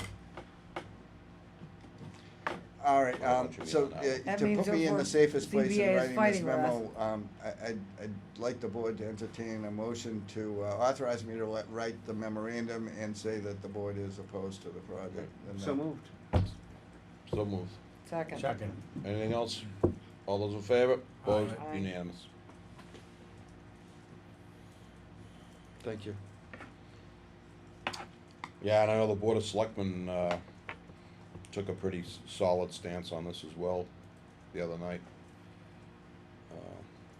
All right,
what you
so
mean on that.
That
to
means
put me in
therefore
the safest place
ZBA
in
is
writing this
fighting with us.
memo, I'd like the board to entertain a motion to authorize me to write the memorandum and say that the board is opposed to the project. And
So
that-
moved.
So moved.
Second.
Second.
Anything else? All those in favor? Opposed?
Aye.
Unanimous.
Thank you.
Yeah, and I know the Board of Selectmen, took a pretty solid stance on this as well the other night.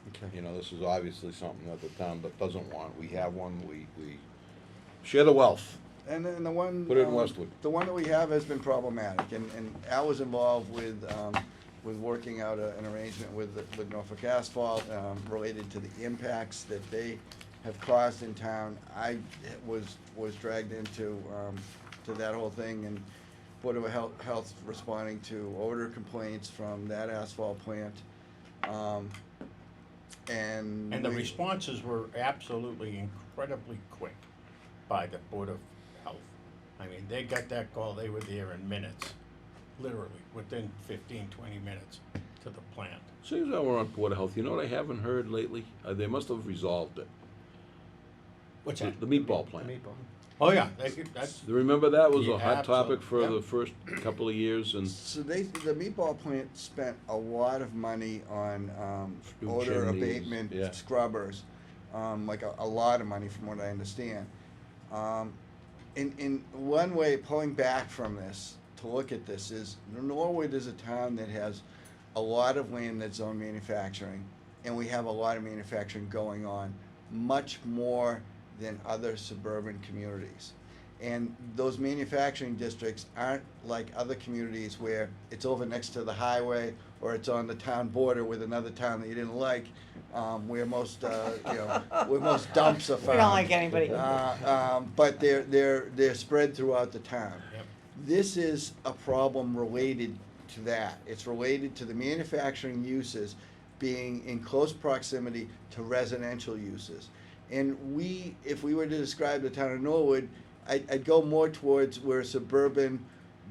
Okay.
You know, this is obviously something that the town that doesn't want. We have one, we share the wealth.
And then the one.
Put it in Westwood.
The one that we have has been problematic, and Al was involved with working out an arrangement with Norfolk Asphalt, related to the impacts that they have caused in town. I was dragged into, to that whole thing, and Board of Health responding to odor complaints from that asphalt plant. And
And the
we-
responses were absolutely incredibly quick by the Board of Health. I mean, they got that call, they were there in minutes, literally, within 15, 20 minutes to the plant.
Seems that we're on Board of Health, you know what I haven't heard lately? They must have resolved it.
What's that?
The meatball plant.
Oh, yeah, that's,
Remember that was a
Yeah,
hot topic for
absolutely,
the first couple of years, and
So the meatball plant spent a lot of money on
New
odor
chimneys,
abatement
yeah.
scrubbers, like a lot of money from what I understand. In one way, pulling back from this to look at this is Norwood is a town that has a lot of land that's zoned manufacturing, and we have a lot of manufacturing going on, much more than other suburban communities. And those manufacturing districts aren't like other communities where it's over next to the highway or it's on the town border with another town that you didn't like, where most, where most dumps are found.
We don't like anybody.
But they're spread throughout the town.
Yep.
This is a problem related to that. It's related to the manufacturing uses being in close proximity to residential uses. And if we were to describe the town of Norwood, I'd go more towards we're a suburban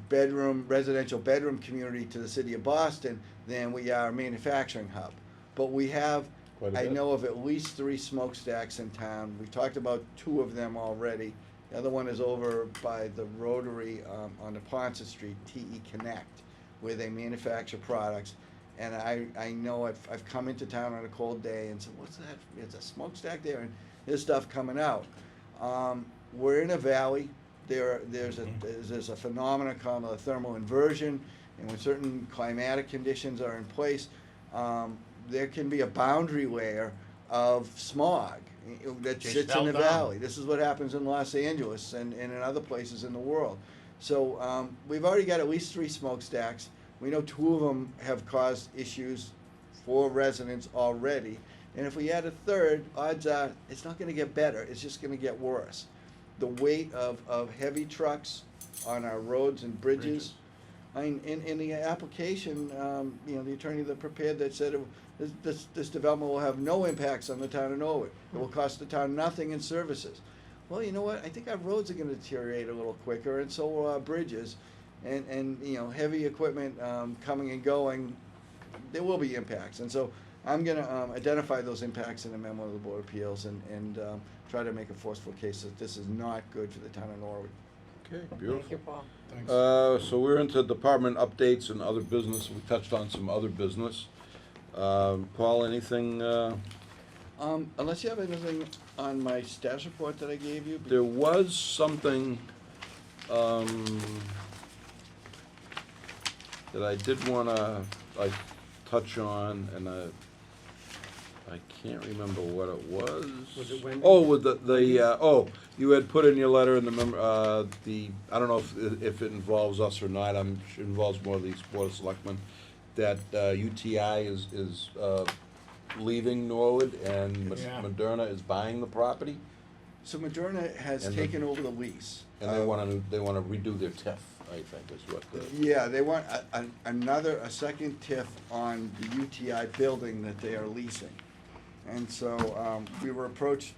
residential bedroom community to the city of Boston than we are a manufacturing hub. But we have,
Quite a
I
bit.
know of at least 3 smokestacks in town. We've talked about 2 of them already. The other one is over by the Rotary on the Ponce Street, TE Connect, where they manufacture products. And I know I've come into town on a cold day and said, what's that? There's a smokestack there, and there's stuff coming out. We're in a valley. There's a phenomenon called a thermal inversion, and when certain climatic conditions are in place, there can be a boundary layer of smog that
Just
sits in the
fell down.
valley. This is what happens in Los Angeles and in other places in the world. So we've already got at least 3 smokestacks. We know 2 of them have caused issues for residents already. And if we add a 3rd, odds are it's not going to get better. It's just going to get worse. The weight of heavy trucks on our roads and bridges. I mean, in the application, the attorney that prepared that said this development will have no impacts on the town of Norwood. It will cost the town nothing in services. Well, you know what? I think our roads are going to deteriorate a little quicker, and so will our bridges. And heavy equipment coming and going, there will be impacts. And so I'm going to identify those impacts in a memo to the Board of Appeals and try to make a forceful case that this is not good for the town of Norwood.
okay,
Thank
beautiful.
you, Paul.
thanks.
So we're into department updates and other business. We touched on some other business. Paul, anything,
Unless you have anything on my status report that I gave you.
there was something, that I did wanna, touch on, and I can't remember what it was.
Was it Wendy's?
Oh, with you had put in your letter in the I don't know if it involves us or not, it involves more of the Board of Selectmen, that UTI is leaving Norwood and
Yeah.
Moderna is buying the property,
So Moderna has
And
taken over the lease.
and they wanna redo their TIF, I think is what the.
Yeah, they want a second TIF on the UTI building that they are leasing. And so, we were approached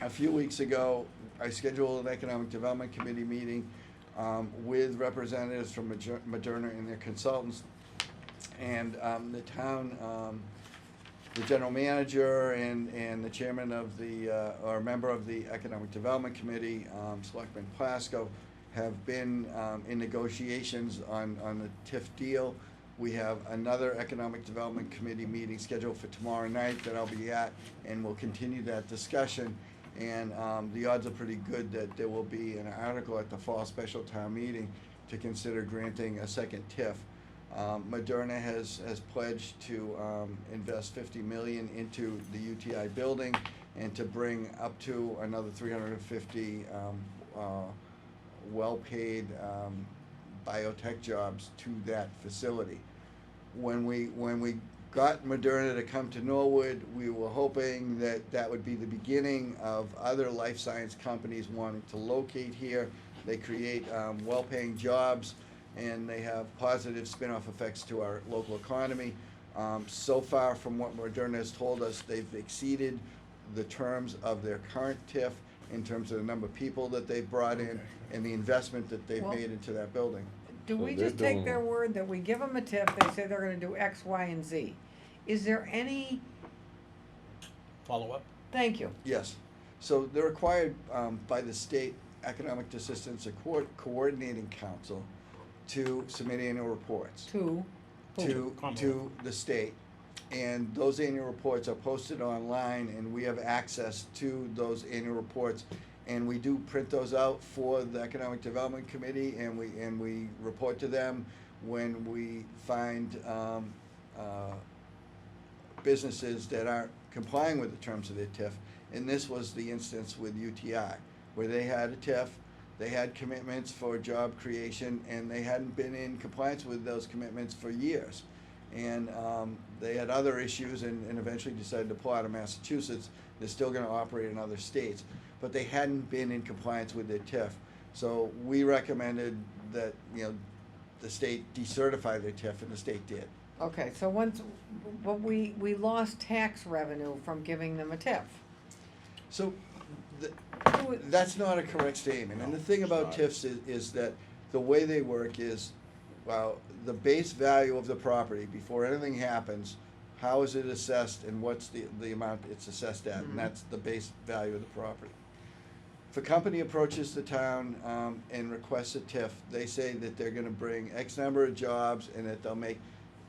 a few weeks ago. I scheduled an Economic Development Committee meeting, with representatives from Moderna and their consultants. And, the town, the general manager and the chairman of or member of the Economic Development Committee, Selectman Plasko, have been in negotiations on the TIF deal. We have another Economic Development Committee meeting scheduled for tomorrow night that I'll be at, and we'll continue that discussion. And the odds are pretty good that there will be an article at the fall special town meeting to consider granting a second TIF. Moderna has pledged to invest $50 million into the UTI building and to bring up to another 350 well-paid biotech jobs to that facility. When we got Moderna to come to Norwood, we were hoping that that would be the beginning of other life science companies wanting to locate here. They create well-paying jobs, and they have positive spin-off effects to our local economy. So far, from what Moderna has told us, they've exceeded the terms of their current TIF in terms of the number of people that they've brought in and the investment that they've
Well-
made into that building.
Do
So
we
they're
just take
doing-
their word that we give them a tip, they say they're gonna do X, Y, and Z? Is there any,
Follow up?
thank you,
Yes. So they're required by the State Economic Assistance Coordinating Council to submit annual reports
to,
to the state. And those annual reports are posted online, and we have access to those annual reports. And we do print those out for the Economic Development Committee, and we report to them when we find businesses that aren't complying with the terms of their TIF. And this was the instance with UTI, where they had a TIF, they had commitments for job creation, and they hadn't been in compliance with those commitments for years. And they had other issues and eventually decided to pull out of Massachusetts. They're still gonna operate in other states, but they hadn't been in compliance with their TIF. So we recommended that, the state decertify their TIF, and the state did.
okay, so once, but we lost tax revenue from giving them a tip.
So,
Do it-
that's not a correct statement, and the thing about
not.
TIFs is that the way they work is, well, the base value of the property, before anything happens, how is it assessed and what's the amount it's assessed at, and that's the base value of the property. If a company approaches the town and requests a TIF, they say that they're gonna bring X number of jobs and that they'll make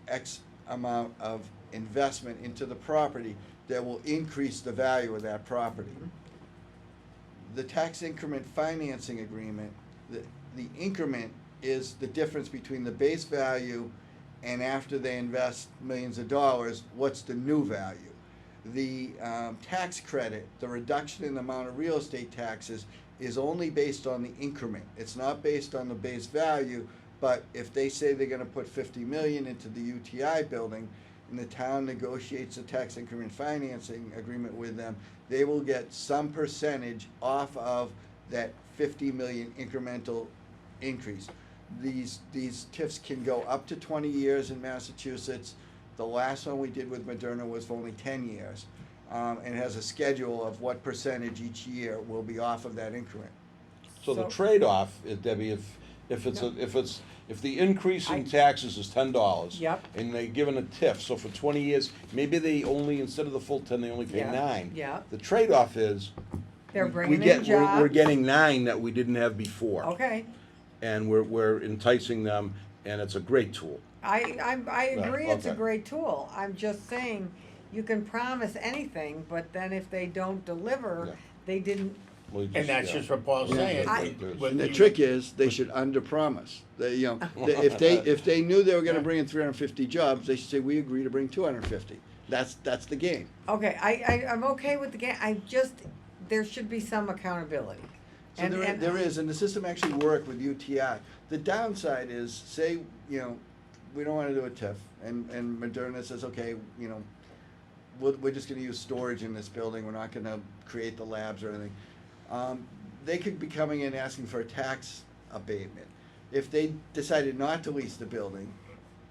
X amount of investment into the property that will increase the value of that property. The tax increment financing agreement, the increment is the difference between the base value and after they invest millions of dollars, what's the new value? The tax credit, the reduction in the amount of real estate taxes is only based on the increment. It's not based on the base value, but if they say they're gonna put 50 million into the UTI building and the town negotiates a tax increment financing agreement with them, they will get some percentage off of that 50 million incremental increase. These TIFs can go up to 20 years in Massachusetts. The last one we did with Moderna was for only 10 years. And has a schedule of what percentage each year will be off of that increment.
So the
So-
trade-off, Debbie, if the increase in taxes is $10.
Yep.
And they're given a TIF, so for 20 years, maybe they only, instead of the full 10, they only pay
Yeah,
9.
yeah.
The trade-off is.
They're
we
bringing
get-
in jobs.
We're getting 9 that we didn't have before.
Okay,
And we're enticing them, and it's a great tool.
I agree it's a
okay.
great tool, I'm just saying, you can promise anything, but then if they don't deliver,
Yeah.
they didn't,
We
And that's
yeah.
just what Paul's saying.
I-
When
And the
you-
trick is, they should underpromise. If they knew they were gonna bring in 350 jobs, they should say, we agree to bring 250. That's the game.
okay, I'm okay with the game, I just, there should be some accountability.
So there is, and the system actually worked with UTI. The downside is, say, we don't wanna do a TIF, and Moderna says, okay, we're just gonna use storage in this building, we're not gonna create the labs or anything. They could be coming in asking for a tax abatement. If they decided not to lease the building,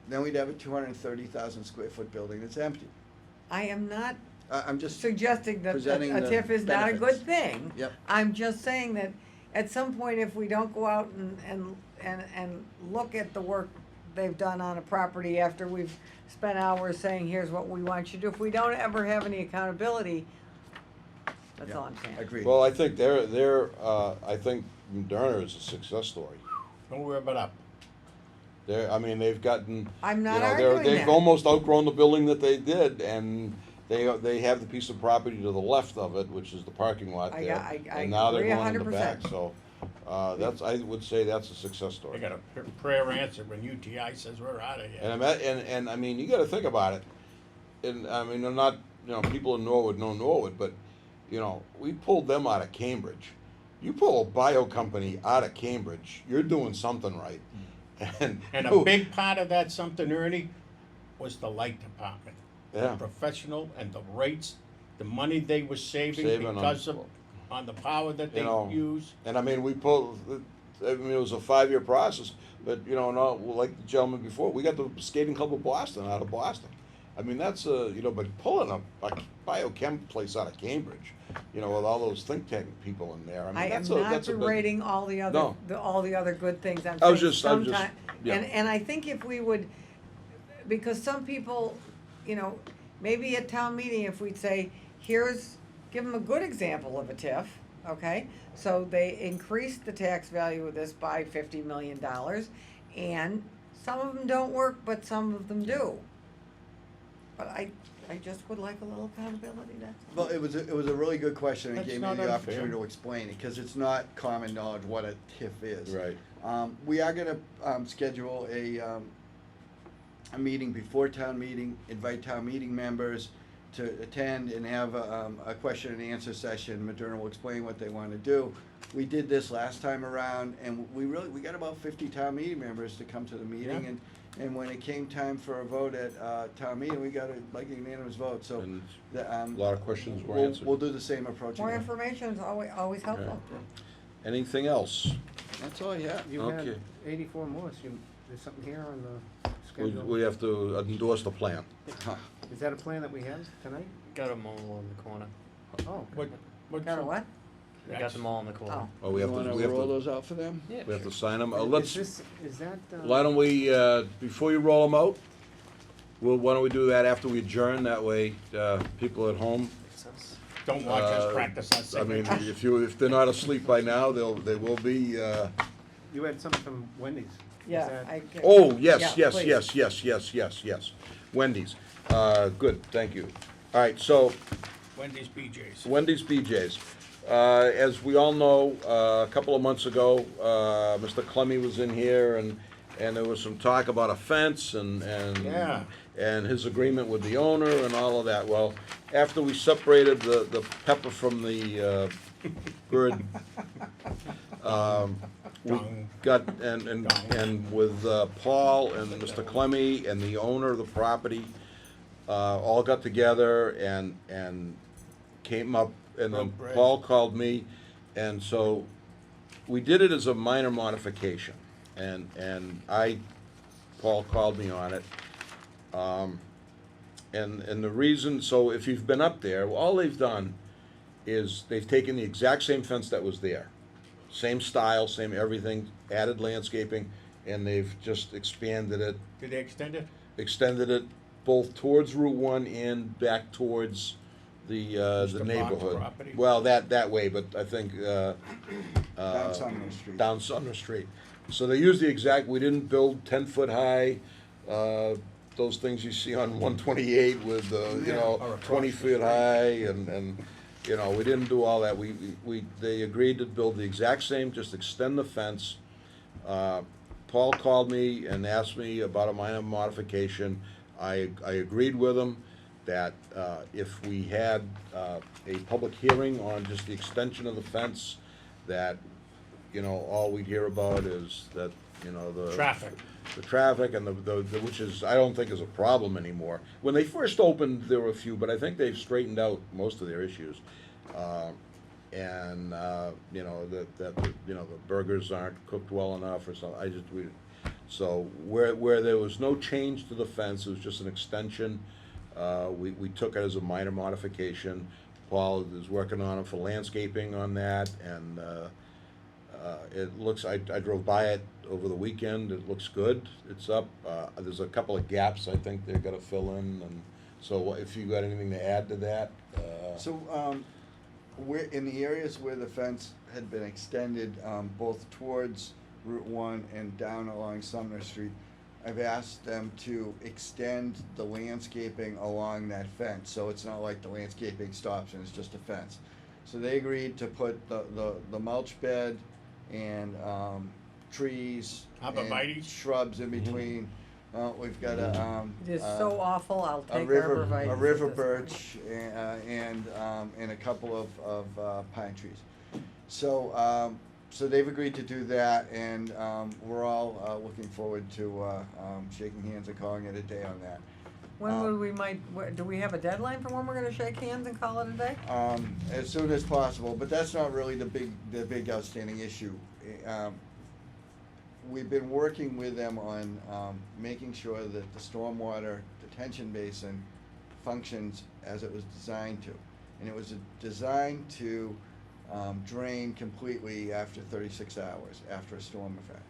then we'd have a 230,000 square foot building that's empty.
I am not
I'm just,
suggesting that a
presenting the
TIF is not a good
benefits.
thing.
Yep.
I'm just saying that at some point, if we don't go out and look at the work they've done on a property after we've spent hours saying, here's what we want you to do, if we don't ever have any accountability, that's all I'm saying.
agreed.
Well, I think I think Moderna is a success story.
Don't worry about up.
I mean, they've gotten,
I'm not
they've
arguing that.
almost outgrown the building that they did, and they have the piece of property to the left of it, which is the parking lot
I
there.
got- I
And now they're
agree
going in the
100%.
back, so, I would say that's a success story.
They got a prayer answered when UTI says we're out of here.
And I mean, you gotta think about it, and, I mean, they're not, people in Norwood know Norwood, but, we pulled them out of Cambridge. You pull a bio company out of Cambridge, you're doing something right. And
A big part of that something, Ernie, was the light department.
Yeah.
Professional and the rates, the money they were saving
Saving on-
because of, on the power that they use.
And I mean, we pulled, it was a 5-year process, but, like the gentleman before, we got the skating club of Boston out of Boston. I mean, that's but pulling a biochem place out of Cambridge, with all those think tank people in there, I mean,
I am
that's
not
a big.
berating all the other,
No.
all the other good things. I'm
I was
saying
just-
sometime,
yeah.
and I think if we would, because some people, maybe at town meeting, if we'd say, give them a good example of a TIF, okay? So they increased the tax value of this by $50 million, and some of them don't work, but some of them do. But I just would like a little accountability, that's all.
Well, it was a really good question and
That's
gave me
not
the
unfair.
opportunity to explain it, because it's not common knowledge what a TIF is.
Right.
We are gonna, schedule a meeting before town meeting, invite town meeting members to attend and have a question and answer session. Moderna will explain what they wanna do. We did this last time around, and we got about 50 town meeting members to come to the meeting,
Yeah.
and when it came time for a vote at town meeting, we got a unanimous vote, so.
And
the,
a lot of questions were
we'll-
answered.
We'll do the same approach
More
again.
information is always helpful.
Anything else?
That's all I have.
You
Okay.
had 84 more, so there's something here on the
We,
schedule?
we have to endorse the plan.
Is that a plan that we have tonight?
Got them all in the corner.
Oh,
What's
Got a what?
I got them all in the corner.
Oh.
Oh, we have
You
to,
wanna
we have
roll
to,
those out for them?
Yeah,
we have
sure.
to sign them.
Is
Let's,
that,
why don't we, before you roll them out, why don't we do that after we adjourn? That way, people at home,
Makes sense.
Don't watch us practice our
I mean,
signatures.
if they're not asleep by now, they will be,
you had something from Wendy's? Is
Yeah,
that-
I.
oh, yes,
Yeah,
yes. Wendy's, good, thank you. All right, so,
Wendy's BJ's.
Wendy's BJ's. As we all know, a couple of months ago, Mr. Clemmy was in here, and there was some talk about a fence
Yeah.
and his agreement with the owner and all of that. Well, after we separated the pepper from the bird, we
Dung.
got, and with Paul and Mr. Clemmy and the owner of the property, all got together and came up, and then
Broke bread.
Paul called me, and so we did it as a minor modification, and Paul called me on it. And the reason, so if you've been up there, all they've done is they've taken the exact same fence that was there, same style, same everything, added landscaping, and they've just expanded it,
Did they extend it?
extended it both towards Route 1 and back towards the
Mr. Bach's
neighborhood.
property?
Well, that way, but I think,
Down Sumner Street.
down Sumner Street. So they use the exact, we didn't build 10-foot high, those things you see on 128 with,
Or across
20
the
feet
street.
high, and, we didn't do all that. They agreed to build the exact same, just extend the fence. Paul called me and asked me about a minor modification. I agreed with him that if we had a public hearing on just the extension of the fence, that, all we'd hear about is that, the
Traffic.
the traffic and the which is, I don't think is a problem anymore. When they first opened, there were a few, but I think they've straightened out most of their issues. The burgers aren't cooked well enough or something. So where there was no change to the fence, it was just an extension. We took it as a minor modification. Paul is working on it for landscaping on that, and it looks, I drove by it over the weekend, it looks good, it's up. There's a couple of gaps I think they're gonna fill in, and so if you got anything to add to that?
So, we're, in the areas where the fence had been extended, both towards Route 1 and down along Sumner Street, I've asked them to extend the landscaping along that fence, so it's not like the landscaping stops and it's just a fence. So they agreed to put the mulch bed and, trees and
Arborvitae?
shrubs in between. We've got a,
It is so awful, I'll
a
take
river,
arborvitae.
a river birch and a couple of pine trees. So, so they've agreed to do that, and we're all looking forward to shaking hands and calling it a day on that.
When would we do we have a deadline for when we're gonna shake hands and call it a day?
As soon as possible, but that's not really the big outstanding issue. We've been working with them on making sure that the stormwater detention basin functions as it was designed to. And it was designed to drain completely after 36 hours, after a storm event.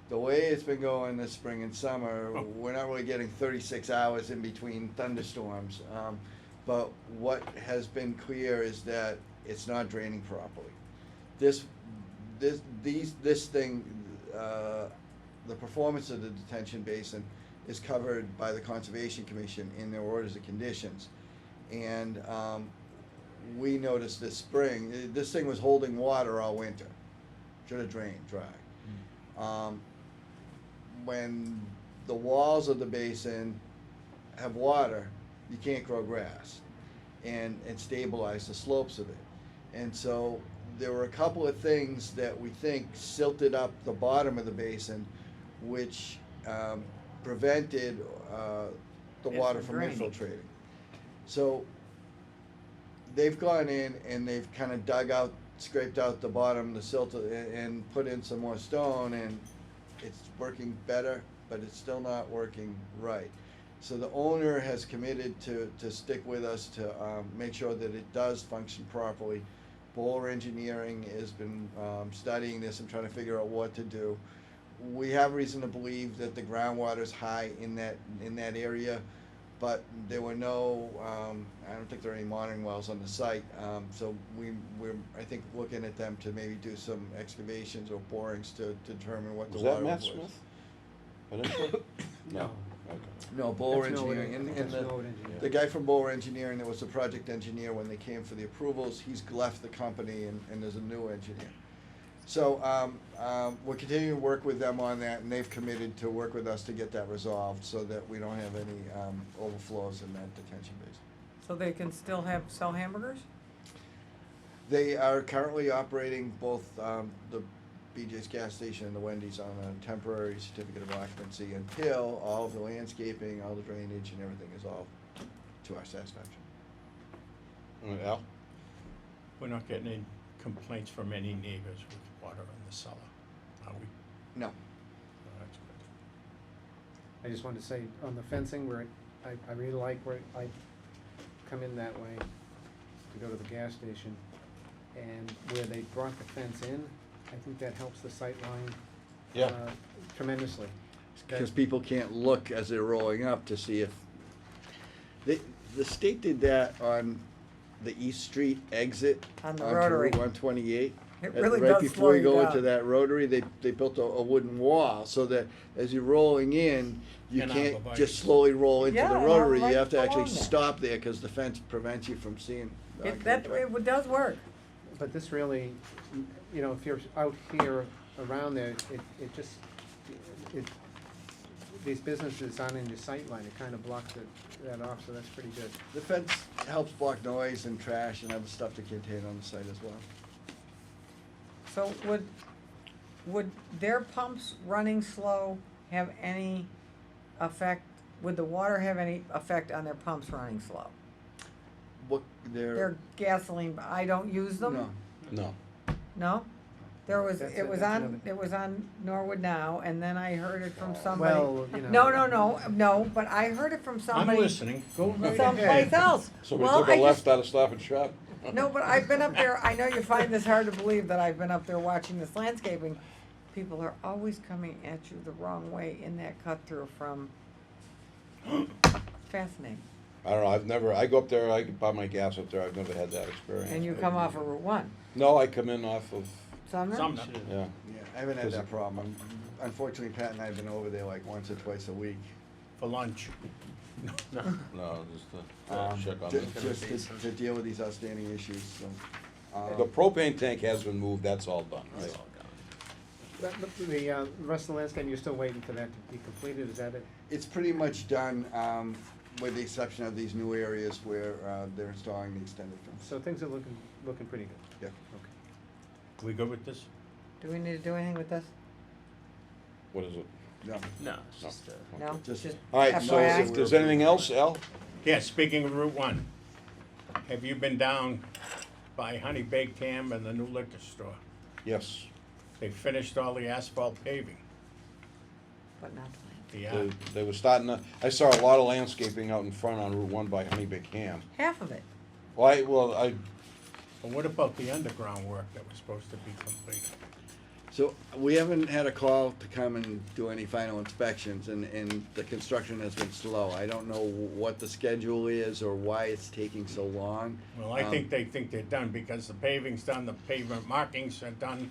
The way it's been going this spring and summer, we're not really getting 36 hours in between thunderstorms. But what has been clear is that it's not draining properly. This thing, the performance of the detention basin is covered by the Conservation Commission in their orders of conditions. And we noticed this spring, this thing was holding water all winter. Should have drained dry. When the walls of the basin have water, you can't grow grass and stabilize the slopes of it. And so there were a couple of things that we think silted up the bottom of the basin, which prevented the
It
water
from
from
draining.
infiltrating. So they've gone in and they've kind of dug out, scraped out the bottom, the silt, and put in some more stone, and it's working better, but it's still not working right. So the owner has committed to stick with us to make sure that it does function properly. Bowler Engineering has been studying this and trying to figure out what to do. We have reason to believe that the groundwater is high in that area, but there were no, I don't think there are any monitoring wells on the site. So we're, I think, looking at them to maybe do some excavations or borings to determine what the
Was
water
that Matt
was.
Smith? Initially? No. Okay.
No, Bowler
That's Norwood,
Engineering,
I think
and
that's Norwood Engineering.
the guy from Bowler Engineering that was the project engineer when they came for the approvals, he's left the company and there's a new engineer. So, we're continuing to work with them on that, and they've committed to work with us to get that resolved so that we don't have any, overflows in that detention basin.
So they can still sell hamburgers?
They are currently operating both, the BJ's gas station and the Wendy's on a temporary certificate of occupancy until all of the landscaping, all the drainage and everything is all to our satisfaction.
Al?
We're not getting any complaints from any neighbors with water in the cellar, are we?
No.
Oh, that's good.
I just wanted to say, on the fencing, where I really like where I come in that way to go to the gas station, and where they brought the fence in, I think that helps the sight line
Yeah.
tremendously.
Because people can't look as they're rolling up to see if, the state did that on the East Street exit
On the
onto
rotary.
Route 128.
It really
Right
does
before you
slow you
go into
down.
that rotary, they built a wooden wall so that as you're rolling in, you
And
can't
arborvitae.
just slowly roll into
Yeah,
the
and
rotary. You
arborvitae
have to actually
along there.
stop there because the fence prevents you from seeing.
It does work.
But this really, you know, if you're out here around there, it just, these businesses aren't in your sight line, it kind of blocks that off, so that's pretty good.
The fence helps block noise and trash and other stuff to contain on the site as well.
So would their pumps running slow have any effect, would the water have any effect on their pumps running slow?
What,
Their gasoline, I don't use them?
No.
No.
No? There was,
That's
it was
that's
on,
another-
it was on Norwood Now, and then I heard it from somebody.
Well, you know.
No, but I heard it from
I'm
somebody
listening, go right
someplace
ahead.
else.
Somebody
Well,
took a
I
left
just-
out of Stop and Shop?
No, but I've been up there, I know you find this hard to believe that I've been up there watching this landscaping. People are always coming at you the wrong way in that cut through from, fascinating.
I don't know, I go up there, I buy my gas up there, I've never had that experience.
And you come off of Route 1,
No, I come in off of,
Sumner?
Sumner.
yeah.
Yeah, I haven't had that problem. Unfortunately, Pat and I have been over there like once or twice a week.
For lunch.
No, just to check on
Ju-
it.
Just to deal with these outstanding issues, so.
The propane tank has been moved, that's all done, right?
The rest of the landscape, you're still waiting for that to be completed, is that it?
It's pretty much done, with the exception of these new areas where, they're installing the extended fence.
So things are looking pretty good.
Yeah.
We good with this?
Do we need to do anything with this?
What is it?
No.
No, it's just,
No?
Just-
All right, so
FYI?
if there's anything else, Al?
Yeah, speaking of Route 1, have you been down by Honey Baked Ham and the new liquor store?
Yes.
They finished all the asphalt paving.
But not the
Yeah.
They were starting to, I saw a lot of landscaping out in front on Route 1 by Honey Big Ham.
half of it.
Well, I,
And what about the underground work that was supposed to be completed?
So we haven't had a call to come and do any final inspections, and the construction has been slow. I don't know what the schedule is or why it's taking so long.
Well, I think they think they're done because the paving's done, the pavement markings are done.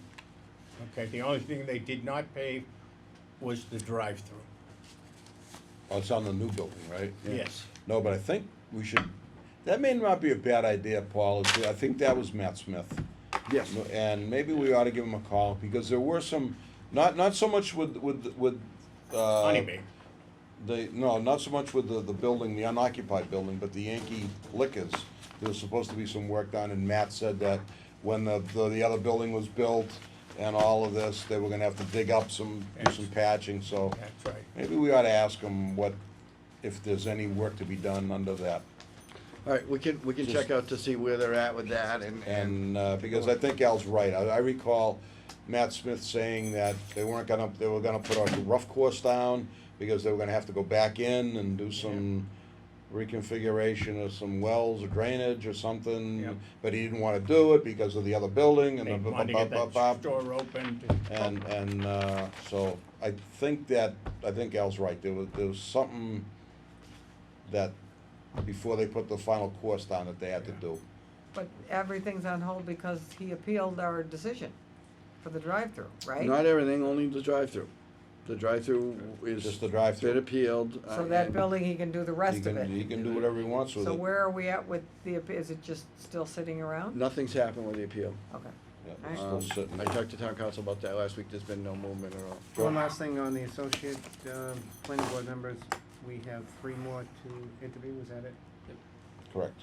Okay, the only thing they did not pave was the drive-through.
oh, it's on the new building, right?
Yes.
No, but I think we should, that may not be a bad idea, Paul. I think that was Matt Smith.
Yes.
And maybe we ought to give him a call, because there were some, not so much with,
Honeybake.
no, not so much with the building, the unoccupied building, but the Yankee Liquors. There was supposed to be some work done, and Matt said that when the other building was built and all of this, they were gonna have to dig up do some patching, so
That's right.
maybe we ought to ask him if there's any work to be done under that.
All right, we can check out to see where they're at with that,
And, because I think Al's right, I recall Matt Smith saying that they were gonna put a rough course down, because they were gonna have to go back in and do some reconfiguration of some wells or drainage or something,
Yep.
but he didn't wanna do it because of the other building and
They
the
wanted to get that store opened.
so I think Al's right, there was something that, before they put the final course down, that they had to do.
But everything's on hold because he appealed our decision for the drive-through, right?
not everything, only the drive-through. The drive-through is.
Just the drive-through.
Been appealed.
So that
and
building, he can do the rest of it.
He can do whatever he wants with it.
So where are we at with is it just still sitting around?
Nothing's happened with the appeal.
Okay.
Yeah,
Alright.
it's still sitting.
I talked to town council about that last week, there's been no movement at all.
One last thing on the associate, planning board members, we have 3 more to interview, is that it?
Correct.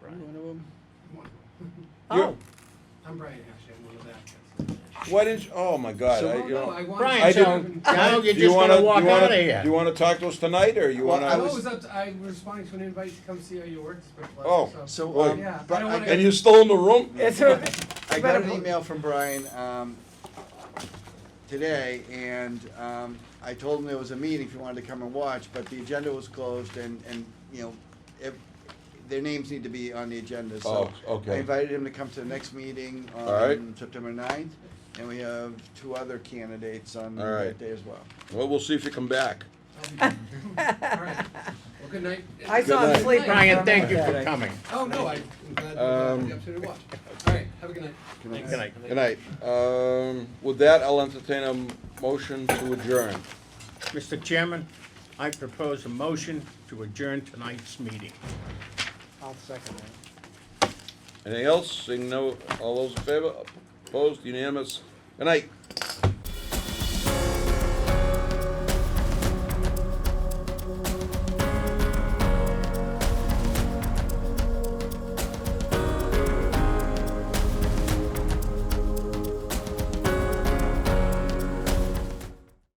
One of them?
Oh,
I'm Brian, actually, I'm one of the applicants.
Why didn't you, oh my God,
So-
I,
Oh,
you
no,
know.
I wanted.
Brian,
I
so
didn't-
now you're
Do you
just
wanna-
gonna walk
do you wanna-
out of here.
Do you wanna talk to us tonight, or you
Well,
wanna?
I
No,
was-
it was up to, I was responding to an invite to come see how you work, it's been a pleasure,
Oh,
So,
Well,
Yeah,
but
I don't wanna-
And you're still in the room?
it's
I got an email from Brian, today, and, I told him there was a meeting if you wanted to come and watch, but the agenda was closed, and, you know, their names need to be on the agenda, so.
Oh, okay.
I invited him to come to the next meeting
All right.
on September 9th, and we have 2 other candidates on
All right.
that day as well.
Well, we'll see if you come back.
All right, well, good night.
I saw him
night.
sleeping.
Brian,
for a
thank you
minute.
for coming.
Oh, no, I'm glad you had the opportunity to watch. All right, have a good night.
Good night.
Good night.
Good night. With that, I'll entertain a motion to adjourn.
Mr. Chairman, I propose a motion to adjourn tonight's meeting.
I'll second that.
Anything else? Seeing no, all those in favor? Opposed? Unanimous? Good night.